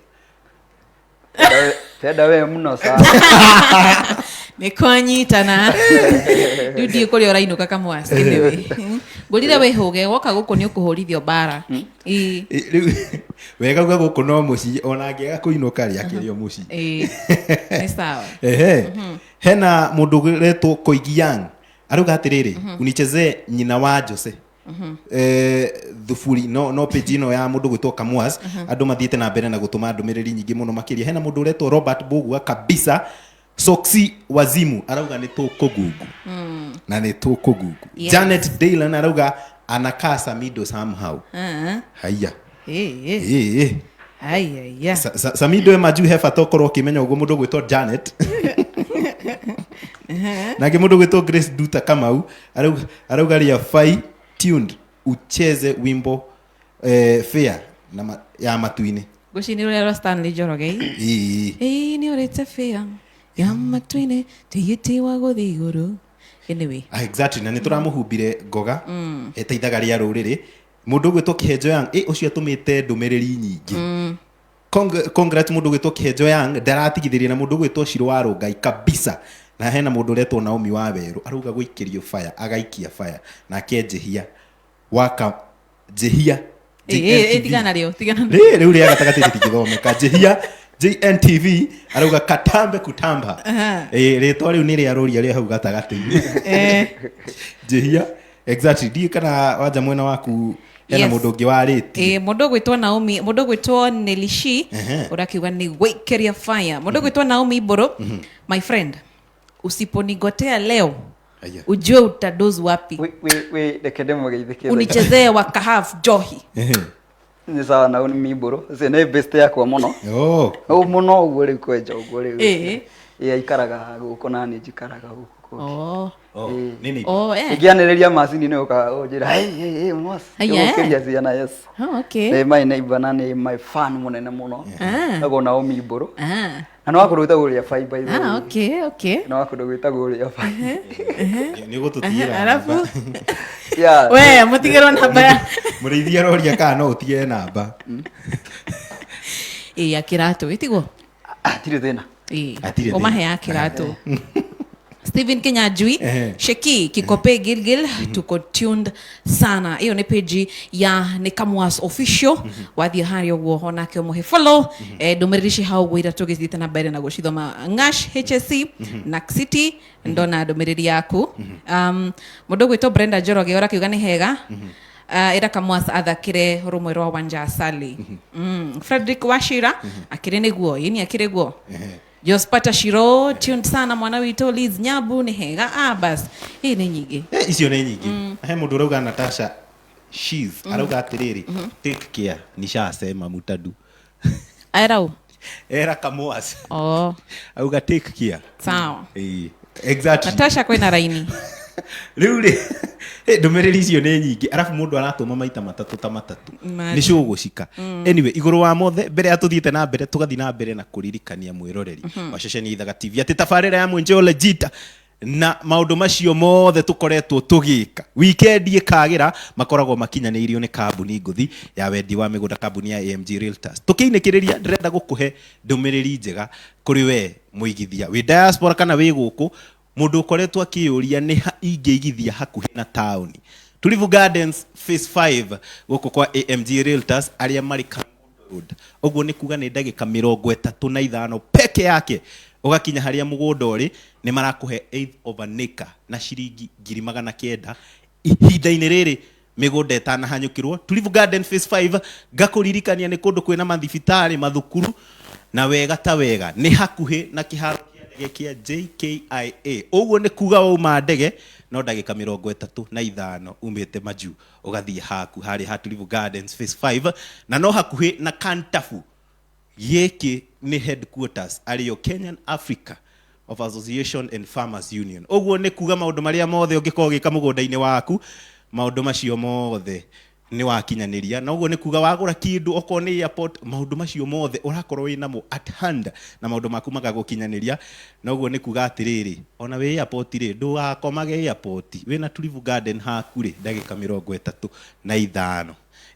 penda wewe muno sana ni kwanyitana ndudi kuri orainuka Kamwas anyway ngurire wehuge woka guku ni ukuhurithio bara wega guku no muci ona ngiega kuinuka ri akirio muci ni sawa hena mundu gretwo Koigiang aruga atiriri unicheze nyina wa Jose thufuri no page ya mundu gwitwo Kamwas andu mathiete na mbere na gutuma ndumiriri nyingi muno makiria hena mundu uretwo Robert Bogua kabisa Soksi Wazimu arauga ni tukugugu na ni tukugugu Janet Daylan arauga anakaa Samido somehow haya haya Samido maju hefa tokoro kimenya ugo mundu gwitwo Janet na mundu gwitwo Grace Duta Kamau arauga ria fai tuned ucheze wimbo fair na ya matuine gucinirwo Stanley Njoroge ni orete fair ya matuine tiyitiwa guthiguru anyway exactly na nituramuhumbire ngoga eteithaga ria ruriri mundu gwitwo Kihenjo Yang ucio atumite ndumiriri nyingi congrats mundu gwitwo Kihenjo Yang ndaratigithiria na mundu gwitwo Shiro wa Rongai kabisa na hena mundu retwo Naomi wa Weru aruga guikirio fire agaikia fire na kenjihia waka jihia tigana riu riu ria gatagati tigithomeka jihia JNTV aruga katambe kutamba retwa riu ni ria roria ria hau gatagati jihia exactly di kana waja mwena waku ena mundu ungi wariti mundu gwitwo Naomi mundu gwitwo Nelishi urakiuga ni guikiria fire mundu gwitwo Naomi Iboro my friend usiponigotea leo ujue utadozi wapi we dekedemo geithike unichezee wakahaf johi ni sawa na Naomi Iboro zene best yako muno muno ugure kweja ugure ikaraga guko nani jikaraga guko nini igianiriria macini ni uka ujira hey mos ukiria ciana yes okay my neighbor nani my fan munene muno ago Naomi Iboro na no akorwita guria fiber okay no akorwita guria fiber ni gututira alafu we mutigero namba murithia roria kana no utie namba akirato itigo atire thina omahe akirato Stephen Kinyanjui Sheki Kikope Gilgil tuko tuned sana. Hiyo ni page ya Nekamuas official wathi hari ogwo honake muhe follow ndumiririshi hau gwira tugithite na mbere na gucithoma Ngash HSC Nak City ndona ndumiriri yaku mundu gwitwo Brenda Njoroge ora kiuga ni hega ira Kamuas athakire rumwe rwa Wanja Asali Frederick Washira akire niguo yini akire guo Jospata Shiro tuned sana mwana wito Liz Nyabu ni hega bas hii ni nyingi icio ni nyingi he mundu rauga Natasha she's arauga atiriri take care nishasema mutadu era Kamuas auga take care sawa exactly Natasha kwena raini riu ri ndumiriri icio ni nyingi arafu mundu aratuma maita matatu ni cugucika anyway iguru wa mothe mbere atuthiite na mbere tugathi na mbere na kuririkania mwiroreri wa ceceni Ithaga TV ati tabarira ya Mwenjeo Legit na maundu macio mothe tukoretwo tugika weekend ikagira makoragwo makinyanirio ni kambuni nguthi ya wendi wa migunda kambuni ya AMG Realtors tukiinekiriria ndirenda gukuhe ndumiriri njega kuri we muigithia wi diaspora kana wi guku mundu ukoretwo akiuria ni ingeigithia hakuhi na town Tulivu Gardens phase 5 guku kwa AMG Realtors aria mari Road ogwo ni kuga ni ndagika 35 peke yake ugakinya haria mugunda uri ni marakuhe 8 of an acre na shiringi 900 ihinda-ini riri migunda itanahanyukirwo Tulivu Garden phase 5 gakuririkania ni kundu kwina mathibitari mathukuru na wega ta wega ni hakuhi na kiharo kia JKIA ogwo ni kuga wauma ndege no ndagika 35 umite maju ugathie haku hari ha Tulivu Gardens phase 5 na no hakuhi na Kantafu yeke ni headquarters ariyo Kenyan Africa of Association and Farmers Union ogwo ni kuga maundu maria mothe ungikogika mugunda-ini waku maundu macio mothe ni wakinyaniria na ogwo ni kuga wagura kindu oko ni airport maundu macio mothe urakorwo winamo at hand na maundu maku magagukinyaniria na ogwo ni kuga atiriri ona we airport ri ndugakomage airport wina Tulivu Garden haku ri ndagika 35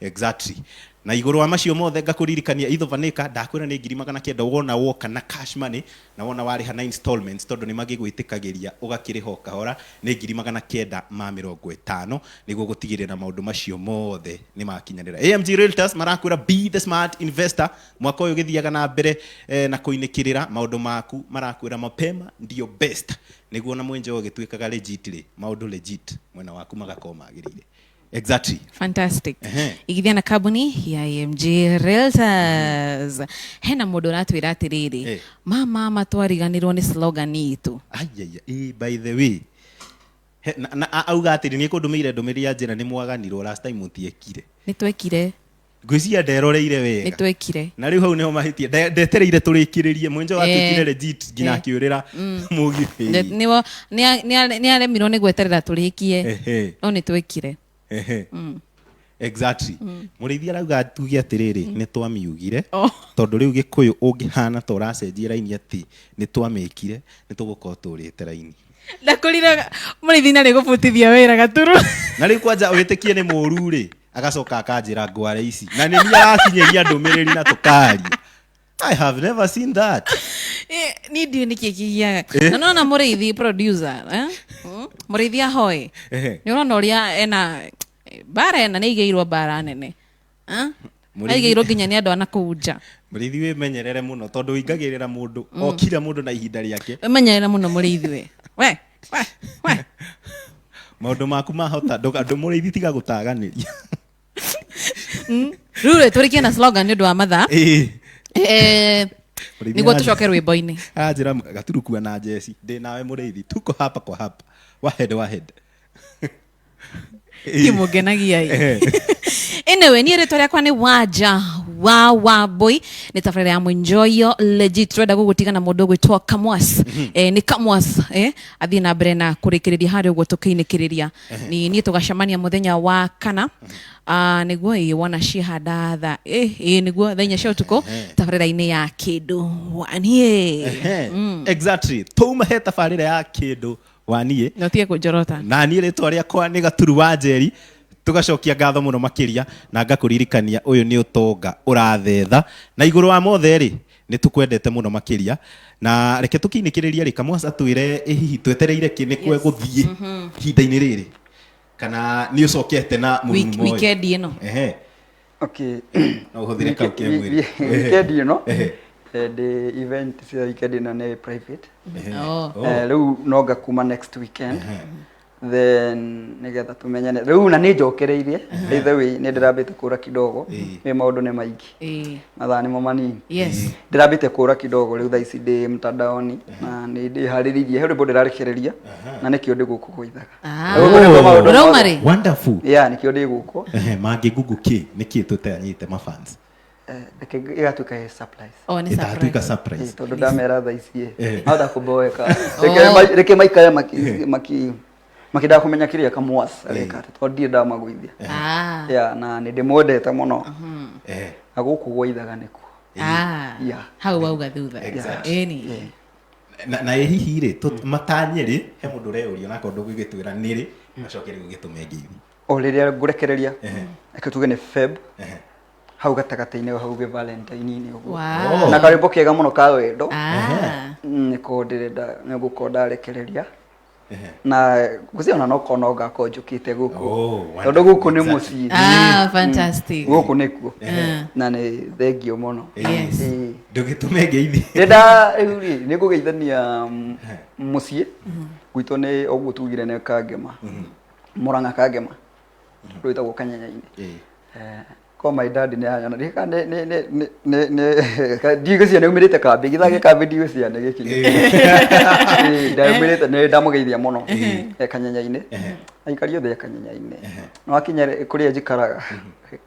exactly na iguru wa macio mothe ngakuririkania itho vanika ndakwira ni 900 wona woka na cash money na wona wari ha 9 installments tondu ni magigwitikagiria ugakiriho kahora ni 950 niguo gutigirira maundu macio mothe ni makinyanira AMG Realtors marakwira be the smart investor mwaka uyu githiaga na mbere na kuinikirira maundu maku marakwira mapema ndio best niguo na Mwenjeo gitwikaga legit ri maundu legit mwena waku magakoma magirire exactly fantastic igithia na kambuni ya AMG Realtors hena mundu ratwira atiriri mama matwariganirwo ni slogan itu by the way na auga atiri ni kundumeire ndumiri ya njira ni mwaganirwo last time mutiekire ni twekire ngwiciria nderoreire wega ni twekire na riu hau niho mahitie ndetereire turikiririe Mwenjeo atikire legit nginya akiurira mugi niwo ni aremirwo ni gweterera turikie no ni twekire exactly murithia rauga tugi atiriri ni twamiugire tondu riu gikuyu ungihana to racenjia raini ati ni twamikire ni tugukorwo turite raini ndakurira murithia ni gubutithia wira gaturu na riu kwanja witikie ni muru ri agacoka akanjira ngware ici na nĩ niĩ arakinyeria ndũmĩrĩri na tũkaria. I have never seen that. Ni ndio nikikigiaga na no mũrĩithi producer mũrĩithi ahoe nĩ ũrona ũrĩa ena bara na nĩ igĩirwo bara nene aigĩirwo nginya nĩ andũ ana kũnja. Mũrĩithi wĩmenyerere mũno tondũ ingagĩrĩra mũndũ o kila mũndũ na ihinda rĩake. Wĩmenyerere mũno mũrĩithi we maũndũ maku mahota ndũ mũrĩithi tiga gũtaganĩria. Rĩu tũrĩkie na slogan nĩ ũndũ wa mathaa niguo tucoke rwĩmbo-inĩ. Anjĩra Gaturu kuwa na jeci ndĩ nawe mũrĩithi tuko hapa kwa hapa wahead kimũngenagia anyway niĩ rĩtwa rĩakwa nĩ Wanja wa Wambui nĩ tabarĩra ya Mũnjoyo legit twenda gũgũtiga na mũndũ ũgwĩtwo Kamwas nĩ Kamwas athiĩ na mbere na kũrĩkĩrĩria harĩ ũguo tũkĩinĩkĩrĩria niĩ tũgacemania mũthenya wa kana nĩguo wona cihanda tha nĩguo thaa 4 cia ũtukũ tabarĩra-inĩ ya Kĩndũ Waniĩ. Exactly tũma he tabarĩra ya Kĩndũ Waniĩ no tie kũnjorota na niĩ rĩtwa rĩakwa nĩ Gaturu wa Njeri. Tugacokia ngatho muno makiria na ngakuririkania uyu ni utonga urathetha na iguru wa mothe ri ni tukwendete muno makiria na reke tukinikiriria ri Kamwasa twire hihi twetereire ki ni kwe guthie hinda-ini riri kana ni ucokete na murumo weekend ino okay no uhuthire kau ke mwiri weekend ino the event cia weekend ino ni private riu no ngakuma next weekend then nigetha tumenyane riu na ni njokereirie by the way ni ndirambite kura kidogo ni maundu ni maingi mathaa nimo manini ndirambite kura kidogo riu thaa ici ndi mtandaoni na ni ndihariririe he rwimbo ndirarekereria na nikio ndi guku guithaga wonderful nikio ndi guku mangi gugu ki niki tutanyite mafans igatuika surprise ni itatuika surprise tondu ndamera thaa ici hata kuboeka reke maikare makida kumenya kiria Kamwas areka tondie ndamagwithia na ni ndimwendete muno na guku gwaithaga nikuo hau wauga thutha na hihi ri matanyiri he mundu reurio na kondu gigitwira niri macokere gugitumengithi o riria ngurekereria eke tuge ni Feb hau gatagata-inĩ hau ge Valentine-inĩ uguo na karimbo kega muno ka wendo niko ndirenda ngukonda rekereria na guciona no kono ngakonjukite guku tondu guku ni mucii fantastic guku nikuo na ni thengio muno ndugitumengithi ndenda riuri ni kugeithania mucii gwitu ni oguo tugire ne Kangema Murang'a Kangema rwitagwo Kanyanya-inĩ ko my dad ne anyana rika ne digũcia nĩ umirite kambi githage kambi digũcia nĩ gĩkinyi ndaumirite nĩ ndamugeithia muno Kanyanya-inĩ aikari othe Kanyanya-inĩ no akinya kũrĩa njikaraga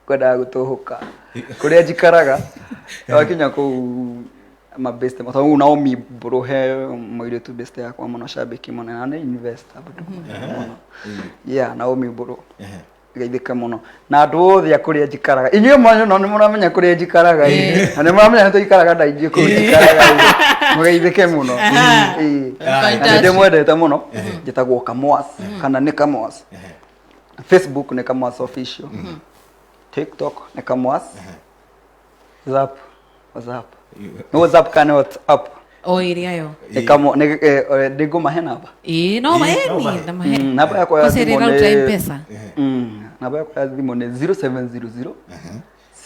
kwendaga gũtũhuka kũrĩa njikaraga akinya kũu mabest matau Naomi Brohe mũirĩtu best yakwa muno shabiki muno na nĩ investor Naomi Bro geithika muno na andu othe akuria njikaraga inyuĩ mwanyu no nĩ mũramenya kuria njikaraga na nĩ mũramenya nĩ tũikaraga ndaingĩ kuria njikaraga mũgeithike muno ndĩmwendete muno njĩtagwo Kamwas kana nĩ Kamwas Facebook nĩ Kamwas official TikTok nĩ Kamwas WhatsApp no WhatsApp kana WhatsApp iria yo ndigo mahenaba no maheni namba yako ya simu ni M-Pesa namba yako ya simu ni 0700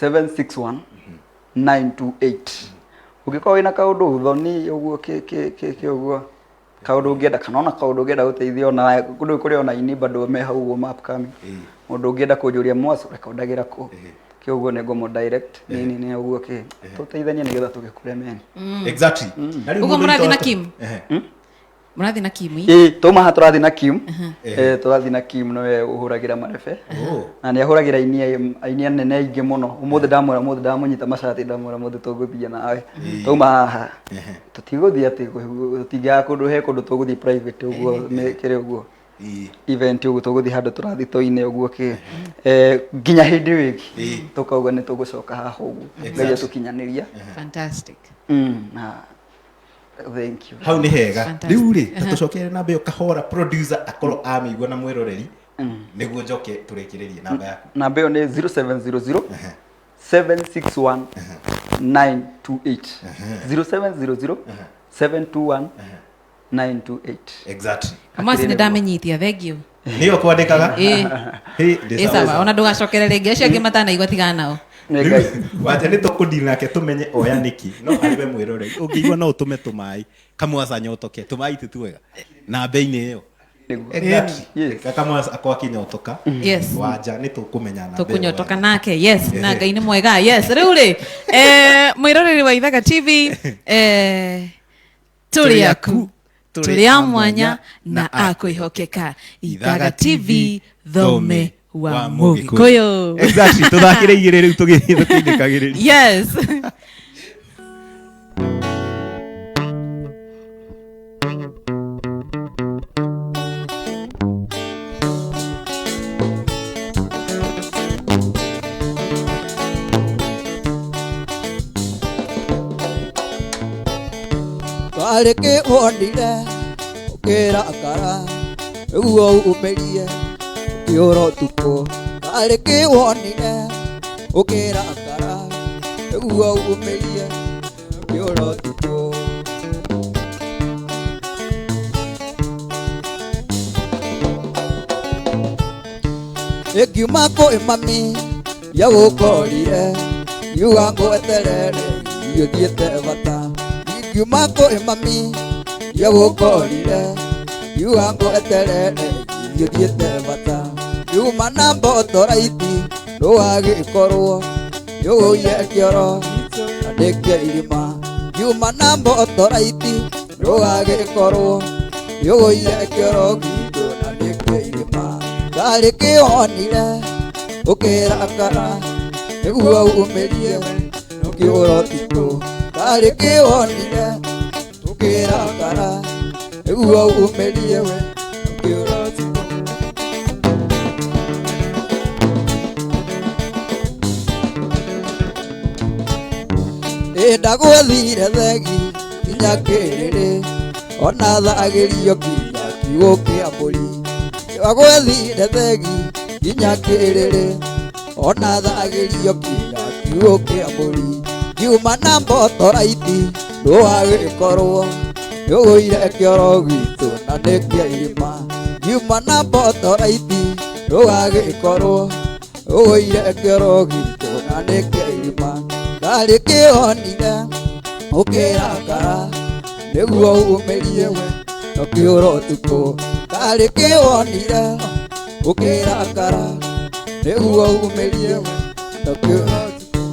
761 928 ukiko wina kaundu uthoni uguo ke uguo kaundu ungienda kana ona kaundu ungienda guteithio na kundu kuri ona ini bado me hau uguo map coming mundu ungienda kunjuria Mwasu rekordagira ku uguo nego mo direct nini uguo ke tuteithania nigetha tugikure men exactly uguo murathi na Kim murathi na Kim tuma haturathi na Kim turathi na Kim no uhuragira marebe na ni ahuragira inia nene ingi muno umuthi ndamunyita macati ndamwira muthi tuguthia nawe tuma tutiguthia ati tutiga kundu he kundu tuguthia private uguo kire uguo event uguo tuguthi handu turathi toine uguo ki nginya hindi wiki tukauga ni tugucoka haha uguo ngai tukinyaniria fantastic na thank you hau ni hega riu ri tucokere na mbe kahora producer akoro amigwa na mwiroreri niguo njoke turekererie namba yaku. Namba yo ni 0700 761 928 0700 721 928. Exactly. Kama sine ndamenyithia thank you. Niyo kwandikaga? Sawa, ona ndugacokere ringi acio angi matana igwa tigana nao. Wacha nĩ tũkũndira nake tũmenye oya nĩki no harĩ we mwĩroreri ũngĩigua no ũtũme tũmaĩ kamwaca nyotoke tũmaĩ tũtuega namba-inĩ ĩyo kamwaca akwa kinyotoka wanja nĩ tũkũmenya namba tũkũnyotoka nake yes na Ngai nĩ mwega yes rĩu rĩ mwĩroreri wa Ithaga TV tũrĩ aku tũrĩ a mwanya na akwĩhokeka Ithaga TV thome wa Mũgĩkũyũ. Exactly, tũthakĩre igĩrĩ rĩu tũkĩndĩkagĩrĩria. Yes. Karĩ kĩhonire ũkĩrakara ũguo ũmerie Yoro tuko kare ke wonire ũkĩrakara ũguo ũmerie yoro tuko ekiuma kwĩ mami yagũkorire yuga ngweterere yũthiĩte bata ekiuma kwĩ mami yagũkorire yuga ngweterere yũthiĩte bata Yuma na mboto raiti ndũgagĩkorwo yũgũire kĩoro andĩke irima Yuma na mboto raiti ndũgagĩkorwo yũgũire kĩoro gitũ andĩke irima Karĩ kĩhonire ũkĩrakara nĩguo ũmerie ũkĩũra ũtukũ Karĩ kĩhonire ũkĩrakara nĩguo ũmerie ũkĩũra ũtukũ Ndagũthire thegi nginya kĩrĩrĩ ona thagĩrio nginya kiugũ kĩa mbũri Ndagũthire thegi nginya kĩrĩrĩ ona thagĩrio nginya kiugũ kĩa mbũri Yuma na mboto raiti ndũgagĩkorwo yũgũire kĩoro gitũ na nĩkĩa irima Yuma na mboto raiti ndũgagĩkorwo yũgũire kĩoro gitũ na nĩkĩa irima Karĩ kĩhonire ũkĩrakara nĩguo ũmerie ũkĩũra ũtukũ Karĩ kĩhonire ũkĩrakara nĩguo ũmerie ũkĩũra ũtukũ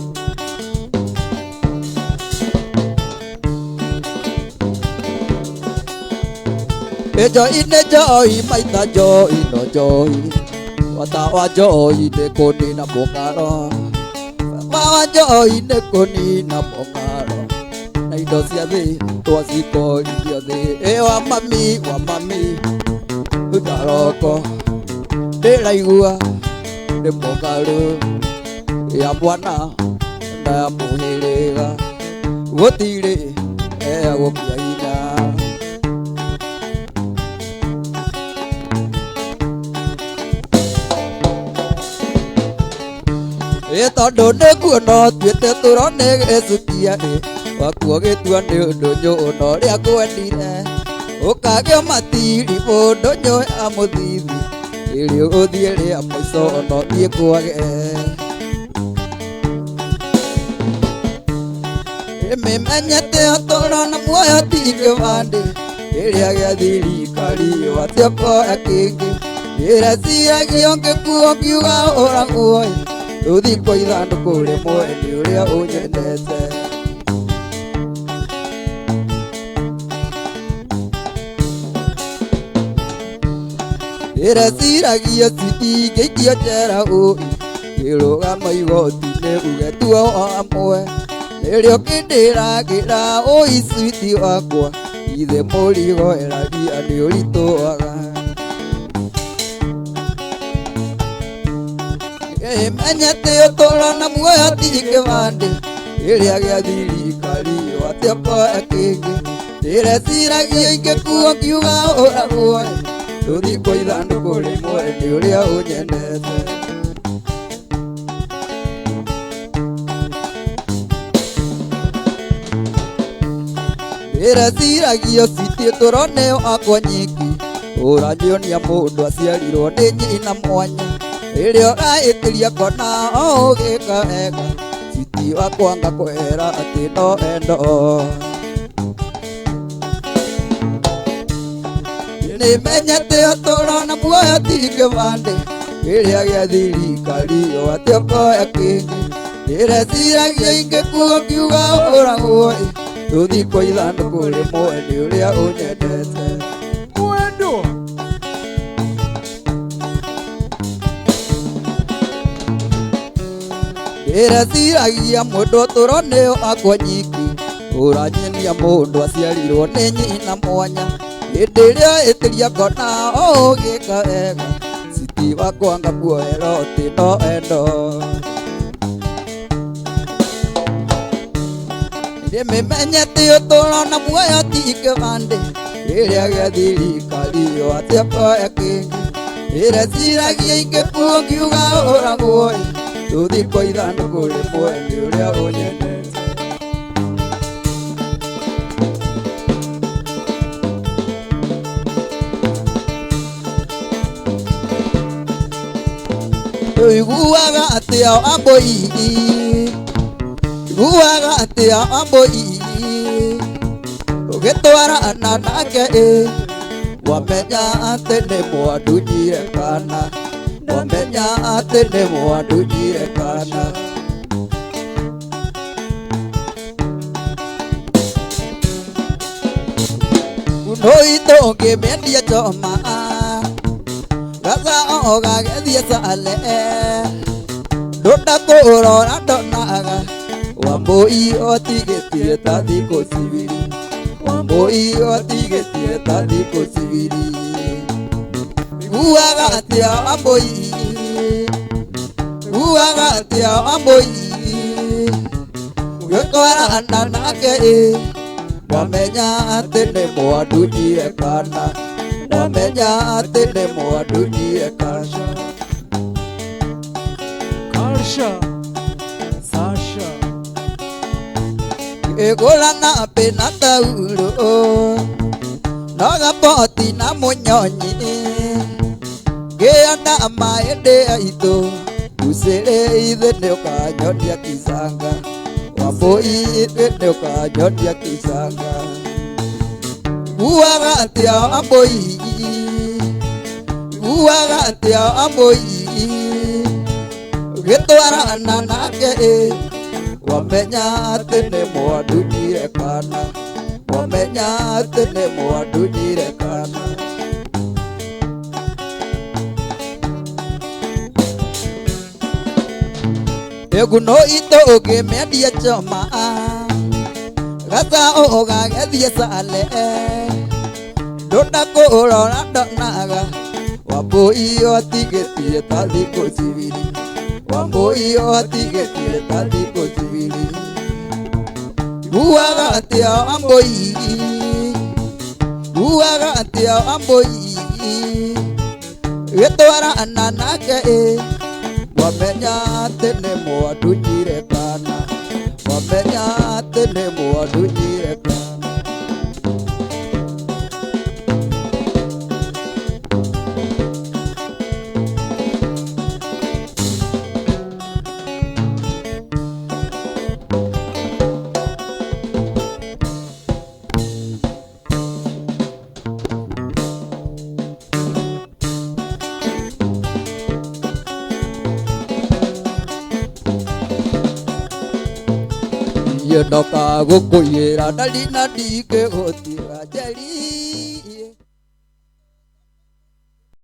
Njohi-inĩ njohi maita njohi no njohi bata wa njohi nĩ kũnina mũng'aro Mawa njohi nĩ kũnina mũng'aro na indo cia thĩ twacikorithio thĩ wa mami ndaroko ndĩraigua nĩ mũng'aro ya mwana na ya mũhĩrĩga gũtirĩ gũkia hinya tondũ nĩkuona tuĩte tũrone gĩcukia wakuo gĩtua nĩ ũndũ nyũna ũrĩa kwendire ũkagĩa matiri mũndũ nyoya mũthithi ĩrĩ ũgũthiĩ rĩa mũico ona ũthiĩ kwage ĩmĩmenyete ũtũũro na muoyo ti kĩbandĩ ĩrĩa gĩa thirikari watio koya kĩngĩ ĩreciragia ũngĩkuo ngiuga ũragwo Ũthikwo ithandũkũ rĩmwe nĩ ũrĩa ũnyendete Ĩreciragia citingĩikio njera ũi kĩrũgama igoti-inĩ ũgetua hamwe nĩrĩo kĩndĩragĩra ũi switi wakwa ithe mũrigo eragia nĩ ũritũaga Menyete ũtũũro na muoyo ti kĩbandĩ ĩrĩa gĩa thirikari watio koya kĩngĩ ĩreciragia ingĩkuo ngiuga ũragwo tuthi kwa ithanduku rimwe ni uria unyendete Ireciragio citie turoneo akwa nyiki uranyonia mundu aciarirwo ni nyina mwanya iria ũraĩtĩria kona ũgĩka ega citi wakwanga kwera atĩ no endo nĩmenyete ũtũũro na muoyo ti kĩbandĩ kĩrĩa gĩa thirikari atĩ ũkoya kĩngĩ ndĩreciragia ingĩkuo ngiuga ũragwo tũthi kwa ithandũkũ rĩmwe nĩ ũrĩa ũnyendete mwendwa ndĩreciragia mũndũ ũtũũro nĩyo akwa nyiki ũranyonia mũndũ aciarirwo nĩ nyina mwanya hĩndĩ ĩrĩa ĩtĩria ngona ũgĩka wega citi wakwanga kuoera atĩ no endo nĩmenyete ũtũũro na muoyo ti kĩbandĩ kĩrĩa gĩa thirikari atĩ ũkoya kĩngĩ ndĩreciragia ingĩkuo ngiuga ũragwo tũthi kwa ithandũkũ rĩmwe nĩ ũrĩa ũnyendete iguaga atĩa ambũi iguaga atĩa ambũi ũgĩtwarana nake wamenya atĩ nĩ mwandunyire kana wamenya atĩ nĩ mwandunyire kana unoito ũngĩmĩendia njoma gaza ogagethie sale ndũndakũrora ndonaga wambũi otigĩtire ta thikũ cibiri wambũi otigĩtire ta thikũ cibiri iguaga atĩa wambũi iguaga atĩa wambũi ũgĩtwarana nake wamenya atĩ nĩ mwandunyire kana wamenya atĩ nĩ mwandunyire kana Karsha Sasha Egolana pena tauro no gapoti na munyonyi geana maende aito usere ithe nĩ ũkanyonia kisanga wambũi ithe nĩ ũkanyonia kisanga iguaga atĩa wambũi iguaga atĩa wambũi ũgĩtwarana nake wamenya atĩ nĩ mwandunyire kana wamenya atĩ nĩ mwandunyire kana eguno ito ũngĩmĩendia njoma gaca ũgagethie sale ndũndakũrora ndonaga wambũi otigĩtire ta thikũ cibiri wambũi otigĩtire ta thikũ cibiri iguaga atĩa wambũi iguaga atĩa wambũi gĩtwarana nake wamenya atĩ nĩ mwandunyire kana wamenya atĩ nĩ mwandunyire kana ndoka gũkũiyĩra ndari na ndingĩgũtiga njeri